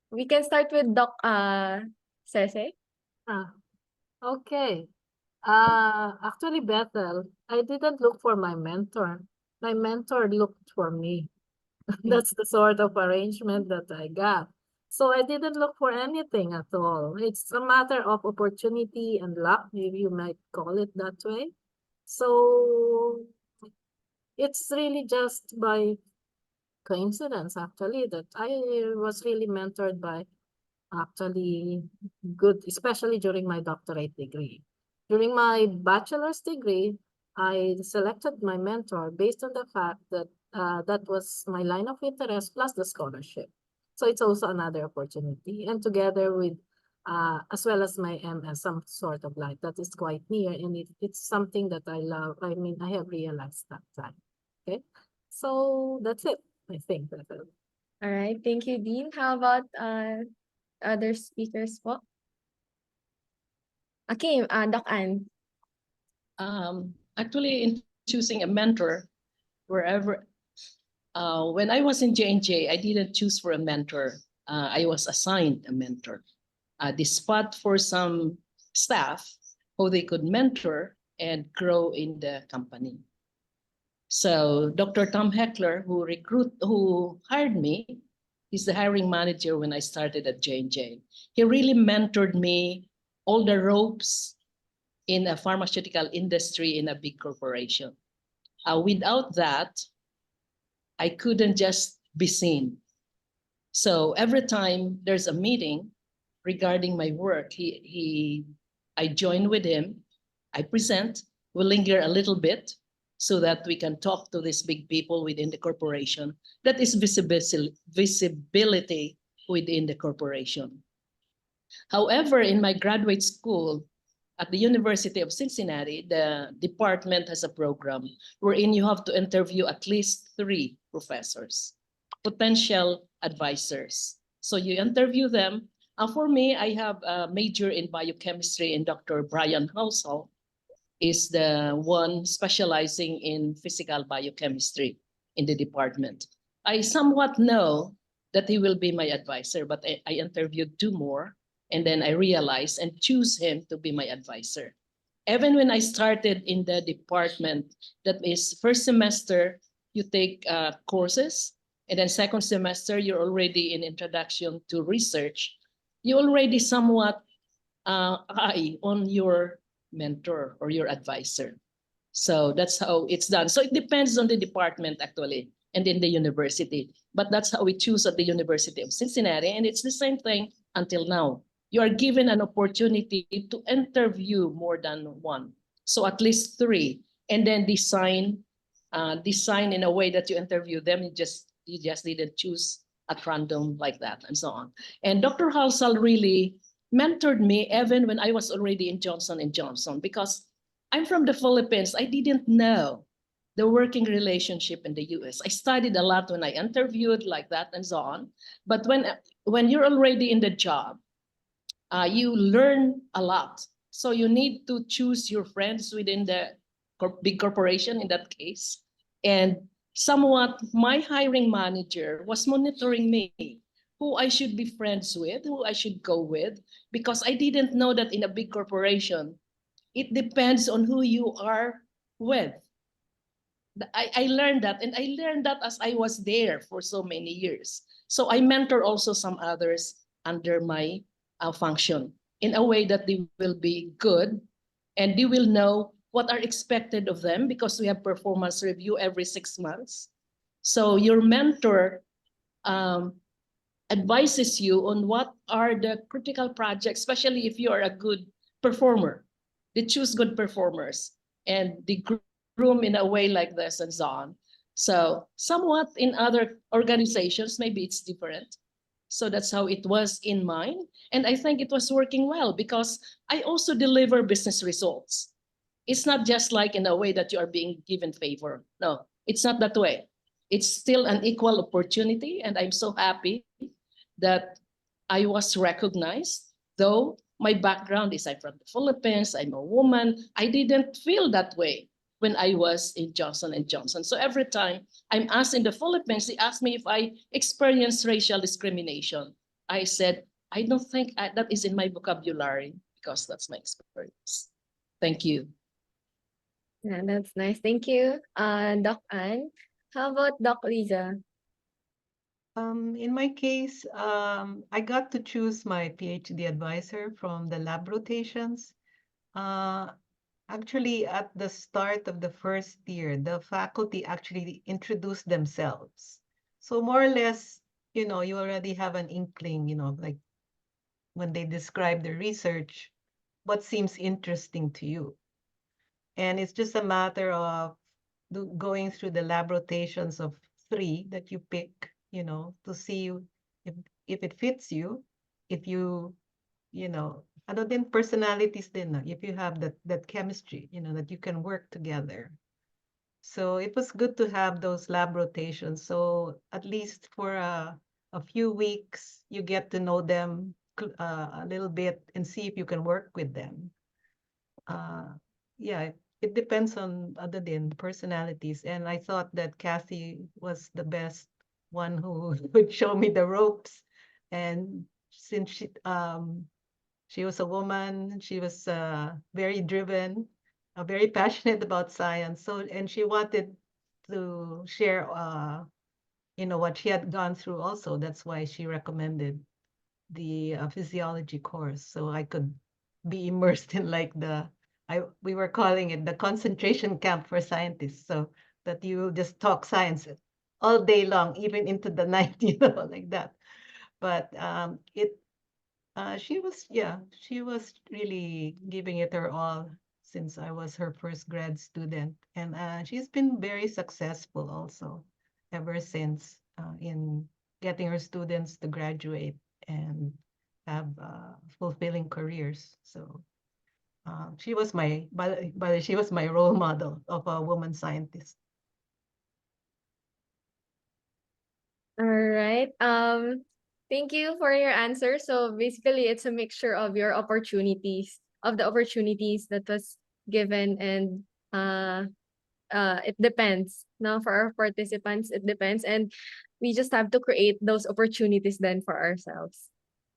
We can start with Doc Sese. Okay. Actually, Bethel, I didn't look for my mentor. My mentor looked for me. That's the sort of arrangement that I got. So I didn't look for anything at all. It's a matter of opportunity and luck, maybe you might call it that way. So it's really just by coincidence, actually, that I was really mentored by actually good, especially during my doctorate degree. During my bachelor's degree, I selected my mentor based on the fact that that was my line of interest plus the scholarship. So it's also another opportunity. And together with, as well as my MS, some sort of life that is quite near, and it's something that I love. I mean, I have realized that time. Okay, so that's it, I think. All right, thank you, Dean. How about other speakers po? Okay, Doc Ann. Actually, in choosing a mentor, wherever, when I was in J&J, I didn't choose for a mentor. I was assigned a mentor. The spot for some staff who they could mentor and grow in the company. So Dr. Tom Heckler, who hired me, he's the hiring manager when I started at J&J. He really mentored me all the ropes in a pharmaceutical industry in a big corporation. Without that, I couldn't just be seen. So every time there's a meeting regarding my work, I join with him, I present, we linger a little bit so that we can talk to these big people within the corporation. That is visibility within the corporation. However, in my graduate school, at the University of Cincinnati, the department has a program wherein you have to interview at least 3 professors, potential advisors. So you interview them. For me, I have a major in biochemistry, and Dr. Brian Housel is the one specializing in physical biochemistry in the department. I somewhat know that he will be my advisor, but I interviewed 2 more, and then I realized and choose him to be my advisor. Even when I started in the department, that is first semester, you take courses, and then second semester, you're already in introduction to research. You already somewhat eye on your mentor or your advisor. So that's how it's done. So it depends on the department actually, and in the university. But that's how we choose at the University of Cincinnati. And it's the same thing until now. You are given an opportunity to interview more than 1. So at least 3, and then design in a way that you interview them. You just didn't choose at random like that, and so on. And Dr. Halsall really mentored me even when I was already in Johnson & Johnson, because I'm from the Philippines. I didn't know the working relationship in the US. I studied a lot when I interviewed like that and so on. But when you're already in the job, you learn a lot. So you need to choose your friends within the big corporation in that case. And somewhat my hiring manager was monitoring me, who I should be friends with, who I should go with, because I didn't know that in a big corporation, it depends on who you are with. I learned that, and I learned that as I was there for so many years. So I mentor also some others under my function in a way that they will be good, and they will know what are expected of them, because we have performance review every 6 months. So your mentor advises you on what are the critical projects, especially if you are a good performer. They choose good performers, and they groom in a way like this and so on. So somewhat in other organizations, maybe it's different. So that's how it was in mine. And I think it was working well because I also deliver business results. It's not just like in a way that you are being given favor. No, it's not that way. It's still an equal opportunity. And I'm so happy that I was recognized, though my background is I'm from the Philippines, I'm a woman. I didn't feel that way when I was in Johnson & Johnson. So every time I'm asked in the Philippines, they ask me if I experienced racial discrimination. I said, I don't think that is in my vocabulary because that's my experience. Thank you. Yeah, that's nice. Thank you, Doc Ann. How about Doc Liza? In my case, I got to choose my PhD advisor from the lab rotations. Actually, at the start of the first year, the faculty actually introduced themselves. So more or less, you already have an inkling, like when they describe the research, what seems interesting to you. And it's just a matter of going through the lab rotations of 3 that you pick, to see if it fits you, if you, other than personalities din, if you have that chemistry, that you can work together. So it was good to have those lab rotations. So at least for a few weeks, you get to know them a little bit and see if you can work with them. Yeah, it depends on other than personalities. And I thought that Kathy was the best one who would show me the ropes. And since she was a woman, she was very driven, very passionate about science. So, and she wanted to share, what she had gone through also. That's why she recommended the physiology course. So I could be immersed in like we were calling it the concentration camp for scientists. So that you will just talk science all day long, even into the night, like that. But she was really giving it her all since I was her first grad student. And she's been very successful also ever since in getting her students to graduate and have fulfilling careers. So She was she was my role model of a woman scientist. All right. Thank you for your answer. So basically, it's a mixture of your opportunities, of the opportunities that was given, and it depends. Now, for our participants, it depends, and we just have to create those opportunities then for ourselves.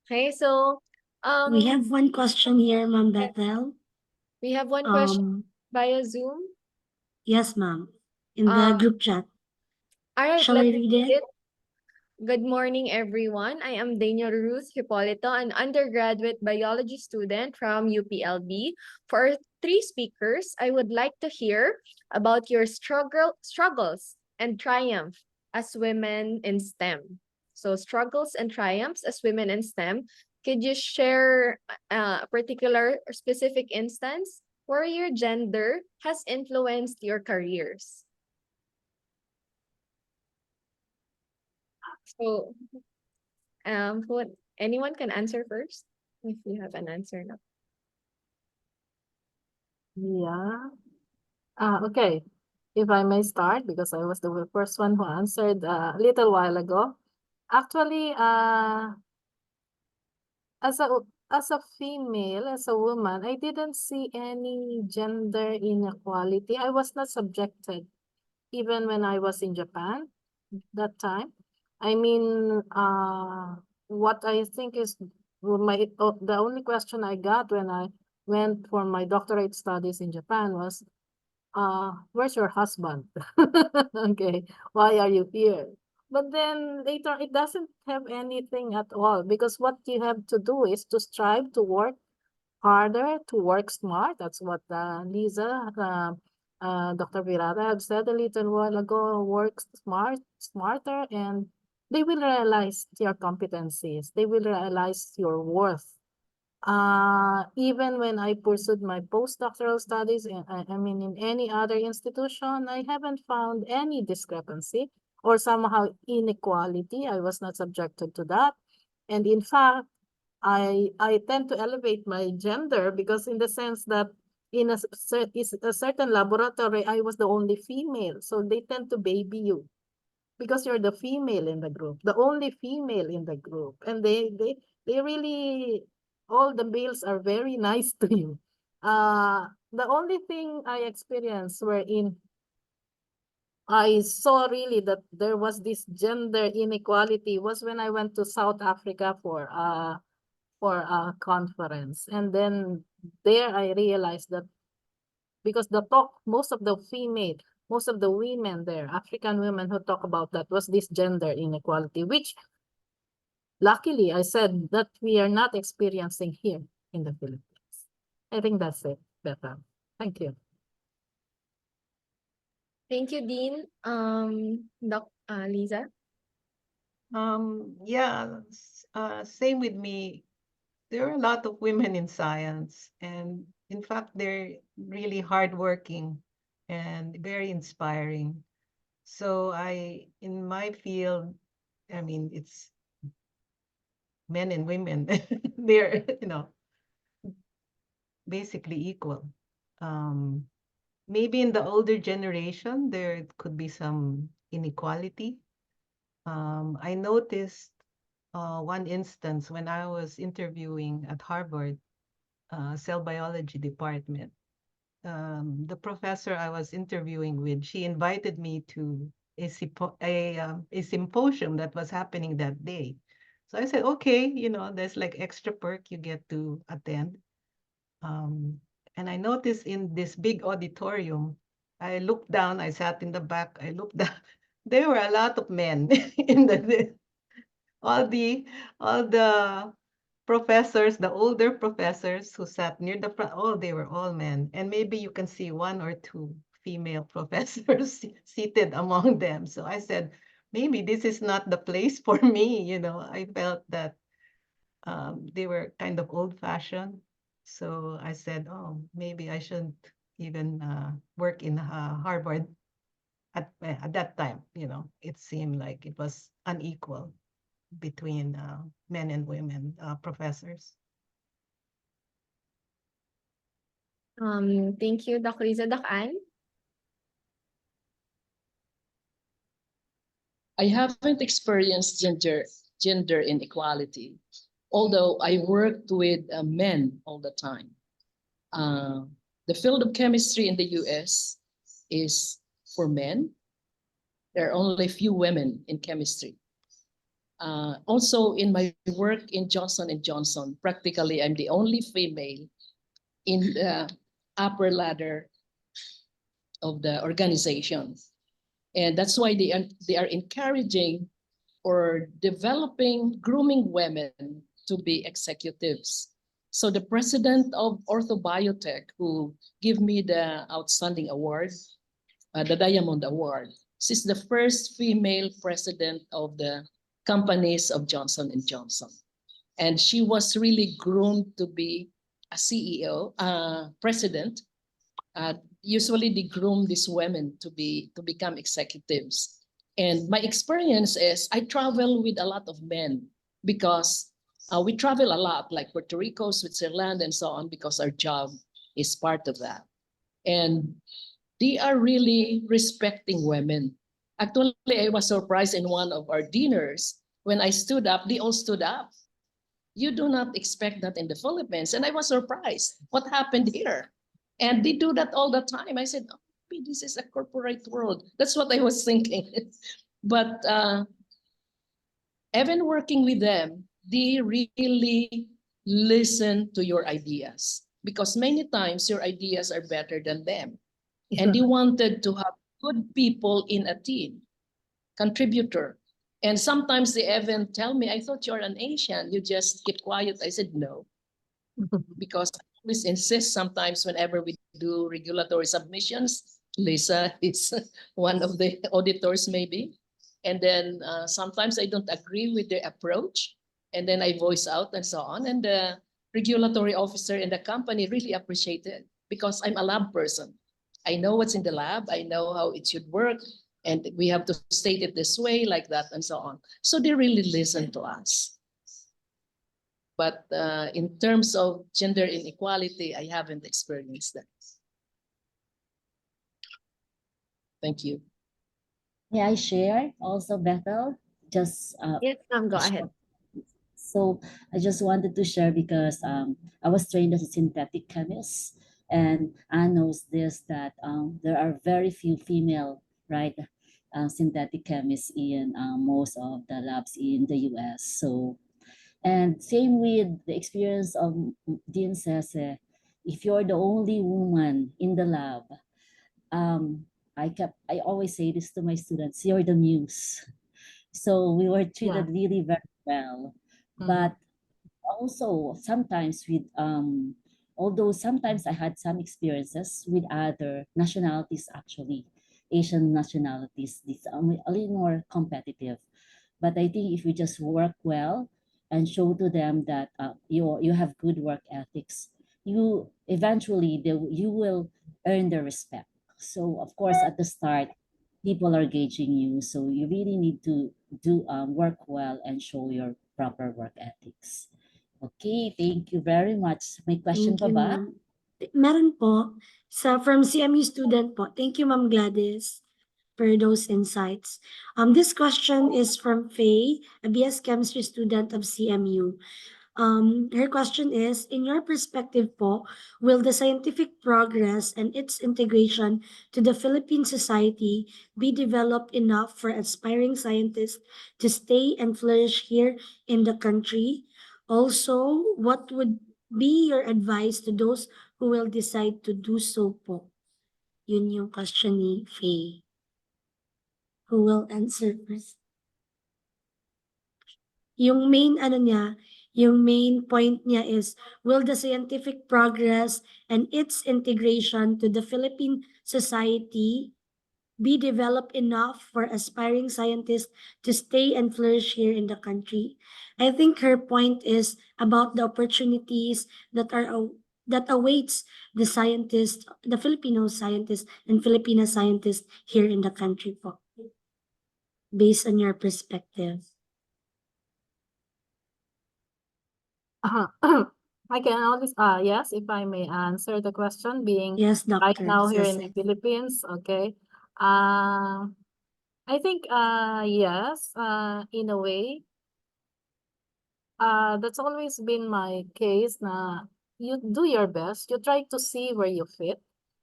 Okay, so We have one question here, Ma'am Bethel. we have one question via Zoom. Yes, ma'am. In the group chat. All right, Shall let I me read read it? it. Good morning, everyone. I am Daniel Ruth Hipolito, an undergraduate biology student from UPLB. For our three speakers, I would like to hear about your struggles and triumph as women in STEM. So struggles and triumphs as women in STEM. Could you share a particular or specific instance where your gender has influenced your careers? So anyone can answer first if you have an answer now. Yeah. Okay. If I may start, because I was the first one who answered a little while ago. Actually, as a female, as a woman, I didn't see any gender inequality. I was not subjected, even when I was in Japan that time. I mean, what I think is the only question I got when I went for my doctorate studies in Japan was, where's your husband? Okay, why are you here? But then later, it doesn't have anything at all, because what you have to do is to strive to work harder, to work smart. That's what Lisa, Dr. Virata had said a little while ago. Work smarter, and they will realize your competencies. They will realize your worth. Even when I pursued my postdoctoral studies, I mean, in any other institution, I haven't found any discrepancy or somehow inequality. I was not subjected to that. And in fact, I tend to elevate my gender, because in the sense that in a certain laboratory, I was the only female. So they tend to baby you because you're the female in the group, the only female in the group. And they really, all the males are very nice to you. The only thing I experienced wherein I saw really that there was this gender inequality was when I went to South Africa for a conference. And then there I realized that, because most of the women there, African women who talk about that, was this gender inequality, which luckily I said that we are not experiencing here in the Philippines. I think that's it, Beta. Thank you. Thank you, Dean. Lisa? Yeah, same with me. There are a lot of women in science, and in fact, they're really hardworking and very inspiring. So in my field, I mean, it's men and women. They're, basically equal. Maybe in the older generation, there could be some inequality. I noticed one instance when I was interviewing at Harvard cell biology department. The professor I was interviewing with, she invited me to a symposium that was happening that day. So I said, okay, there's like extra perk you get to attend. And I noticed in this big auditorium, I looked down, I sat in the back, I looked down, there were a lot of men in all the all the professors, the older professors who sat near the front, oh, they were all men. And maybe you can see one or two female professors seated among them. So I said, maybe this is not the place for me. I felt that they were kind of old fashioned. So I said, oh, maybe I shouldn't even work in Harvard at that time. It seemed like it was unequal between men and women professors. Thank you, Doc Riza. Doc Ann? I haven't experienced gender inequality, although I worked with men all the time. The field of chemistry in the US is for men. There are only few women in chemistry. Also, in my work in Johnson & Johnson, practically I'm the only female in the upper ladder of the organization. And that's why they are encouraging or developing, grooming women to be executives. So the president of Orthobiotech, who gave me the outstanding award, the Diamond Award, she's the first female president of the companies of Johnson & Johnson. And she was really groomed to be a CEO, president. Usually they groom these women to become executives. And my experience is I travel with a lot of men because we travel a lot, like Puerto Rico, Switzerland, and so on, because our job is part of that. And they are really respecting women. Actually, I was surprised in one of our dinners when I stood up, they all stood up. You do not expect that in the Philippines. And I was surprised. What happened here? And they do that all the time. I said, oh, maybe this is a corporate world. That's what I was thinking. But even working with them, they really listen to your ideas because many times your ideas are better than them. And they wanted to have good people in a team, contributor. And sometimes they even tell me, I thought you're an Asian, you just keep quiet. I said, no, because I always insist sometimes whenever we do regulatory submissions, Lisa is one of the auditors maybe. And then sometimes I don't agree with the approach and then I voice out and so on. And the regulatory officer in the company really appreciate it because I'm a lab person. I know what's in the lab. I know how it should work. And we have to state it this way, like that, and so on. So they really listen to us. But in terms of gender inequality, I haven't experienced that. Thank you. May I share also, Bethel? Just Yes, go ahead. So I just wanted to share because I was trained as a synthetic chemist, and I knows this that there are very few female, right, synthetic chemists in most of the labs in the U.S. So, and same with the experience of Dean Sese, if you're the only woman in the lab, I always say this to my students, you're the muse. So we were treated really very well. But also sometimes with although sometimes I had some experiences with other nationalities, actually Asian nationalities, this a little more competitive. But I think if you just work well and show to them that you have good work ethics, you eventually you will earn their respect. So of course at the start people are gauging you, so you really need to do work well and show your proper work ethics. Okay, thank you very much. May question Thank pa you, ba? ma'am. Meron po. From CMU student po. Thank you, Ma'am Gladys, for those insights. This question is from Faye, a BS Chemistry student of CMU. Her question is, in your perspective po, will the scientific progress and its integration to the Philippine society be developed enough for aspiring scientists to stay and flourish here in the country? Also, what would be your advice to those who will decide to do so po? Yun yung question ni Faye. Who will answer first? Yung main yung main point niya is, will the scientific progress and its integration to the Philippine society be developed enough for aspiring scientists to stay and flourish here in the country? I think her point is about the opportunities that awaits the scientists, the Filipino scientists and Filipina scientists here in the country po, based on your perspective. I can always, yes, if I may answer the question, being Yes, right Dr. now here in the Sese. Philippines, okay. I think, yes, in a way, that's always been my case na you do your best, you try to see where you fit.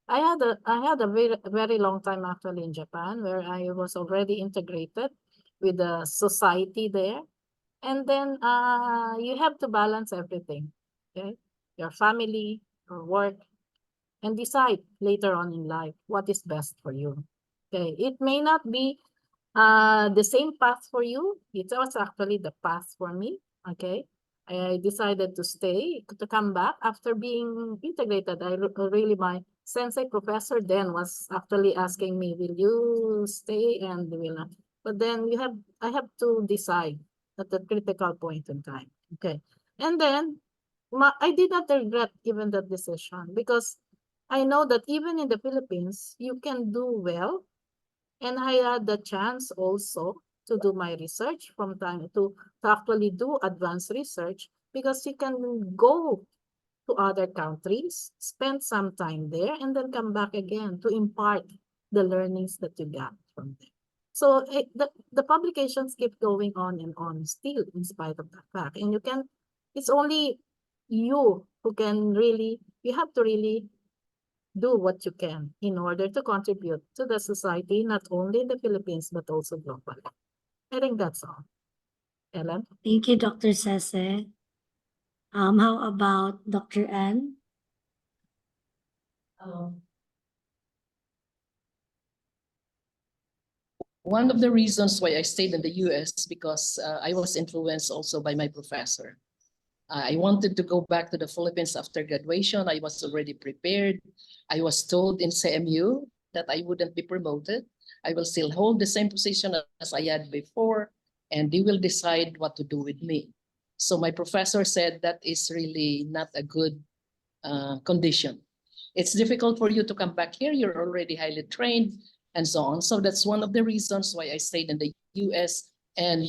I had a very long time actually in Japan where I was already integrated with the society there. And then you have to balance everything, okay? Your family, your work, and decide later on in life what is best for you. Okay, it may not be the same path for you. It was actually the path for me. Okay, I decided to stay, to come back after being integrated. Really, my sensei professor then was actually asking me, will you stay and will not? But then I have to decide at the critical point in time. Okay, and then I did not regret even that decision because I know that even in the Philippines, you can do well. And I had the chance also to do my research from time to actually do advanced research because you can go to other countries, spend some time there, and then come back again to impart the learnings that you got from there. So the publications keep going on and on still in spite of that fact. And it's only you who can really, you have to really do what you can in order to contribute to the society, not only in the Philippines, but also globally. I think that's all. Ellen? Thank you, Dr. Sese. How about Dr. Ann? One of the reasons why I stayed in the US because I was influenced also by my professor. I wanted to go back to the Philippines after graduation. I was already prepared. I was told in CMU that I wouldn't be promoted. I will still hold the same position as I had before, and they will decide what to do with me. So my professor said that is really not a good condition. It's difficult for you to come back here. You're already highly trained and so on. So that's one of the reasons why I stayed in the US. And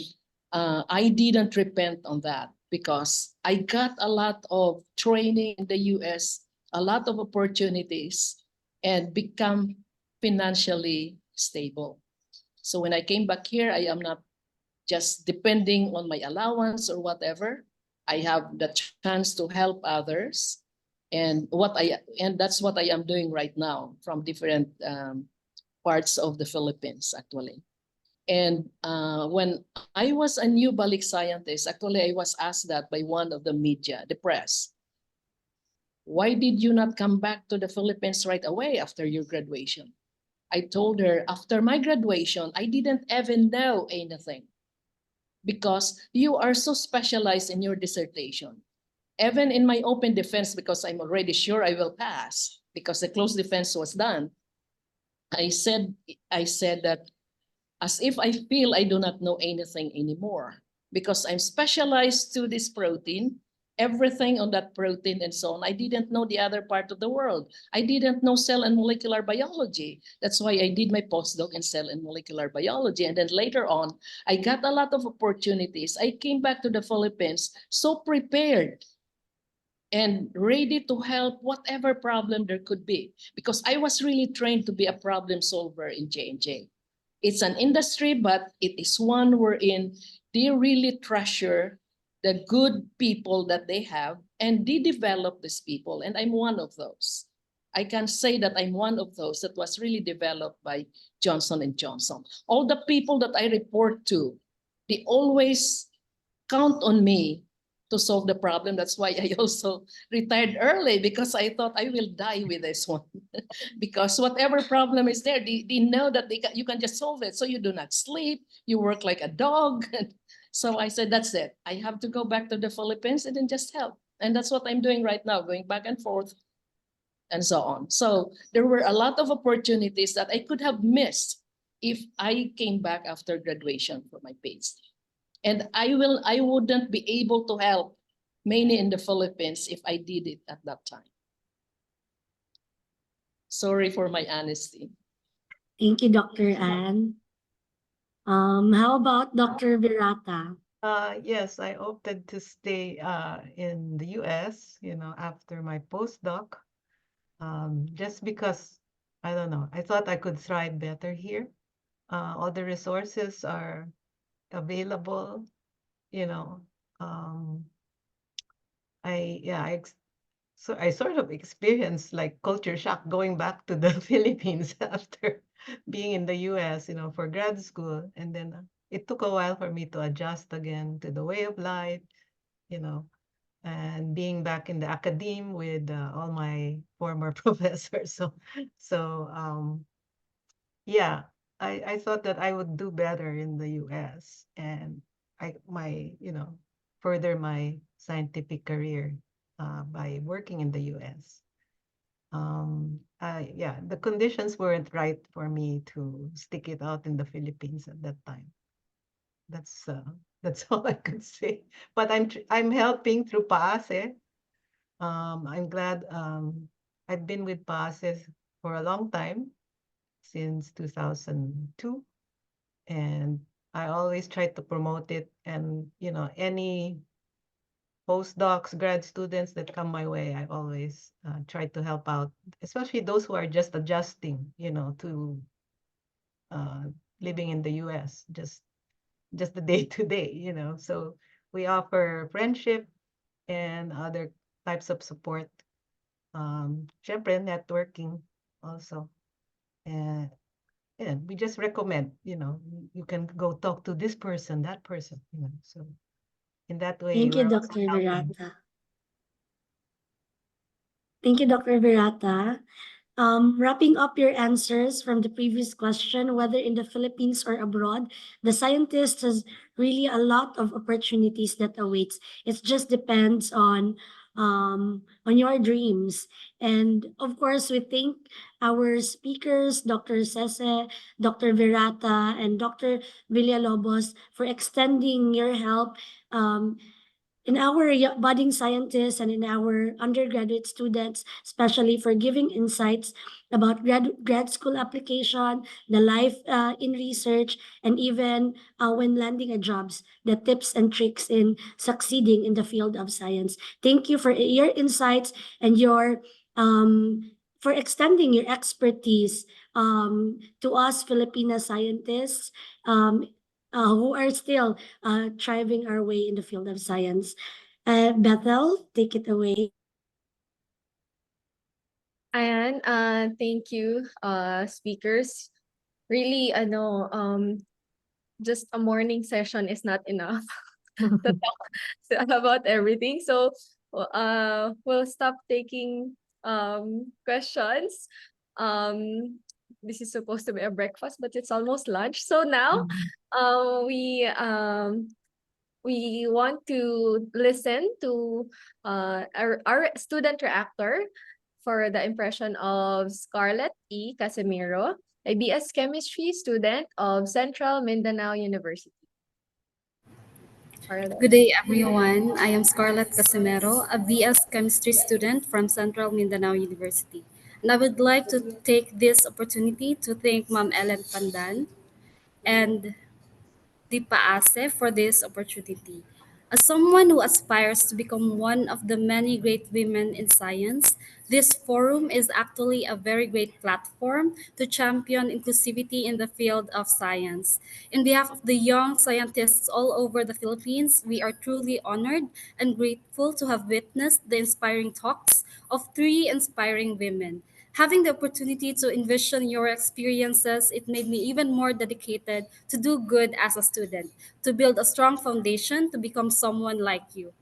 I didn't repent on that because I got a lot of training in the US, a lot of opportunities, and become financially stable. So when I came back here, I am not just depending on my allowance or whatever. I have the chance to help others, and that's what I am doing right now from different parts of the Philippines actually. And when I was a new Balik scientist, actually I was asked that by one of the media, the press. Why did you not come back to the Philippines right away after your graduation? I told her, after my graduation, I didn't even know anything because you are so specialized in your dissertation. Even in my open defense, because I'm already sure I will pass because the closed defense was done, I said that as if I feel I do not know anything anymore because I'm specialized to this protein, everything on that protein and so on. I didn't know the other part of the world. I didn't know cell and molecular biology. That's why I did my postdoc in cell and molecular biology. And then later on, I got a lot of opportunities. I came back to the Philippines so prepared and ready to help whatever problem there could be because I was really trained to be a problem solver in J&J. It's an industry, but it is one wherein they really treasure the good people that they have and they develop these people. And I'm one of those. I can say that I'm one of those that was really developed by Johnson & Johnson. All the people that I report to, they always count on me to solve the problem. That's why I also retired early because I thought I will die with this one. Because whatever problem is there, they know that you can just solve it. So you do not sleep, you work like a dog. So I said, that's it. I have to go back to the Philippines and then just help. And that's what I'm doing right now, going back and forth and so on. So there were a lot of opportunities that I could have missed if I came back after graduation for my PhD. And I wouldn't be able to help many in the Philippines if I did it at that time. Sorry for my honesty. Thank you, Dr. Ann. How about Dr. Virata? Yes, I opted to stay in the US, after my postdoc, just because, I don't know, I thought I could thrive better here. All the resources are available, you know. Um, so I sort of experienced like culture shock going back to the Philippines after being in the US, for grad school. And then it took a while for me to adjust again to the way of life, you know, and being back in the academe with all my former professors. So yeah, I thought that I would do better in the US and further my scientific career by working in the US. Yeah, the conditions weren't right for me to stick it out in the Philippines at that time. That's uh, that's all I could say. But I'm helping through PAASE. I'm glad I've been with PAASE for a long time, since 2002, and I always try to promote it. And any postdocs, grad students that come my way, I always try to help out, especially those who are just adjusting, to uh, living in the US, just the day to day, So we offer friendship and other types of support. Syempre, networking also. And we just recommend, you can go talk to this person, that person, So in that way, Thank you, we're also Dr. helping. Virata. Thank you, Dr. Virata. Wrapping up your answers from the previous question, whether in the Philippines or abroad, the scientist has really a lot of opportunities that awaits. It just depends on your dreams. And of course, we thank our speakers, Dr. Sese, Dr. Virata, and Dr. Villalobos for extending your help in our budding scientists and in our undergraduate students, especially for giving insights about grad school application, the life in research, and even when landing a jobs, the tips and tricks in succeeding in the field of science. Thank you for your insights and your for extending your expertise to us Filipina scientists who are still thriving our way in the field of science. Bethel, take it away. Ayan, thank you, speakers. Really, just a morning session is not enough to talk about everything. So, we'll stop taking questions. Um, this is supposed to be a breakfast, but it's almost lunch. So now, we we want to listen to our student reactor for the impression of Scarlett E. Casimiro, a BS Chemistry student of Central Mindanao University. Scarlett. Good day, everyone. I am Scarlett Casimero, a BS Chemistry student from Central Mindanao University. And I would like to take this opportunity to thank Ma'am Ellen Pandan and the PAASE for this opportunity. As someone who aspires to become one of the many great women in science, this forum is actually a very great platform to champion inclusivity in the field of science. In behalf of the young scientists all over the Philippines, we are truly honored and grateful to have witnessed the inspiring talks of three inspiring women. Having the opportunity to envision your experiences, it made me even more dedicated to do good as a student, to build a strong foundation to become someone like you.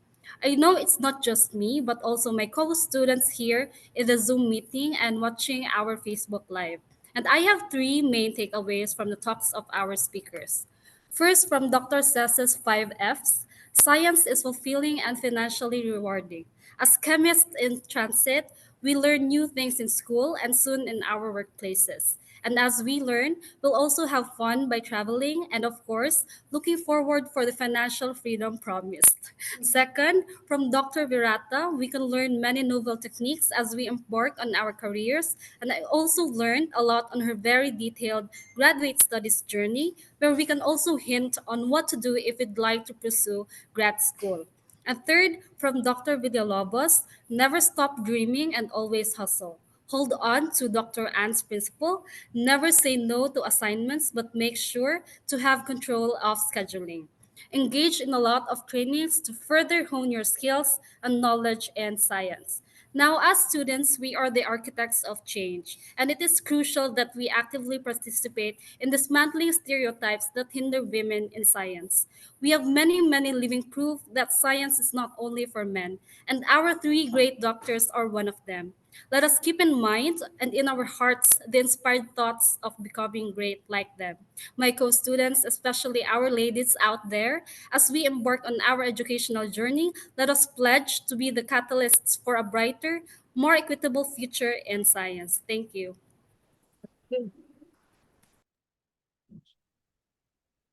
I know it's not just me, but also my co-students here in the Zoom meeting and watching our Facebook Live. And I have three main takeaways from the talks of our speakers. First, from Dr. Sese's 5 Fs, science is fulfilling and financially rewarding. As chemists in transit, we learn new things in school and soon in our workplaces. And as we learn, we'll also have fun by traveling and, of course, looking forward for the financial freedom promised. Second, from Dr. Virata, we can learn many novel techniques as we embark on our careers. And I also learned a lot on her very detailed graduate studies journey, where we can also hint on what to do if we'd like to pursue grad school. And third, from Dr. Villalobos, never stop dreaming and always hustle. Hold on to Dr. Ann's principle. Never say no to assignments, but make sure to have control of scheduling. Engage in a lot of trainings to further hone your skills and knowledge in science. Now, as students, we are the architects of change, and it is crucial that we actively participate in dismantling stereotypes that hinder women in science. We have many living proof that science is not only for men, and our three great doctors are one of them. Let us keep in mind and in our hearts the inspired thoughts of becoming great like them. My co-students, especially our ladies out there, as we embark on our educational journey, let us pledge to be the catalysts for a brighter, more equitable future in science. Thank you.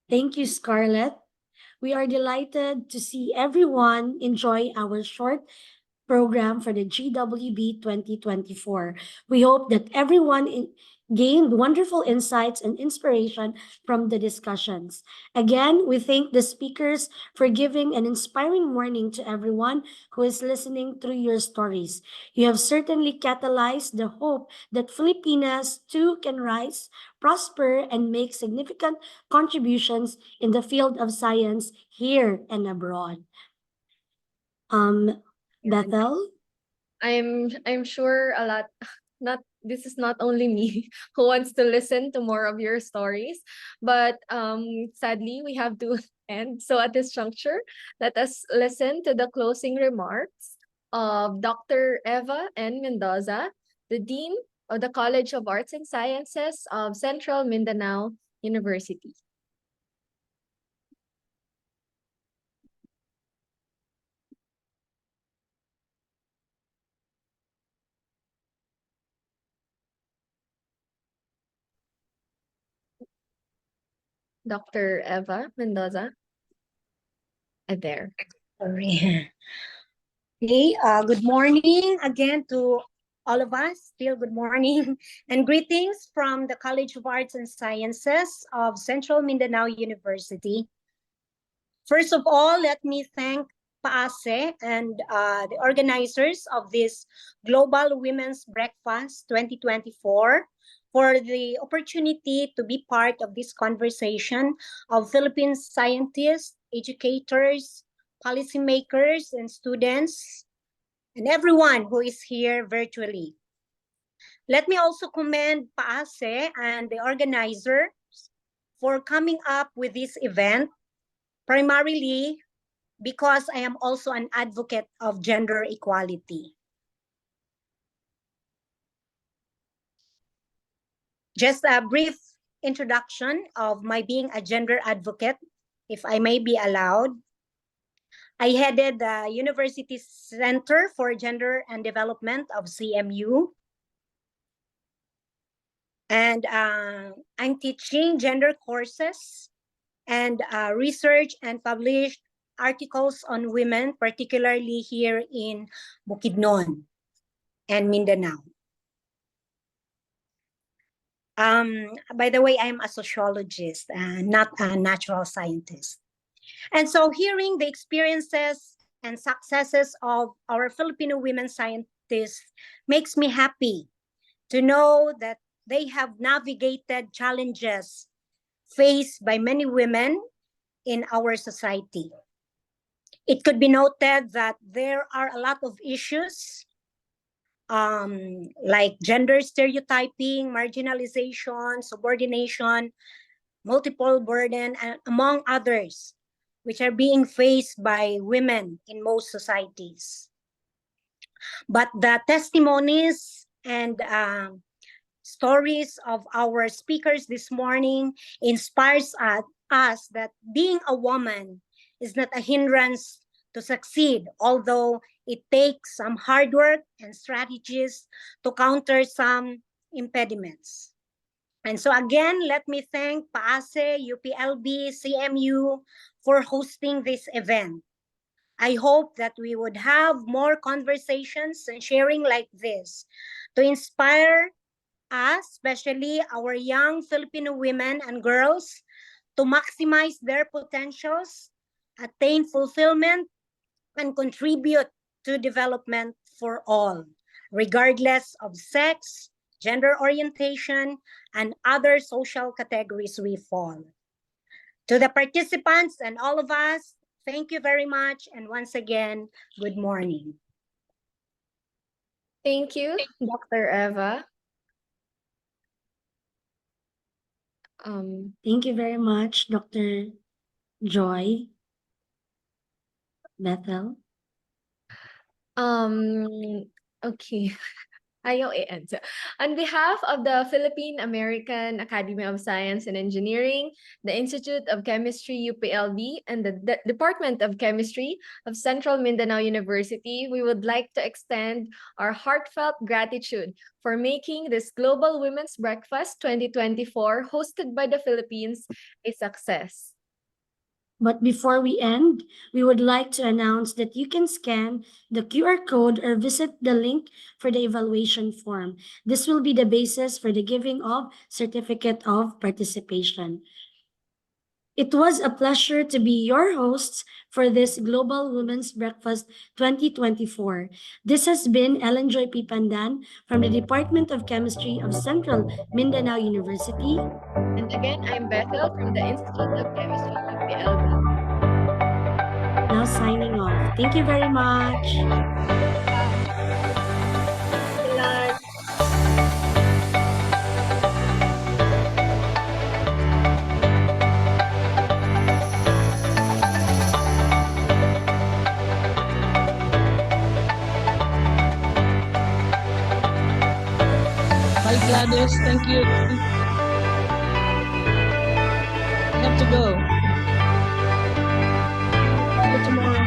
Thank you, Scarlett. We are delighted to see everyone enjoy our short program for the GWB 2024. We hope that everyone gained wonderful insights and inspiration from the discussions. Again, we thank the speakers for giving an inspiring morning to everyone who is listening through your stories. You have certainly catalyzed the hope that Filipinas too can rise, prosper, and make significant contributions in the field of science here and abroad. Bethel? I'm sure a lot not this is not only me who wants to listen to more of your stories, but sadly we have to end. So at this juncture, let us listen to the closing remarks of Dr. Eva N. Mendoza, the Dean of the College of Arts and Sciences of Central Mindanao University. Dr. Eva Mendoza. There. Sorry. Okay, good morning again to all of us. Still good morning and greetings from the College of Arts and Sciences of Central Mindanao University. First of all, let me thank PAASE and the organizers of this Global Women's Breakfast 2024 for the opportunity to be part of this conversation of Philippine scientists, educators, policymakers, and students, and everyone who is here virtually. Let me also commend PAASE and the organizers for coming up with this event, primarily because I am also an advocate of gender equality. Just a brief introduction of my being a gender advocate, if I may be allowed. I headed the University Center for Gender and Development of CMU. And I'm teaching gender courses and research and published articles on women, particularly here in Bukidnon and Mindanao. By the way, I'm a sociologist, not a natural scientist. And so hearing the experiences and successes of our Filipino women scientists makes me happy to know that they have navigated challenges faced by many women in our society. It could be noted that there are a lot of issues like gender stereotyping, marginalization, subordination, multiple burden, and among others, which are being faced by women in most societies. But the testimonies and stories of our speakers this morning inspires us that being a woman is not a hindrance to succeed, although it takes some hard work and strategies to counter some impediments. And so again, let me thank PAASE, UPLB, CMU for hosting this event. I hope that we would have more conversations and sharing like this to inspire us, especially our young Filipino women and girls, to maximize their potentials, attain fulfillment, and contribute to development for all, regardless of sex, gender orientation, and other social categories we fall. To the participants and all of us, thank you very much. And once again, good morning. Thank you, Dr. Eva. Thank you very much, Dr. Joy. Bethel. Okay. Ayaw i-end. On behalf of the Philippine American Academy of Science and Engineering, the Institute of Chemistry UPLB, and the Department of Chemistry of Central Mindanao University, we would like to extend our heartfelt gratitude for making this Global Women's Breakfast 2024 hosted by the Philippines a success. But before we end, we would like to announce that you can scan the QR code or visit the link for the evaluation form. This will be the basis for the giving of Certificate of Participation. It was a pleasure to be your hosts for this Global Women's Breakfast 2024. This has been Ellen Joy P. Pandan from the Department of Chemistry of Central Mindanao University. And again, I'm Bethel from the Institute of Chemistry UPLB. Now signing off. Thank you very much. Good night. Bye, Gladys. Thank you. I have to go. See you tomorrow.